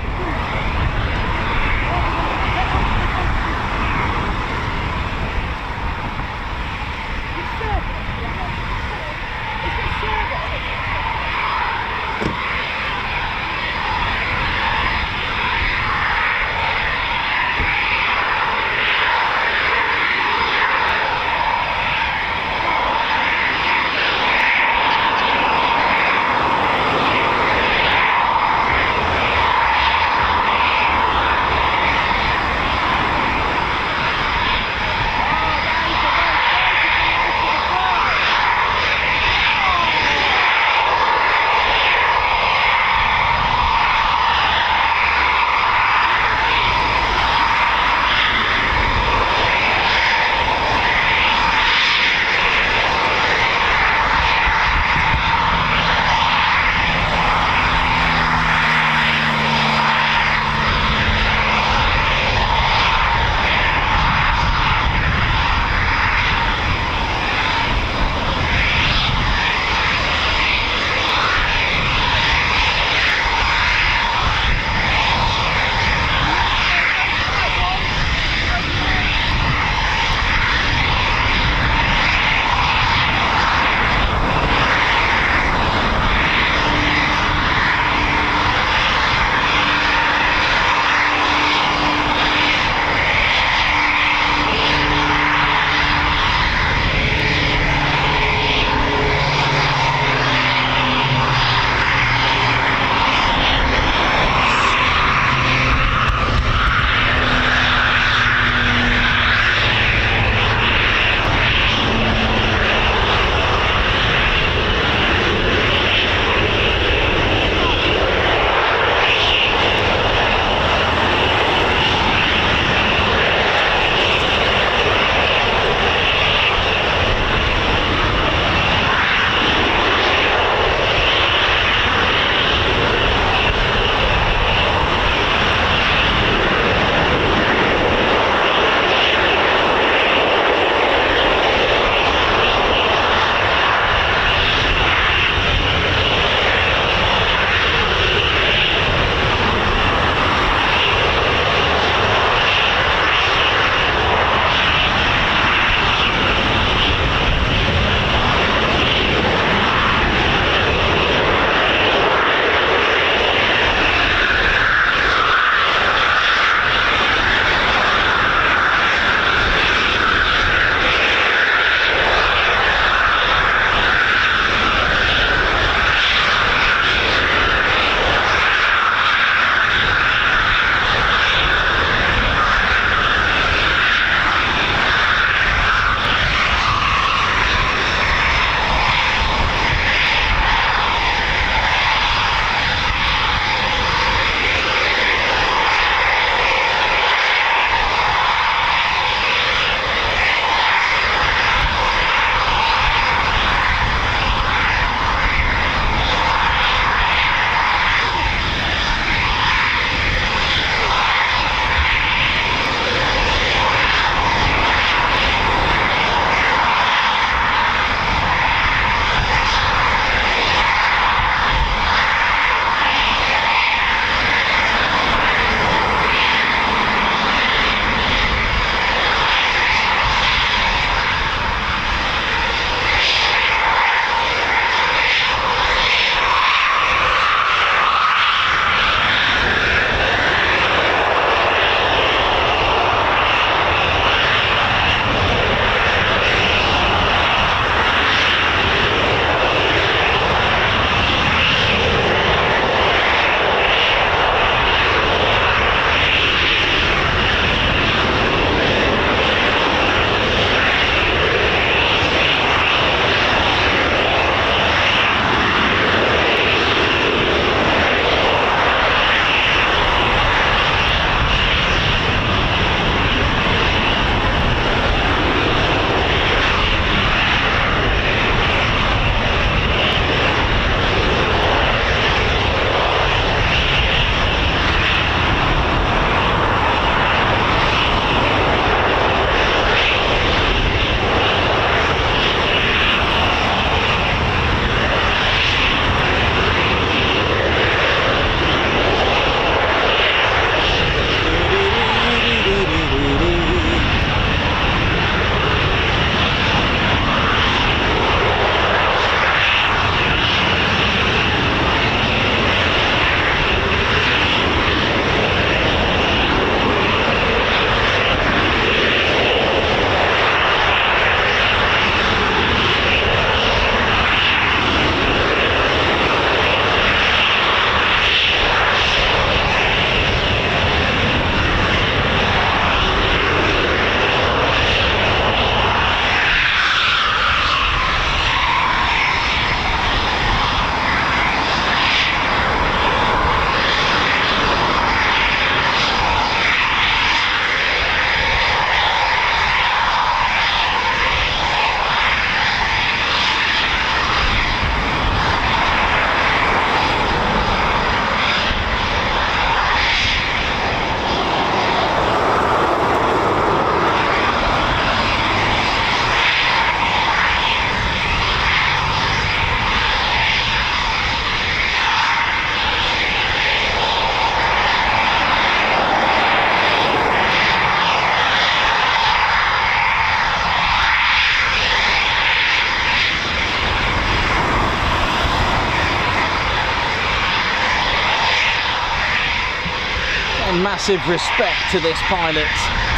[SPEAKER 1] massive respect to this pilot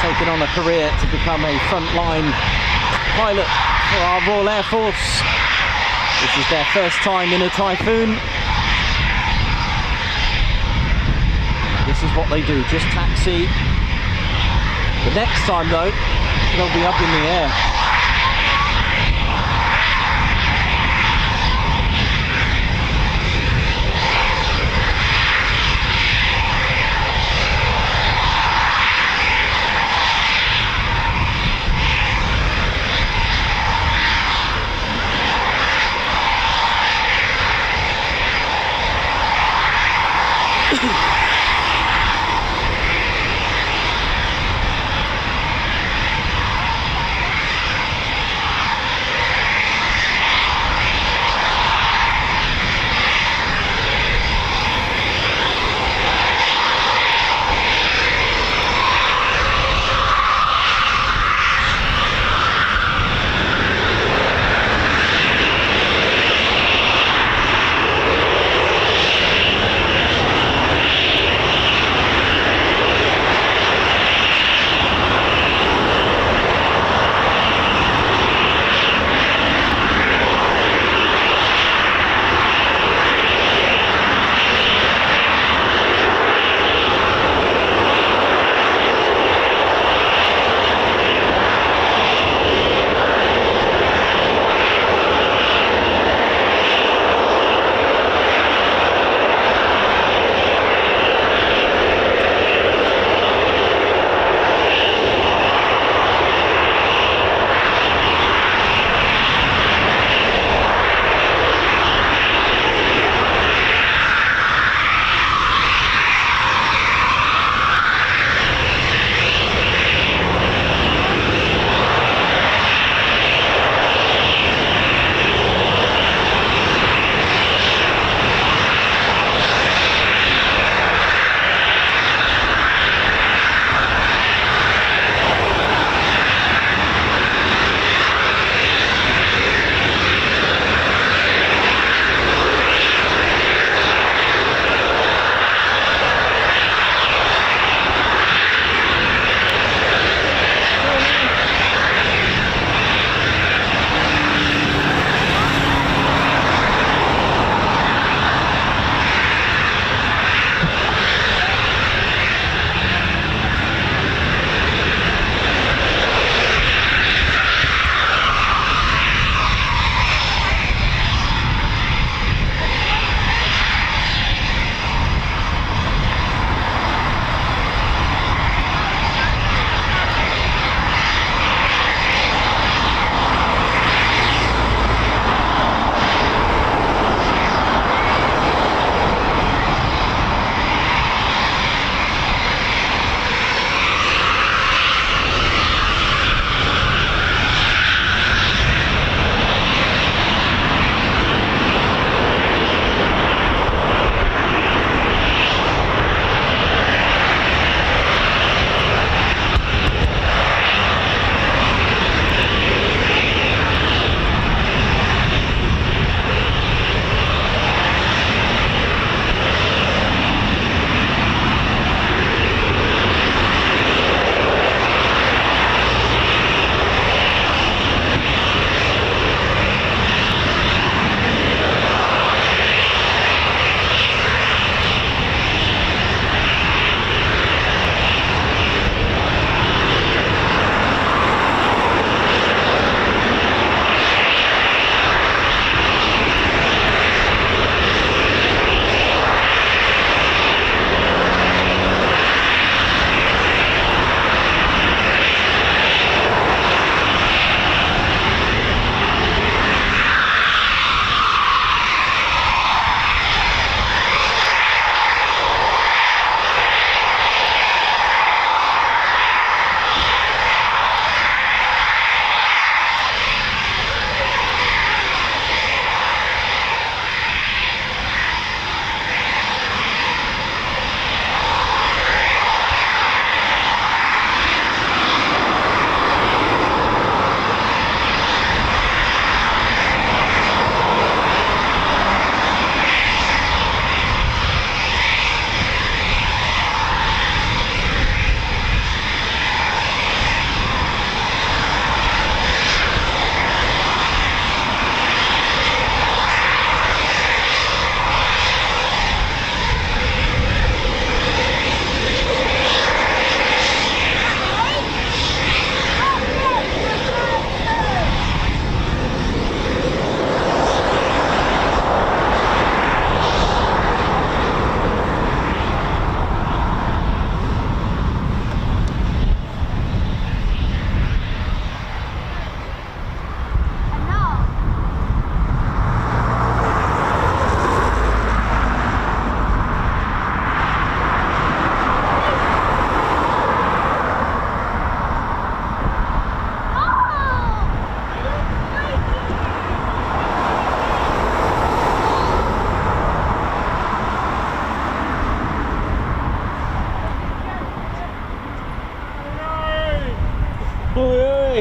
[SPEAKER 1] taking on a career to become a frontline pilot for our Royal Air Force. This is their first time in a Typhoon. This is what they do, just taxi. The next time though, they'll be up in the air.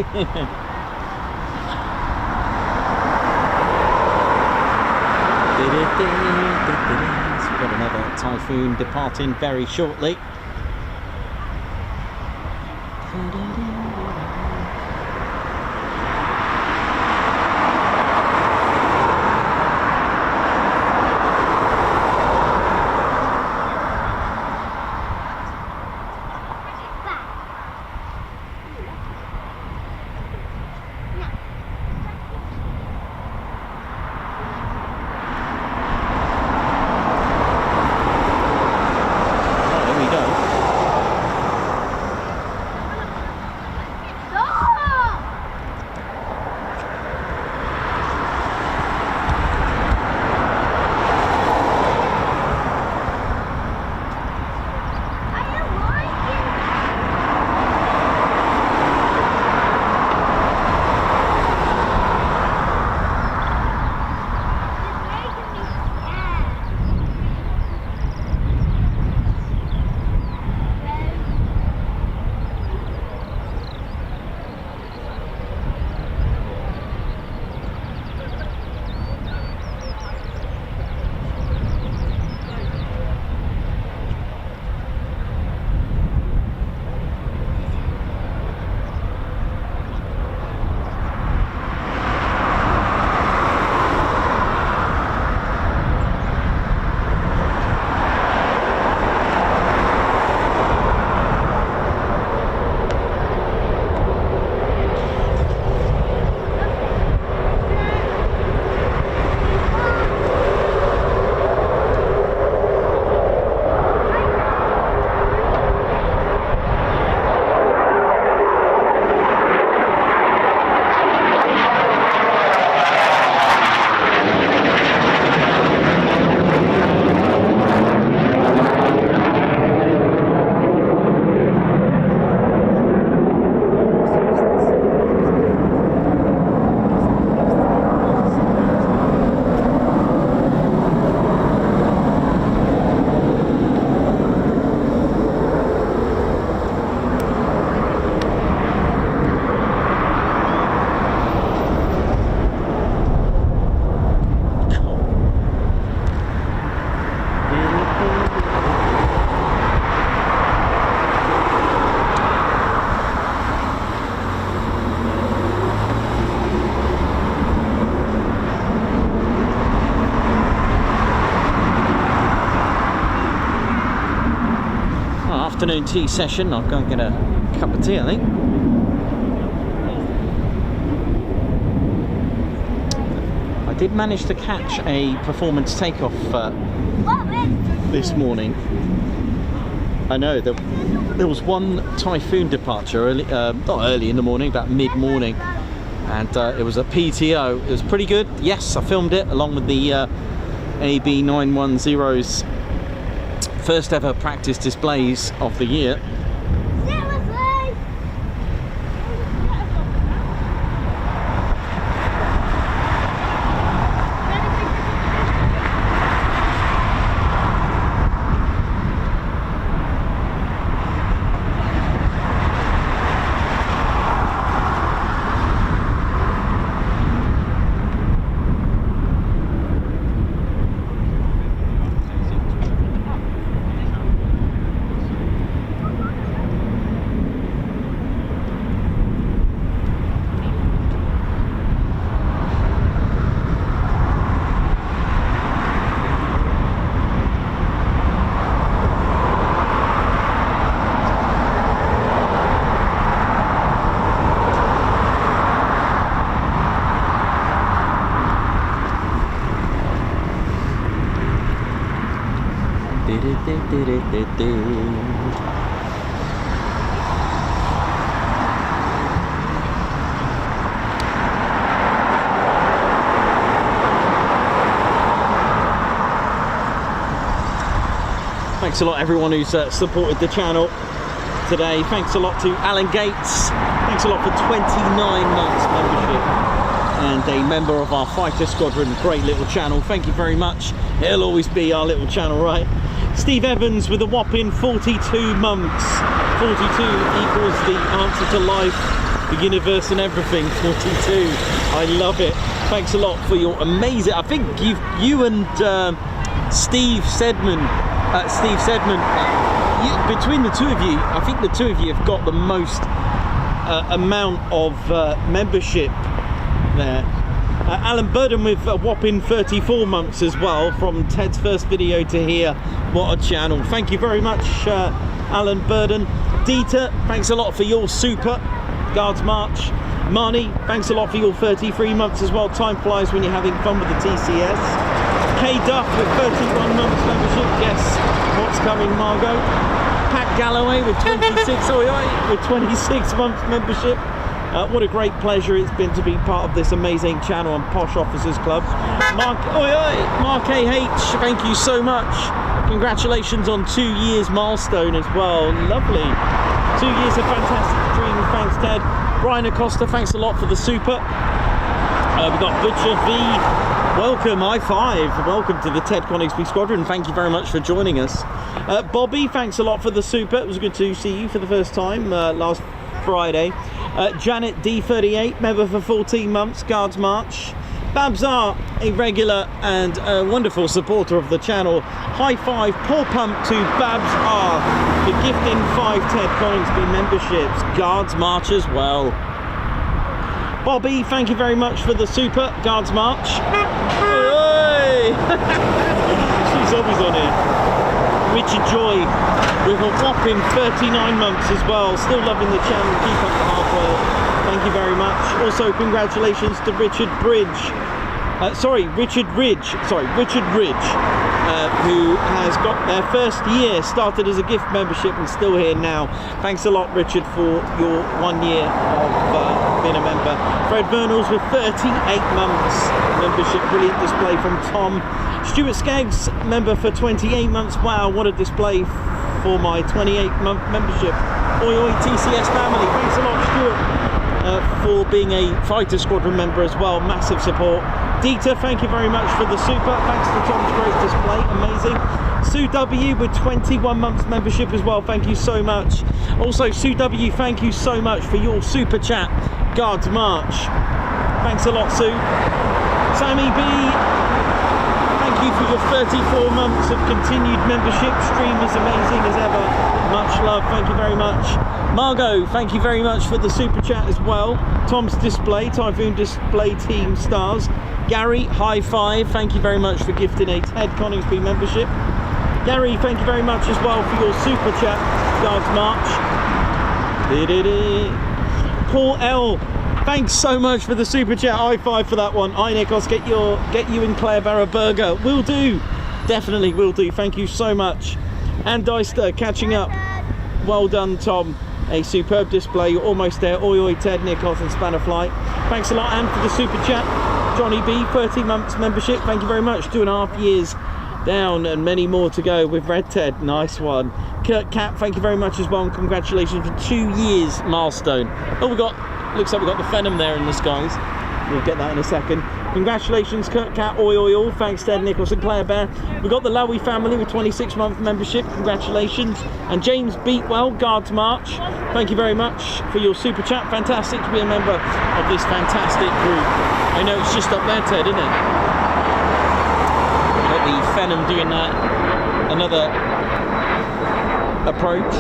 [SPEAKER 1] Okay. So we've got another Typhoon departing very shortly. Afternoon tea session. I'll go and get a cup of tea, I think. I did manage to catch a performance takeoff this morning. I know there was one Typhoon departure early, not early in the morning, about mid-morning, and it was a PTO. It was pretty good. Yes, I filmed it along with the AB910's first ever practice displays of the year. Thanks a lot everyone who's supported the channel today. Thanks a lot to Alan Gates. Thanks a lot for 29 months membership and a member of our fighter squadron. Great little channel. Thank you very much. It'll always be our little channel, right? Steve Evans with a whopping 42 months. 42 equals the answer to life. the universe and everything 42. I love it. Thanks a lot for your amazing. I think you and Steve Sedman, between the two of you, I think the two of you have got the most amount of membership there. Alan Burden with a whopping 34 months as well, from Ted's first video to here. What a channel. Thank you very much, Alan Burden. Dieter, thanks a lot for your super Guards March. Marnie, thanks a lot for your 33 months as well. Time flies when you're having fun with the TCS. K Duff with 31 months membership. Guess what's coming, Margot? Pat Galloway with 26, with 26 months membership. What a great pleasure it's been to be part of this amazing channel and Posh Officers Club. Mark AH, thank you so much. Congratulations on 2 years milestone as well. Lovely. 2 years of fantastic streams. Thanks, Ted. Brian Acosta, thanks a lot for the super. We've got Butcher V. Welcome, high five. Welcome to the Ted Coningsby Squadron. Thank you very much for joining us. Bobby, thanks a lot for the super. It was good to see you for the first time last Friday. Janet D38, member for 14 months, Guards March. Babs R, a regular and wonderful supporter of the channel. High five, paw pump to Babs R for gifting 5 Ted Coningsby memberships. Guards March as well. Bobby, thank you very much for the super. Guards March. Hey! She's always on here. Richard Joy with a whopping 39 months as well. Still loving the channel. Keep up the hard work. Thank you very much. Also, congratulations to Richard Ridge, who has got their first year, started as a gift membership and still here now. Thanks a lot, Richard, for your 1 year of being a member. Fred Vernals with 38 months membership. Brilliant display from Tom. Stuart Skeggs, member for 28 months. Wow, what a display for my 28-month membership. Oi oi TCS family. Thanks a lot, Stuart, for being a fighter squadron member as well. Massive support. Dieter, thank you very much for the super. Thanks for Tom's great display. Amazing. Sue W with 21 months membership as well. Thank you so much. Also, Sue W, thank you so much for your super chat. Guards March. Thanks a lot, Sue. Sammy B, thank you for your 34 months of continued membership. Stream is amazing as ever. Much love. Thank you very much. Margot, thank you very much for the super chat as well. Tom's display, Typhoon display team stars. Gary, high five. Thank you very much for gifting a Ted Coningsby membership. Gary, thank you very much as well for your super chat. Guards March. Paul L, thanks so much for the super chat. High five for that one. Hi Nikos, get you and Claire Barra burger. Will do. Definitely will do. Thank you so much. And Deister catching up. Well done, Tom. A superb display. You're almost there. Oi oi Ted, Nikos and Spannerfly. Thanks a lot, Anne, for the super chat. Johnny B, 30 months membership. Thank you very much. 2.5 years down and many more to go with Red Ted. Nice one. Kurt Cat, thank you very much as well, and congratulations for 2 years milestone. Oh, looks like we've got the Phenom there in the skies. We'll get that in a second. Congratulations, Kurt Cat, oi oi oi. Thanks, Ted, Nichols and Claire Bear. We've got the Lowy family with 26-month membership. Congratulations. And James Beatwell, Guards March. Thank you very much for your super chat. Fantastic to be a member of this fantastic group. I know it's just up there, Ted, isn't it? Got the Phenom doing that. Another approach,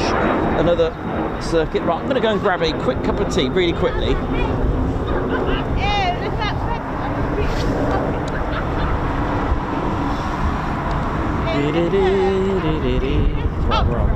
[SPEAKER 1] another circuit. Right, I'm going to go and grab a quick cup of tea really quickly. Right, we're on.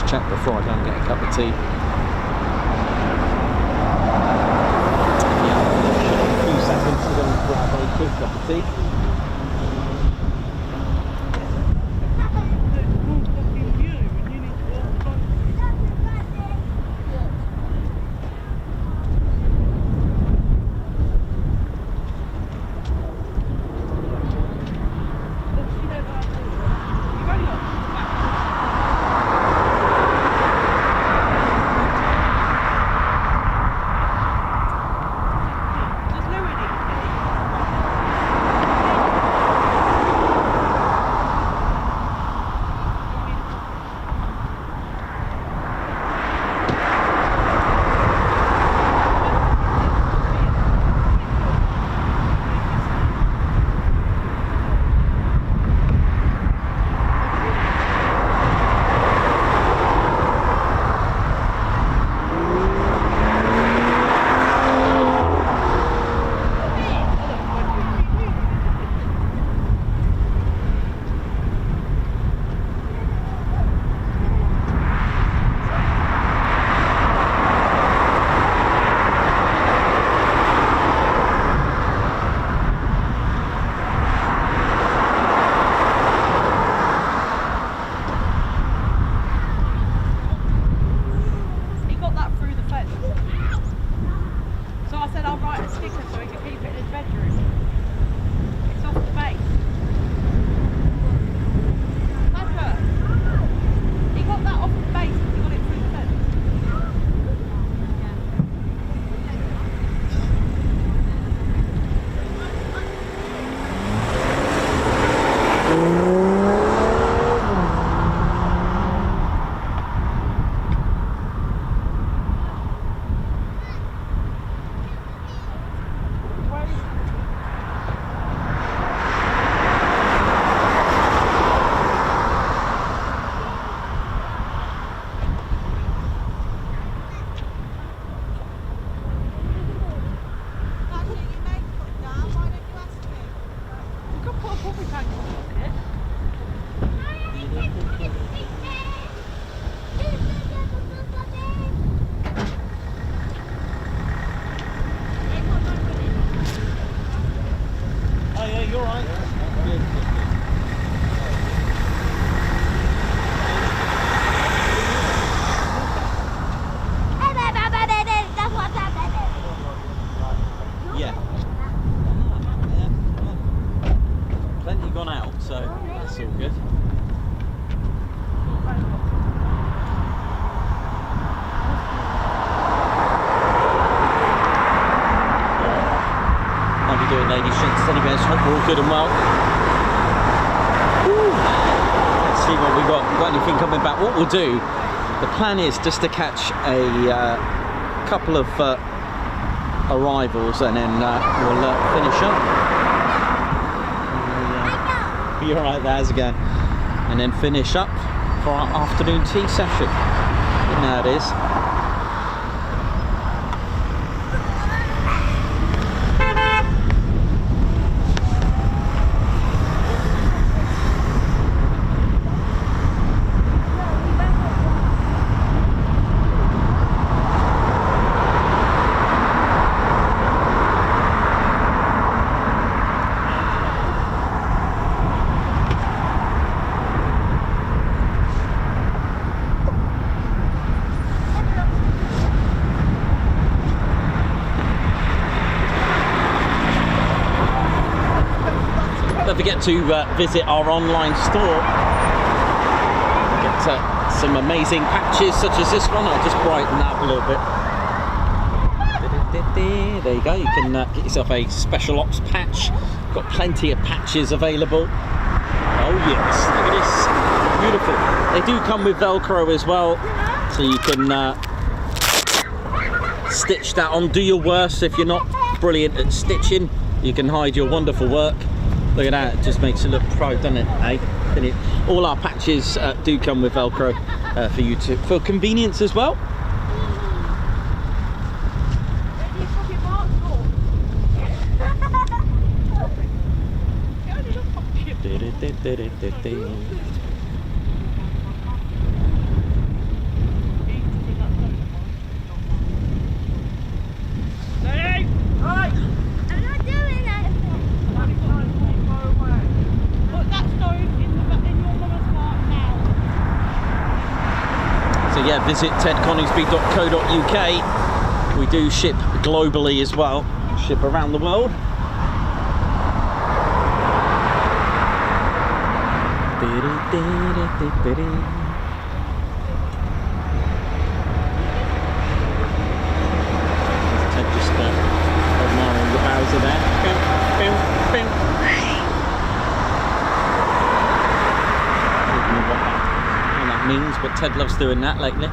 [SPEAKER 1] Check before I go and get a cup of tea. Yeah, a few seconds to go and grab a quick cup of tea. good and well. Woo. Let's see what we got. Got anything coming back? What we'll do, the plan is just to catch a couple of arrivals and then we'll finish up. You're right there, how's it going? And then finish up for our afternoon tea session. You know how it is. Don't forget to visit our online store. Get some amazing patches such as this one. I'll just brighten that up a little bit. There you go. You can get yourself a special ops patch. Got plenty of patches available. Oh yes, look at this. Beautiful. They do come with Velcro as well, so you can stitch that on. Do your worst if you're not brilliant at stitching. You can hide your wonderful work. Look at that, it just makes it look pro, doesn't it? Eh? All our patches do come with Velcro for you for convenience as well. Yeah, visit tedconingsby.co.uk. We do ship globally as well, ship around the world. Ted just admiring the Bowser there. Means, but Ted loves doing that lately.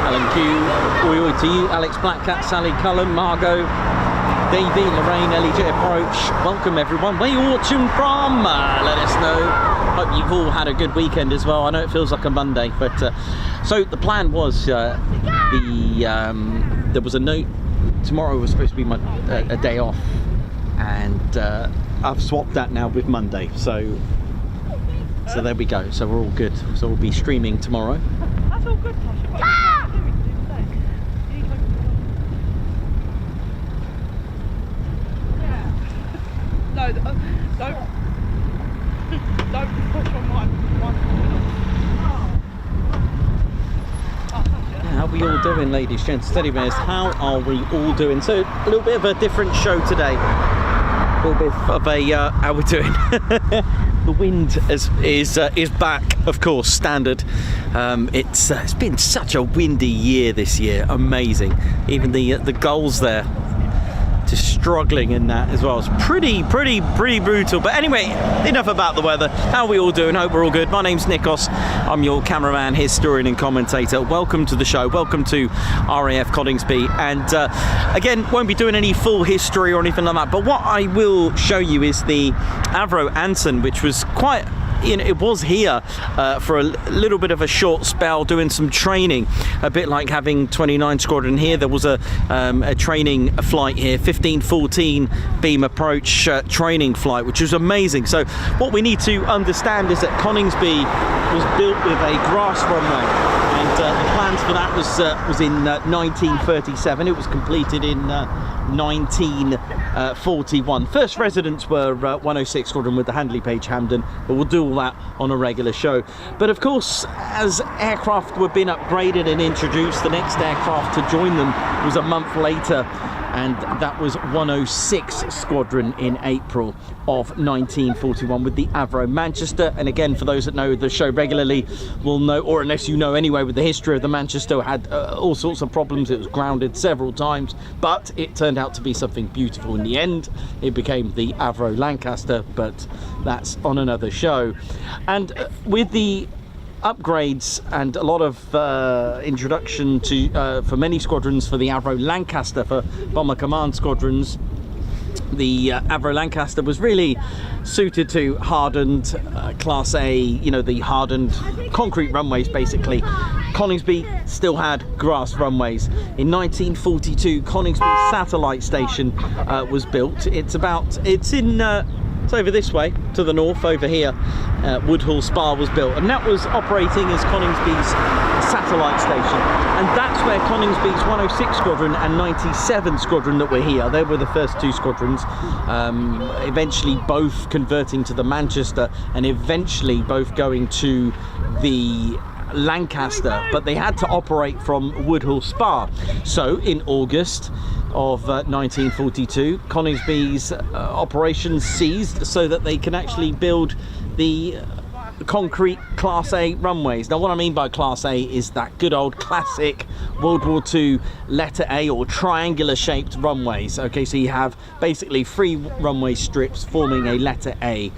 [SPEAKER 1] Alan Q, Oi to you, Alex Blackcat, Sally Cullen, Margot, Davey, Lorraine, Ellie J Approach. Welcome everyone. Where you watching from? Let us know. Hope you've all had a good weekend as well. I know it feels like a Monday, but so the plan was there was a note. Tomorrow was supposed to be a day off, and I've swapped that now with Monday. So there we go. So we're all good. So we'll be streaming tomorrow.
[SPEAKER 2] That's all good, Tasha. No, don't push on my one.
[SPEAKER 1] How are we all doing, ladies, gents, teddy bears? How are we all doing? So a little bit of a different show today. A little bit of a how we doing? The wind is back, of course, standard. It's been such a windy year this year. Amazing. Even the gulls there just struggling in that as well. It's pretty brutal. But anyway, enough about the weather. How are we all doing? Hope we're all good. My name's Nikos. I'm your cameraman, historian and commentator. Welcome to the show. Welcome to RAF Coningsby. And again, won't be doing any full history or anything like that, but what I will show you is the Avro Anson, which was quite you know, it was here for a little bit of a short spell doing some training, a bit like having 29 Squadron here. There was a training flight here, 1514 beam approach training flight, which was amazing. So what we need to understand is that Coningsby was built with a grass runway, and the plans for that was in 1937. It was completed in 1941. First residents were 106 Squadron with the Handley Page Hampden, but we'll do all that on a regular show. But of course, as aircraft were being upgraded and introduced, the next aircraft to join them was a month later, and that was 106 Squadron in April of 1941 with the Avro Manchester. And again, for those that know the show regularly will know, or unless you know anyway, with the history of the Manchester, had all sorts of problems. It was grounded several times, but it turned out to be something beautiful in the end. It became the Avro Lancaster, but that's on another show. And with the upgrades and a lot of introduction to for many squadrons for the Avro Lancaster, for Bomber Command squadrons, the Avro Lancaster was really suited to hardened Class A, you know, the hardened concrete runways basically. Coningsby still had grass runways. In 1942, Coningsby Satellite Station was built. It's over this way to the north over here. Woodhull Spa was built, and that was operating as Coningsby's satellite station, and that's where Coningsby's 106 Squadron and 97 Squadron that were here, they were the first two squadrons, eventually both converting to the Manchester and eventually both going to the Lancaster, but they had to operate from Woodhull Spa. So in August of 1942, Coningsby's operations ceased so that they can actually build the concrete Class A runways. Now what I mean by Class A is that good old classic World War II letter A or triangular shaped runways. Okay, so you have basically 3 runway strips forming a letter A.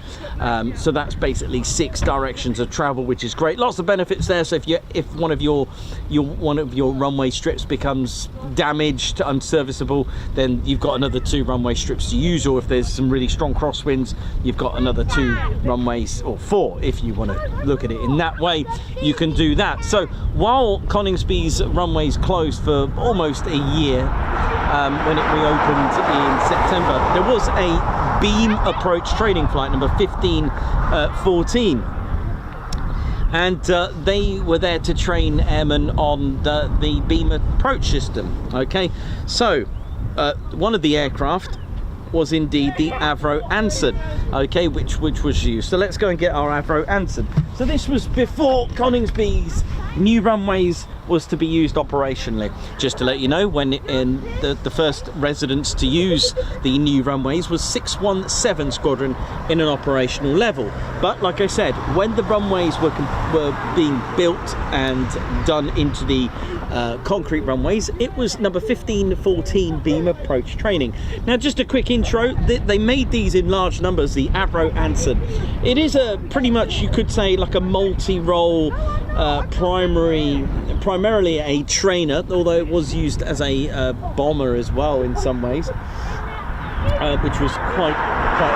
[SPEAKER 1] So that's basically 6 directions of travel, which is great. Lots of benefits there. So if one of your runway strips becomes damaged, unserviceable, then you've got another 2 runway strips to use, or if there's some really strong crosswinds, you've got another 2 runways, or 4 if you want to look at it in that way, you can do that. So while Coningsby's runways closed for almost a year, when it reopened in September, there was a beam approach training flight number 1514, and they were there to train airmen on the beam approach system. Okay, so one of the aircraft was indeed the Avro Anson, okay, which was used. So let's go and get our Avro Anson. So this was before Coningsby's new runways was to be used operationally. Just to let you know, when the first residents to use the new runways was 617 Squadron in an operational level. But like I said, when the runways were being built and done into the concrete runways, it was number 1514 beam approach training. Now just a quick intro, they made these in large numbers, the Avro Anson. It is pretty much, you could say, like a multi-role primarily a trainer, although it was used as a bomber as well in some ways, which was quite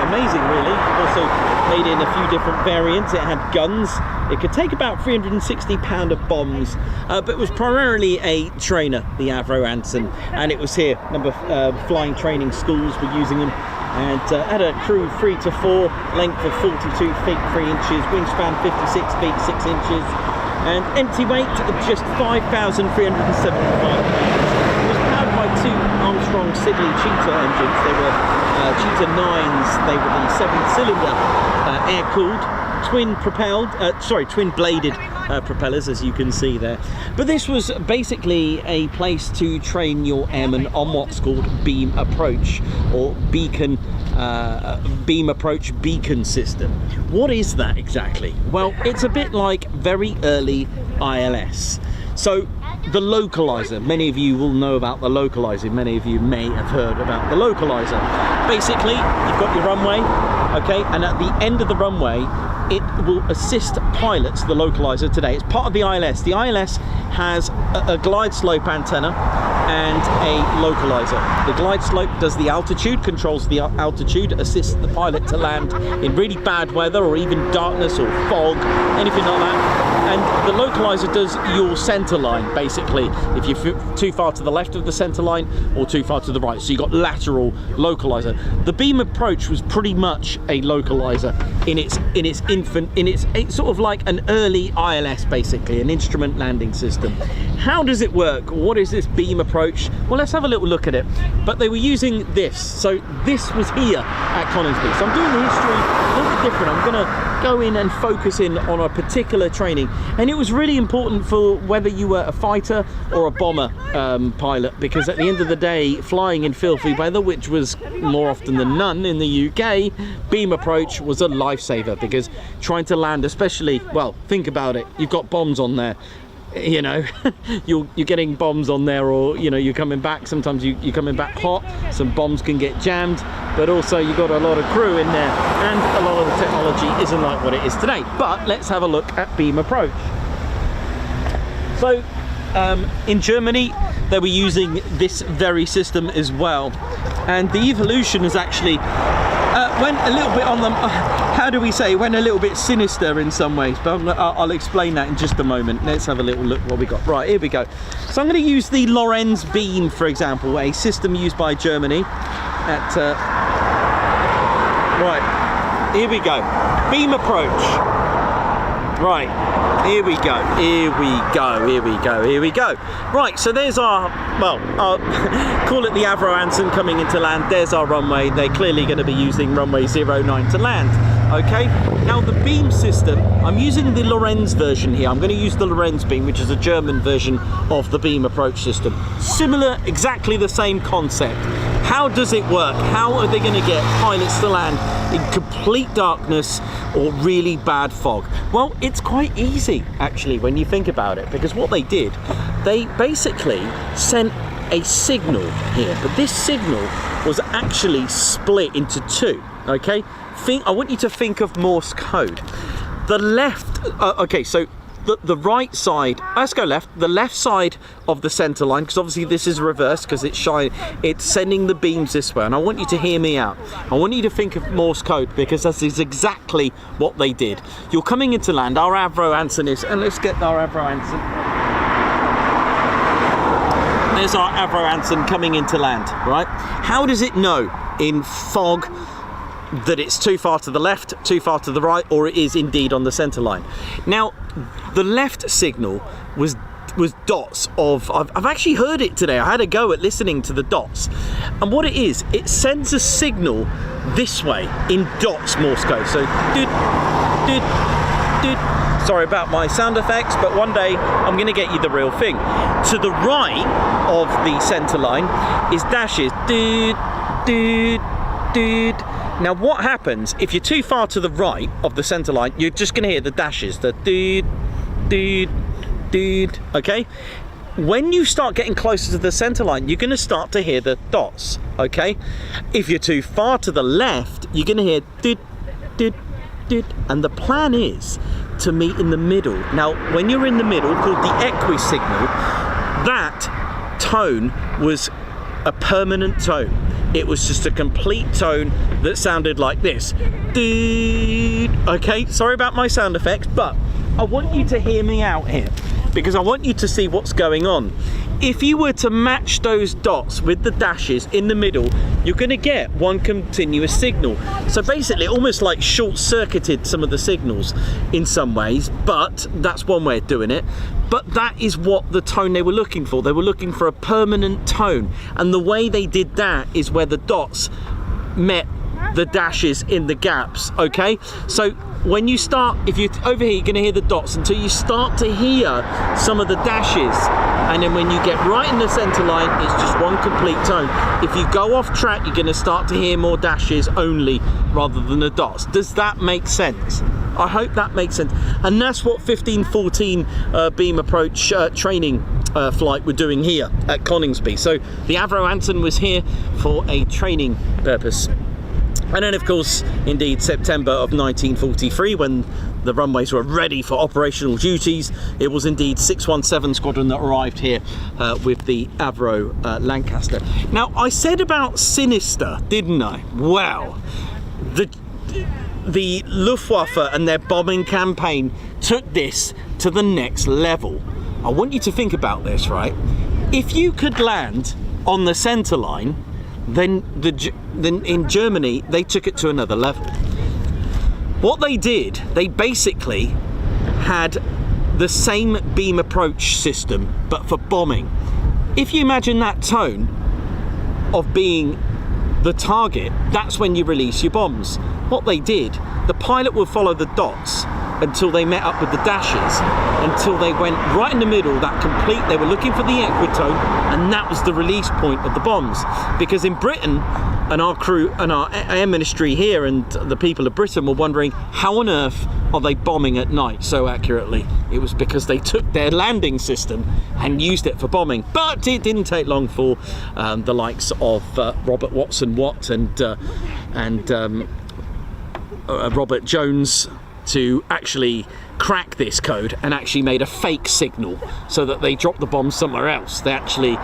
[SPEAKER 1] amazing really. Also made in a few different variants. It had guns. It could take about 360 pounder bombs, but it was primarily a trainer, the Avro Anson, and it was here. Flying training schools were using them, and had a crew 3 to 4, length of 42 feet 3 inches, wingspan 56 feet 6 inches, and empty weight of just 5,375 pounds. It was powered by 2 Armstrong Siddeley Cheetah engines. They were Cheetah 9s. They were the 7-cylinder air-cooled, twin-bladed propellers, as you can see there. But this was basically a place to train your airmen on what's called beam approach, or beacon, beam approach beacon system. What is that exactly? Well, it's a bit like very early ILS. So the localizer, many of you will know about the localizer, many of you may have heard about the localizer. Basically, you've got your runway, okay, and at the end of the runway, it will assist pilots, the localizer today. It's part of the ILS. The ILS has a glide slope antenna, and a localizer. The glide slope does the altitude, controls the altitude, assists the pilot to land in really bad weather or even darkness or fog, anything like that. And the localizer does your center line, basically, if you're too far to the left of the center line or too far to the right. So you got lateral localizer. The beam approach was pretty much a localizer in it's sort of like an early ILS, basically, an instrument landing system. How does it work? What is this beam approach? Well, let's have a little look at it. But they were using this. So this was here at Coningsby. So I'm doing the history a little bit different. I'm gonna go in and focus in on a particular training, and it was really important for whether you were a fighter or a bomber pilot, because at the end of the day, flying in filthy weather, which was more often than none in the UK, beam approach was a lifesaver, because trying to land, especially, well, think about it, you've got bombs on there, you know, you're getting bombs on there, or you know, you're coming back, sometimes you're coming back hot, some bombs can get jammed, but also you've got a lot of crew in there, and a lot of the technology isn't like what it is today. But let's have a look at beam approach. So in Germany they were using this very system as well, and the evolution has actually went a little bit on them, how do we say, went a little bit sinister in some ways, but I'll explain that in just a moment. Let's have a little look what we got. Right, here we go. So I'm going to use the Lorenz beam, for example, a system used by Germany at right, here we go, beam approach. Right, here we go, here we go, here we go, here we go. Right, so there's our, well, call it the Avro Anson coming into land. There's our runway. They're clearly going to be using runway 09 to land. Okay, now the beam system, I'm using the Lorenz version here. I'm going to use the Lorenz beam, which is a German version of the beam approach system. Similar, exactly the same concept. How does it work? How are they going to get pilots to land in complete darkness or really bad fog? Well, it's quite easy, actually, when you think about it, because what they did, they basically sent a signal here, but this signal was actually split into two, okay? I want you to think of Morse code. The left, okay, so the right side, let's go left, the left side of the center line, because obviously this is reversed because it's sending the beams this way, and I want you to hear me out. I want you to think of Morse code, because this is exactly what they did. You're coming into land, our Avro Anson is, and let's get our Avro Anson. There's our Avro Anson coming into land, right? How does it know in fog that it's too far to the left, too far to the right, or it is indeed on the center line? Now, the left signal was dots of, I've actually heard it today. I had a go at listening to the dots, and what it is, it sends a signal this way in dots, Morse code. So doot, doot, doot. Sorry about my sound effects, but one day I'm going to get you the real thing. To the right of the center line is dashes, doot, doot, doot. Now what happens if you're too far to the right of the center line? You're just going to hear the dashes, the doot, doot, doot, okay? When you start getting closer to the center line, you're going to start to hear the dots, okay? If you're too far to the left, you're going to hear doot, doot, doot, and the plan is to meet in the middle. Now, when you're in the middle, called the equi signal, that tone was a permanent tone. It was just a complete tone that sounded like this. Okay, sorry about my sound effects, but I want you to hear me out here, because I want you to see what's going on. If you were to match those dots with the dashes in the middle, you're going to get one continuous signal. So basically, almost like short-circuited some of the signals in some ways, but that's one way of doing it. But that is what the tone they were looking for. They were looking for a permanent tone. And the way they did that is where the dots met the dashes in the gaps, okay? So when you start, if you're over here, you're going to hear the dots until you start to hear some of the dashes. And then when you get right in the center line, it's just one complete tone. If you go off track, you're going to start to hear more dashes only rather than the dots. Does that make sense? I hope that makes sense. And that's what 1514 beam approach training flight we're doing here at Coningsby. So the Avro Anson was here for a training purpose. And then, of course, indeed, September of 1943, when the runways were ready for operational duties, it was indeed 617 Squadron that arrived here with the Avro Lancaster. Now, I said about sinister, didn't I? Well, the Luftwaffe and their bombing campaign took this to the next level. I want you to think about this, right? If you could land on the centre line, then in Germany they took it to another level. What they did, they basically had the same beam approach system but for bombing. If you imagine that tone of being the target, that's when you release your bombs. What they did, the pilot would follow the dots until they met up with the dashes, until they went right in the middle, that complete, they were looking for the equitone, and that was the release point of the bombs. Because in Britain, and our crew and our air ministry here and the people of Britain were wondering, how on earth are they bombing at night so accurately? It was because they took their landing system and used it for bombing. But it didn't take long for the likes of Robert Watson-Watt and Robert Jones to actually crack this code and actually made a fake signal so that they dropped the bomb somewhere else. They actually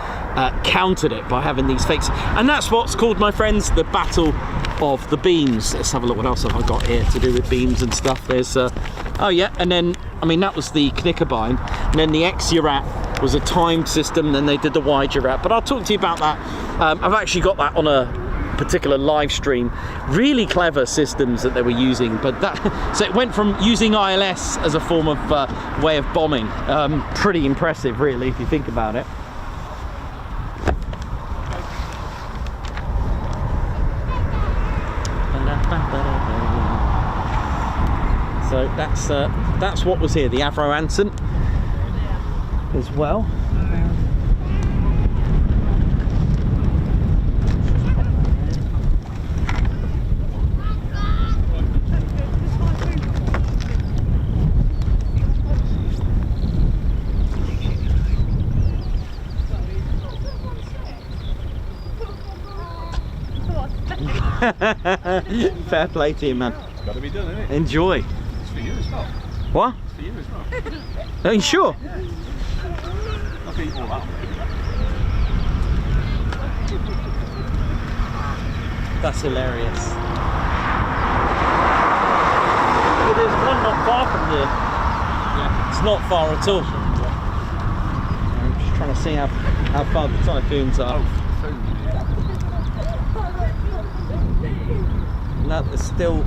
[SPEAKER 1] countered it by having these fakes. And that's what's called, my friends, the Battle of the Beams. Let's have a look, what else have I got here to do with beams and stuff. There's, oh yeah, and then, I mean, that was the Knickerbein. And then the XURAT was a timed system, then they did the YGURAT. But I'll talk to you about that. I've actually got that on a particular live stream. Really clever systems that they were using, but that, so it went from using ILS as a form of way of bombing. Pretty impressive, really, if you think about it. So that's what was here, the Avro Anson as well. Fair play to you, man.
[SPEAKER 4] It's got to be done, isn't it?
[SPEAKER 1] Enjoy.
[SPEAKER 4] It's for you as well.
[SPEAKER 1] What?
[SPEAKER 4] It's for you as well.
[SPEAKER 1] Are you sure?
[SPEAKER 4] I'll eat all that.
[SPEAKER 1] That's hilarious. Well, there's one not far from here. Yeah. It's not far at all. I'm just trying to see how far the Typhoons are. No, there's still.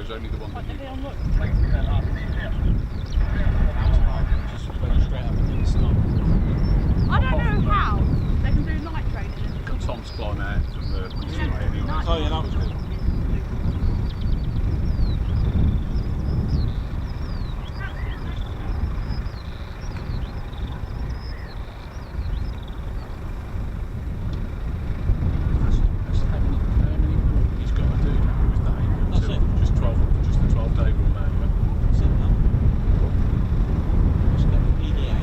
[SPEAKER 4] was only the one that
[SPEAKER 2] Like,
[SPEAKER 4] you
[SPEAKER 2] they on look.
[SPEAKER 1] Just went straight up and didn't stop.
[SPEAKER 2] I don't know how they can do night training.
[SPEAKER 4] got Tom's climb out from the anyway.
[SPEAKER 1] Oh yeah, that was good.
[SPEAKER 4] That's how many he's got to do now with that.
[SPEAKER 1] That's it.
[SPEAKER 4] Just 12, just the 12-day rule now. Yeah?
[SPEAKER 1] That's it now. Just get the PDA in.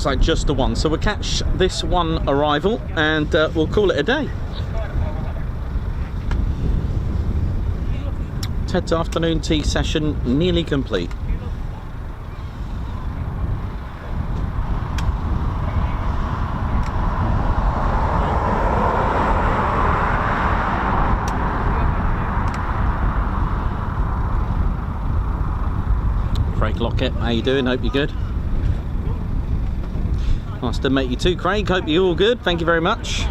[SPEAKER 1] like just the one. So we'll catch this one arrival and we'll call it a day. Ted's afternoon tea session nearly complete. Craig Lockett, how you doing? Hope you're good. Nice to meet you too, Craig. Hope you're all good. Thank you very much.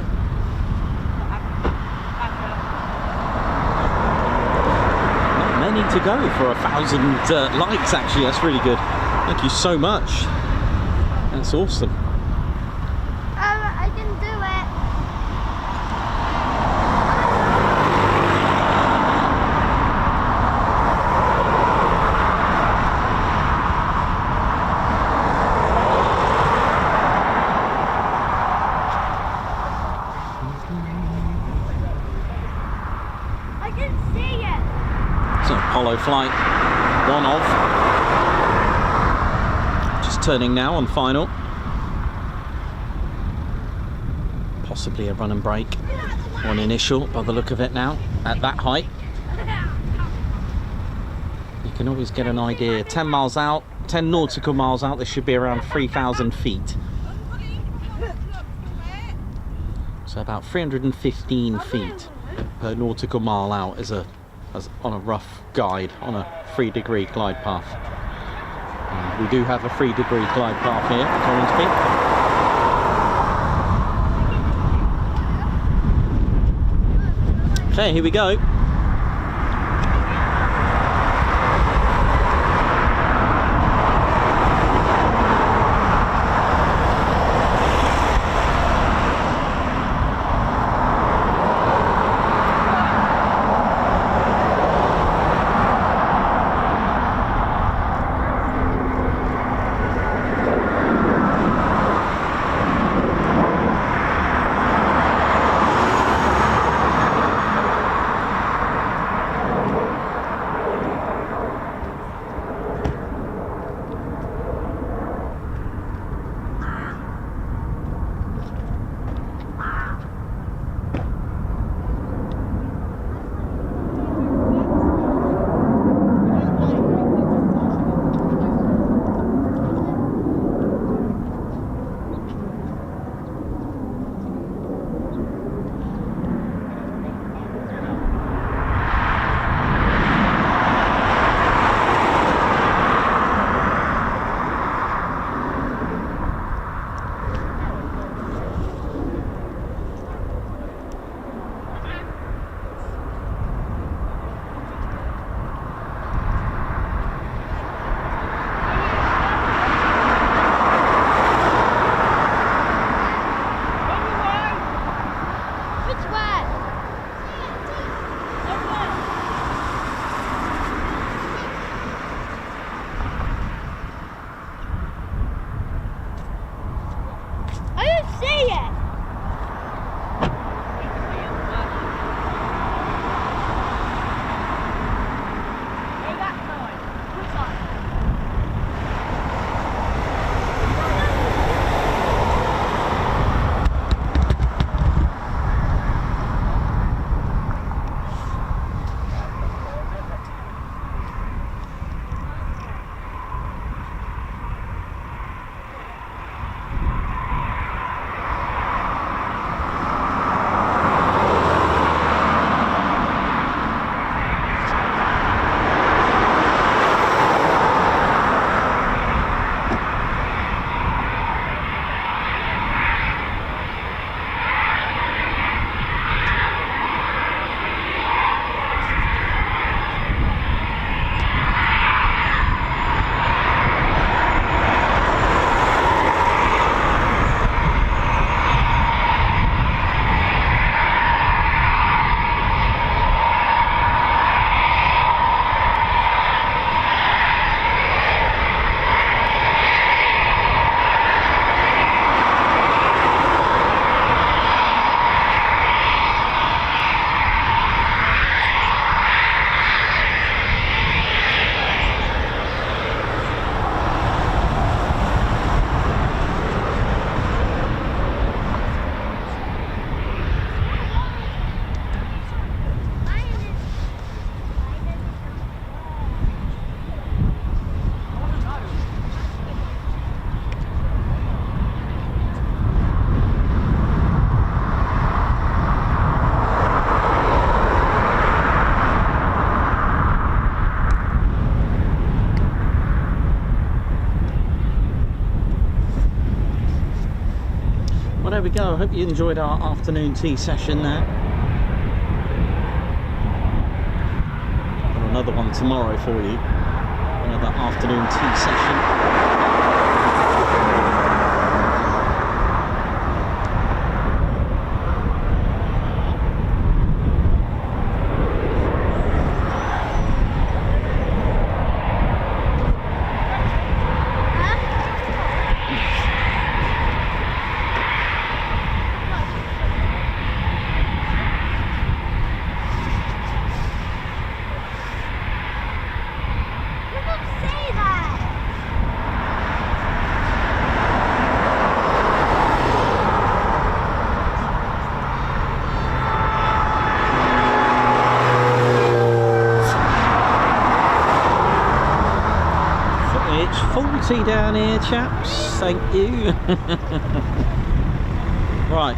[SPEAKER 1] Not many to go for 1,000 likes, actually. That's really good. Thank you so much. That's awesome.
[SPEAKER 3] I can do it. I can see it.
[SPEAKER 1] So Apollo flight 1 of. Just turning now on final. Possibly a run and break on initial by the look of it now at that height. You can always get an idea. 10 miles out, 10 nautical miles out, this should be around 3,000 feet. So about 315 feet per nautical mile out as on a rough guide on a 3-degree glide path. We do have a 3-degree glide path here at Coningsby. Okay, here we go. go. I hope you enjoyed our afternoon tea session there. Got another one tomorrow for you. Another afternoon tea session. Faulty down here, chaps. Thank you. Right.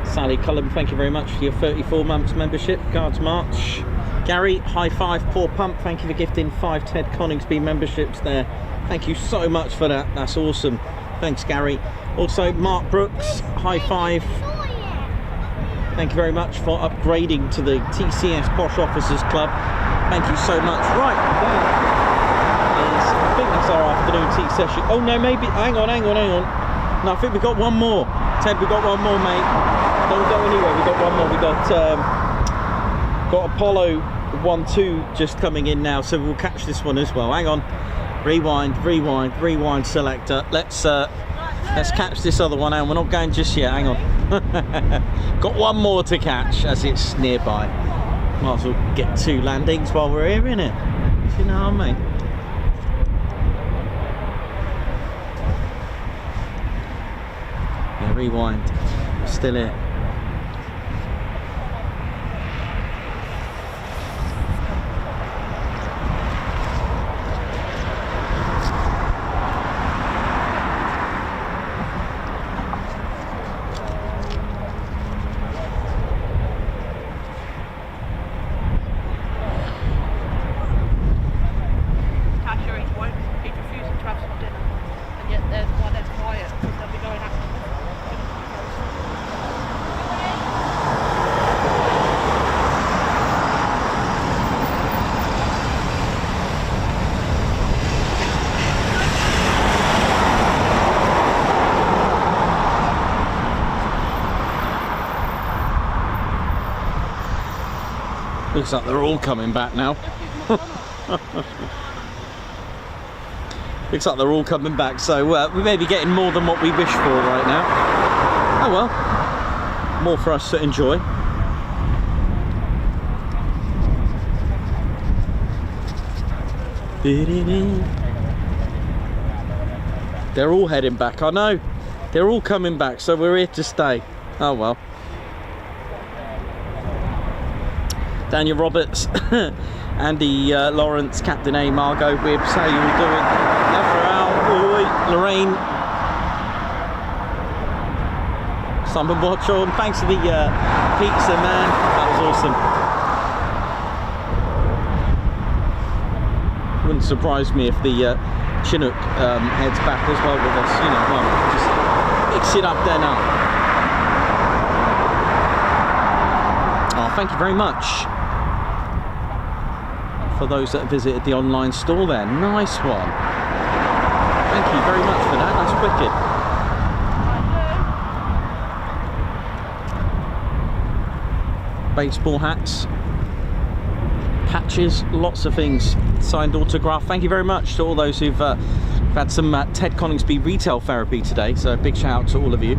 [SPEAKER 1] Sally Cullen, thank you very much for your 34 months membership. Guards March. Gary, high five, poor pump. Thank you for gifting 5 Ted Coningsby memberships there. Thank you so much for that. That's awesome. Thanks, Gary. Also, Mark Brooks, high five. Thank you very much for upgrading to the TCS Posh Officers Club. Thank you so much. Right, I think that's our afternoon tea session. Oh no, maybe, hang on. No, I think we've got one more. Ted, we've got one more, mate. Don't go anywhere, we've got one more. We've got Apollo 1-2 just coming in now, so we'll catch this one as well. Hang on. Rewind selector. Let's catch this other one, and we're not going just yet. Hang on. Got one more to catch as it's nearby. Might as well get 2 landings while we're here, innit? You know what I mean? Yeah, rewind. Still here. Looks like they're all coming back now. Looks like they're all coming back, so we may be getting more than what we wish for right now. Oh well, more for us to enjoy. They're all heading back, I know. They're all coming back, so we're here to stay. Oh well. Daniel Roberts, Andy Lawrence, Captain A, Margot Wibbs, how you all doing? Everal, Roy, Lorraine, Simon Watchorn, thanks for the pizza, man, that was awesome. Wouldn't surprise me if the Chinook heads back as well with us, you know, well, just mix it up there now. Oh, thank you very much for those that visited the online store there. Nice one. Thank you very much for that. That's wicked. Baseball hats, patches, lots of things. Signed autograph. Thank you very much to all those who've had some Ted Coningsby retail therapy today. So a big shout out to all of you.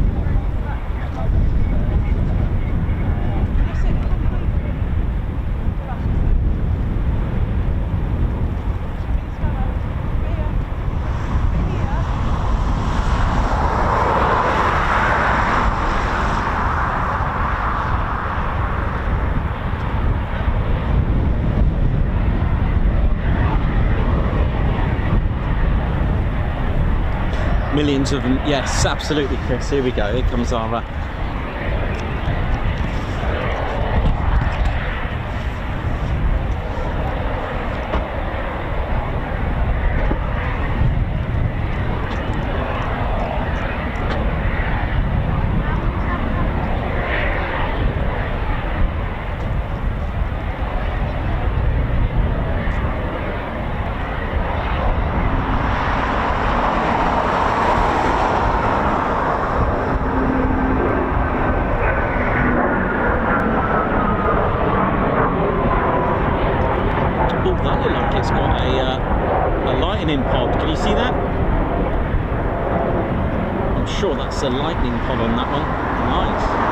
[SPEAKER 1] Millions of them, yes, absolutely, Chris. Here we go. Here comes our That's got a lightning pod. Can you see that? I'm sure that's a lightning pod on that one. Nice.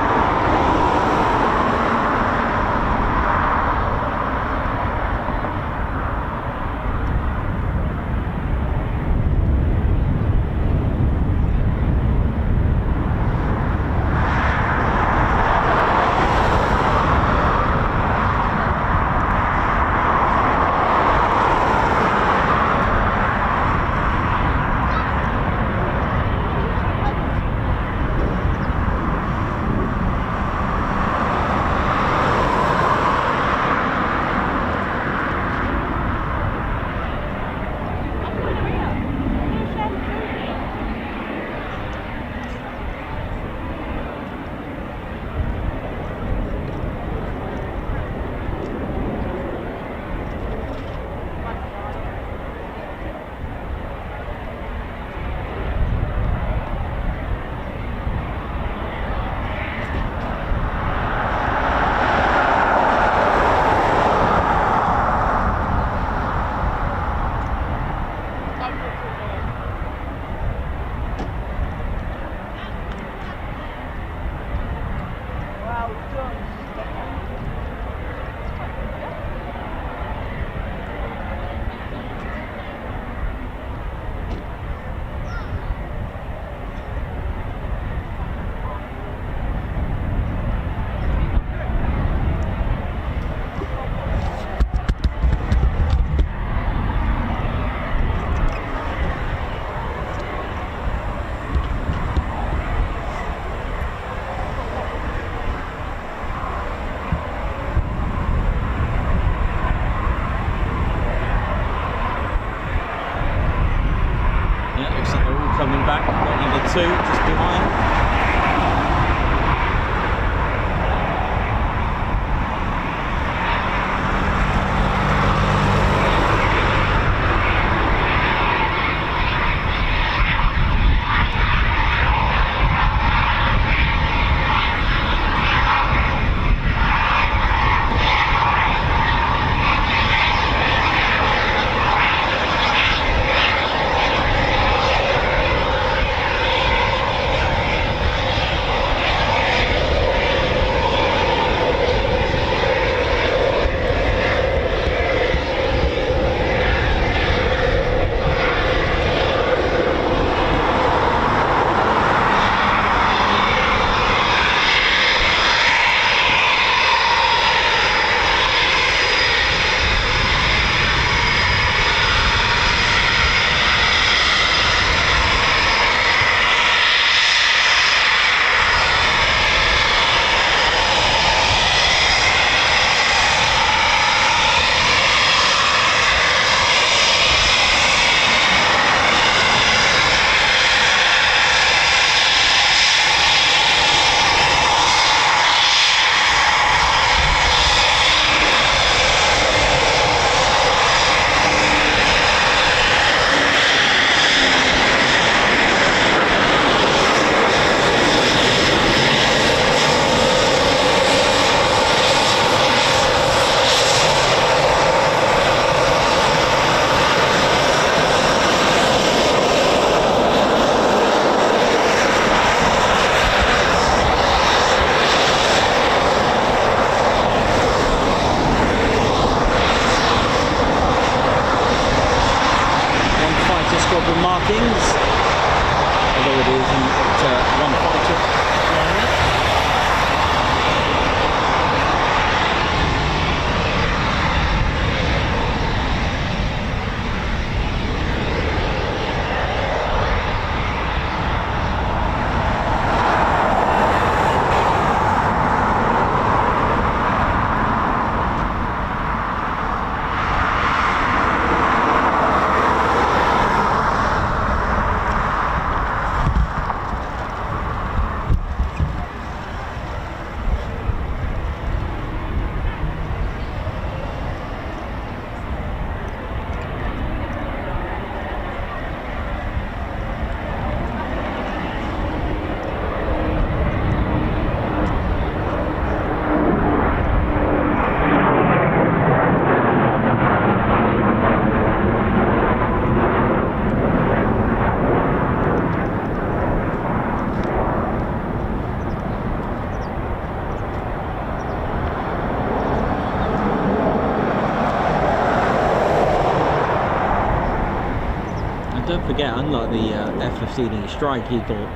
[SPEAKER 1] don't forget, unlike the F-15E Strike Eagle,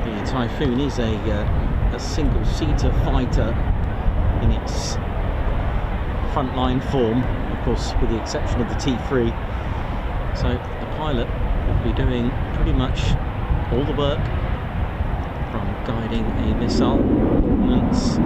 [SPEAKER 1] the Typhoon is a single-seater fighter in its frontline form, of course with the exception of the T3. So the pilot will be doing pretty much all the work, from guiding a missile, ordnance,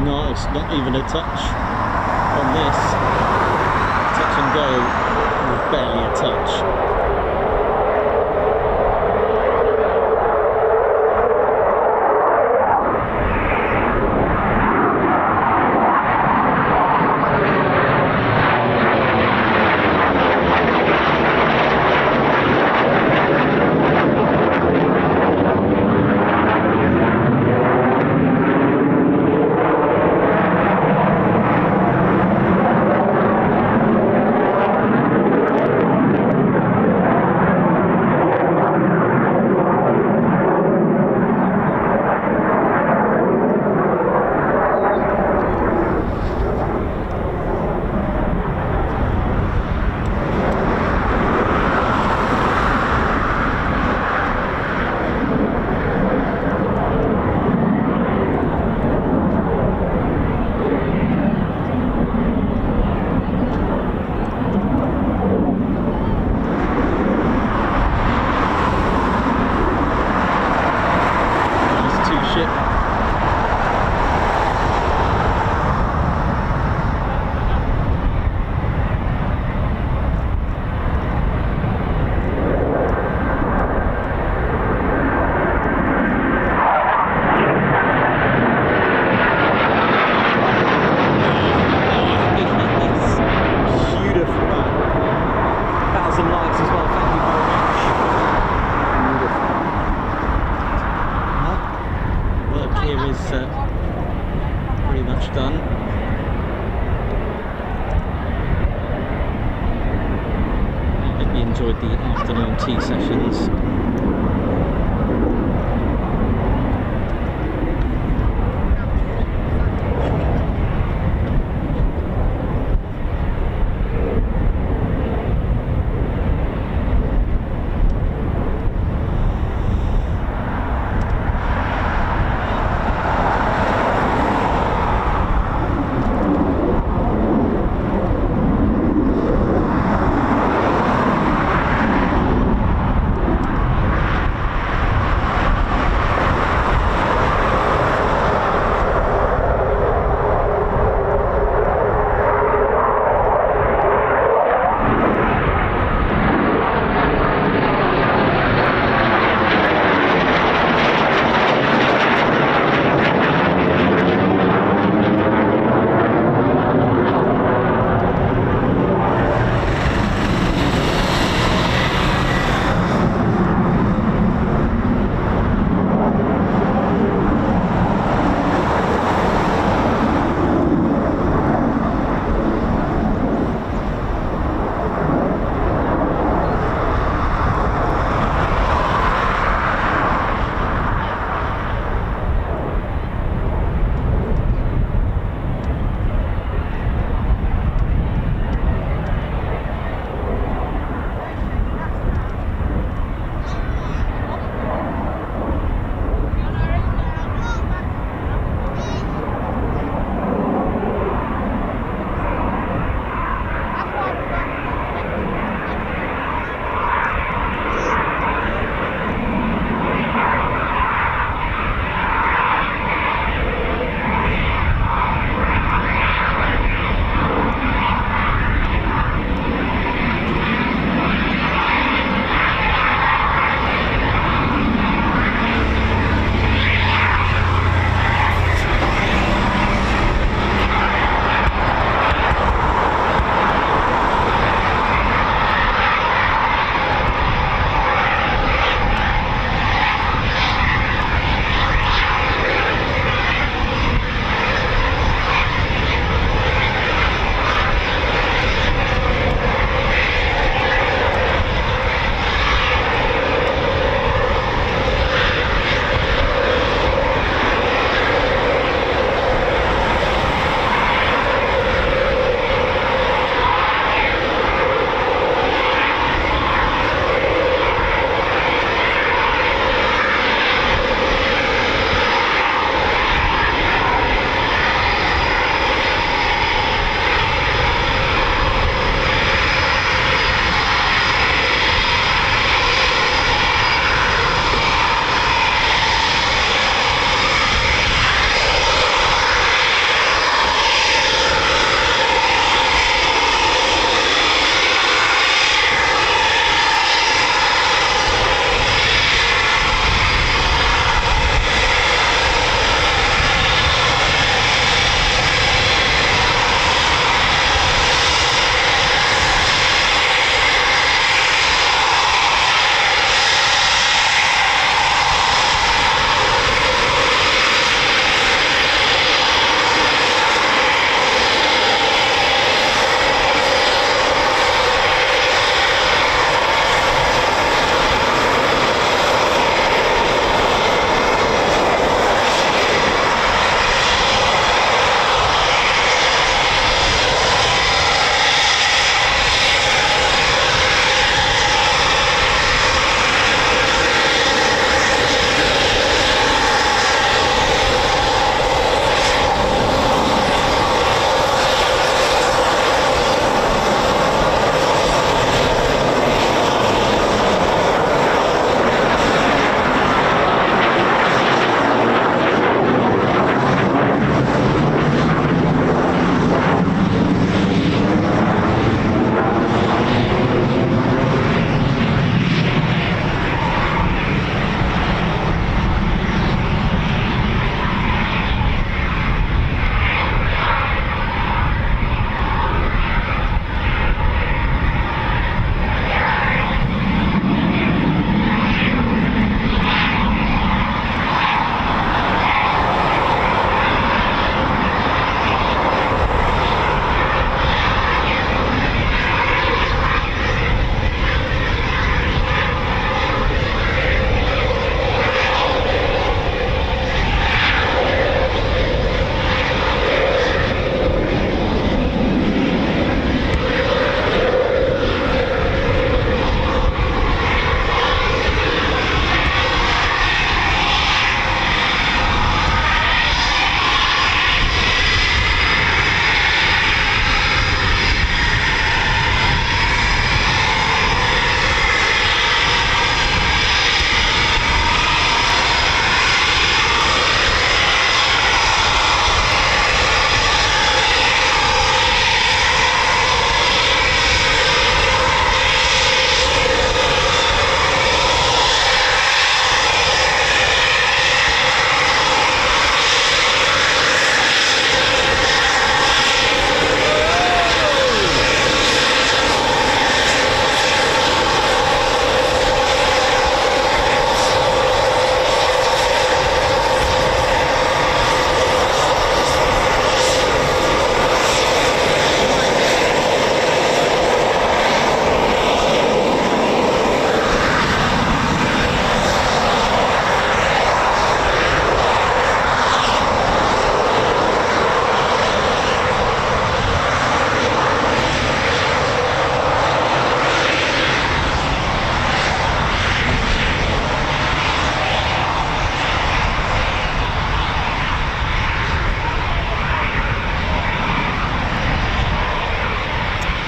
[SPEAKER 1] nice, not even a touch on this. Touch and go with barely a touch. Pretty much done. I hope you enjoyed the afternoon tea sessions.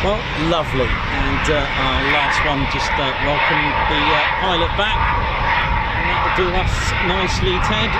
[SPEAKER 1] Well, lovely. And our last one just welcomed the pilot back. And that'll do us nicely, Ted.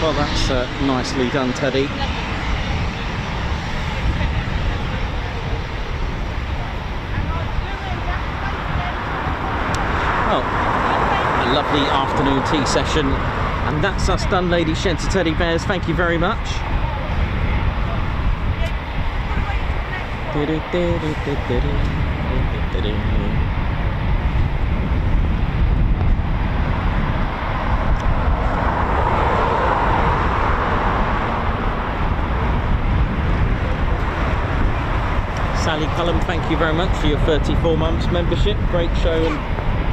[SPEAKER 1] Well, that's nicely done, Teddy. Well, a lovely afternoon tea session, and that's us done, ladies, gents and teddy bears. Thank you very much. Sally Cullum, thank you very much for your 34 months membership. Great show. And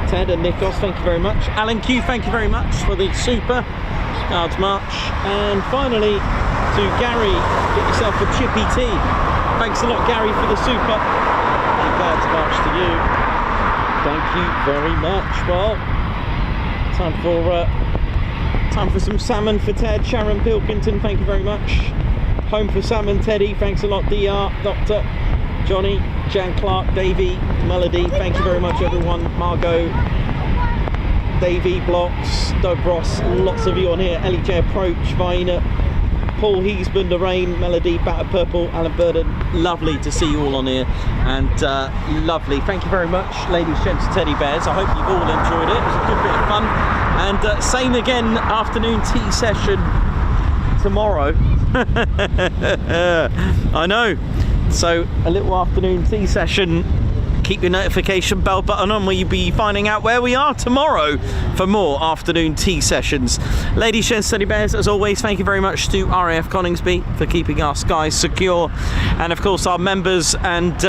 [SPEAKER 1] Ted and Nikos, thank you very much. Alan Q, thank you very much for the super Guards March. And finally, to Gary, get yourself a chippy tea. Thanks a lot, Gary, for the super. And Guards March to you. Thank you very much. Well, time for some salmon for Ted. Sharon Pilkington, thank you very much. Home for salmon, Teddy. Thanks a lot, DR, Doctor. Johnny, Jan Clark, Davey, Melody, thank you very much everyone. Margot, Davey, Blocks, Doug Ross, lots of you on here. Ellie J Approach, Vina, Paul Heesman, Lorraine, Melody, Batter Purple, Alan Burden. Lovely to see you all on here, and lovely. Thank you very much, ladies, gents, and teddy bears. I hope you've all enjoyed it. It was a good bit of fun. And same again, afternoon tea session tomorrow. I know. So a little afternoon tea session. Keep your notification bell button on, where you'll be finding out where we are tomorrow for more afternoon tea sessions. Ladies, gents, teddy bears, as always, thank you very much to RAF Coningsby for keeping our skies secure, and of course our members and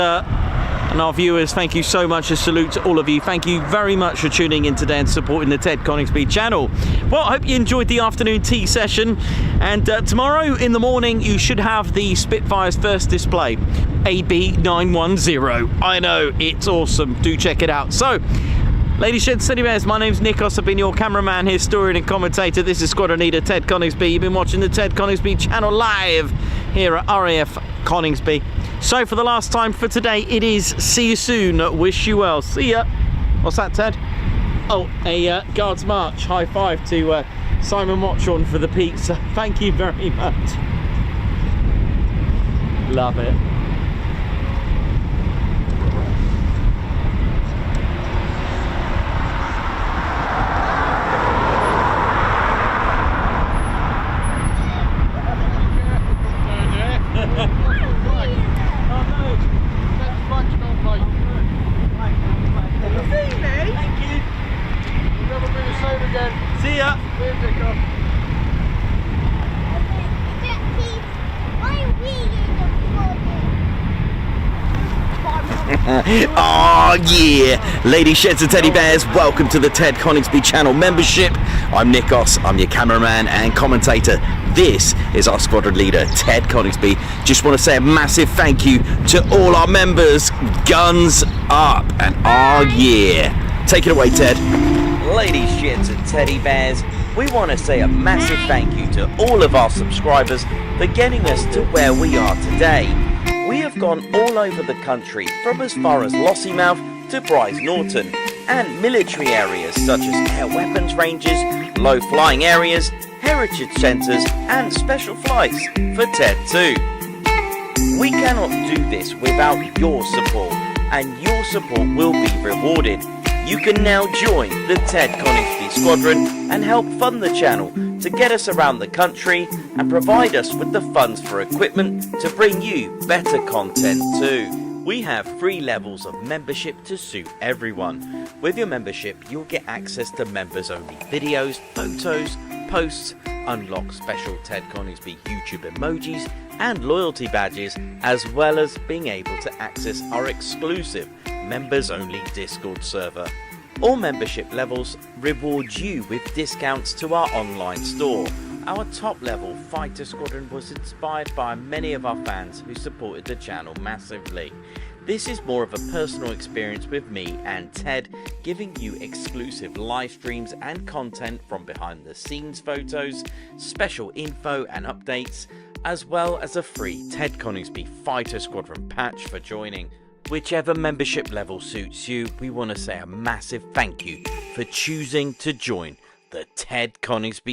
[SPEAKER 1] our viewers. Thank you so much. A salute to all of you. Thank you very much for tuning in today and supporting the Ted Coningsby channel. Well, I hope you enjoyed the afternoon tea session, and tomorrow in the morning you should have the Spitfire's first display, AB910. I know, it's awesome. Do check it out. So, ladies, gents, teddy bears, my name's Nikos. I've been your cameraman, historian and commentator. This is Squadron Leader Ted Coningsby. You've been watching the Ted Coningsby channel live here at RAF Coningsby. So for the last time for today, it is see you soon. Wish you well. See ya. What's that, Ted? Oh, a Guards March. High five to Simon Watchorn for the pizza. Thank you very much. Love it. Oh yeah! Ladies, sheds and teddy bears, welcome to the Ted Coningsby channel membership. I'm Nikos, I'm your cameraman and commentator. This is our squadron leader, Ted Coningsby. Just want to say a massive thank you to all our members. Guns up and oh yeah! Take it away, Ted. Ladies, sheds and teddy bears, we want to say a massive thank you to all of our subscribers for getting us to where we are today. We have gone all over the country, from as far as Lossiemouth to Bryce Norton, and military areas such as air weapons ranges, low flying areas, heritage centres and special flights for TED 2. We cannot do this without your support, and your support will be rewarded. You can now join the Ted Coningsby Squadron and help fund the channel to get us around the country and provide us with the funds for equipment to bring you better content too. We have 3 levels of membership to suit everyone. With your membership, you'll get access to members only videos, photos, posts, unlock special Ted Coningsby YouTube emojis and loyalty badges, as well as being able to access our exclusive members only Discord server. All membership levels reward you with discounts to our online store. Our top level fighter squadron was inspired by many of our fans who supported the channel massively. This is more of a personal experience with me and Ted, giving you exclusive live streams and content from behind the scenes photos, special info and updates, as well as a free Ted Coningsby Fighter Squadron patch for joining. Whichever membership level suits you, we want to say a massive thank you for choosing to join the Ted Coningsby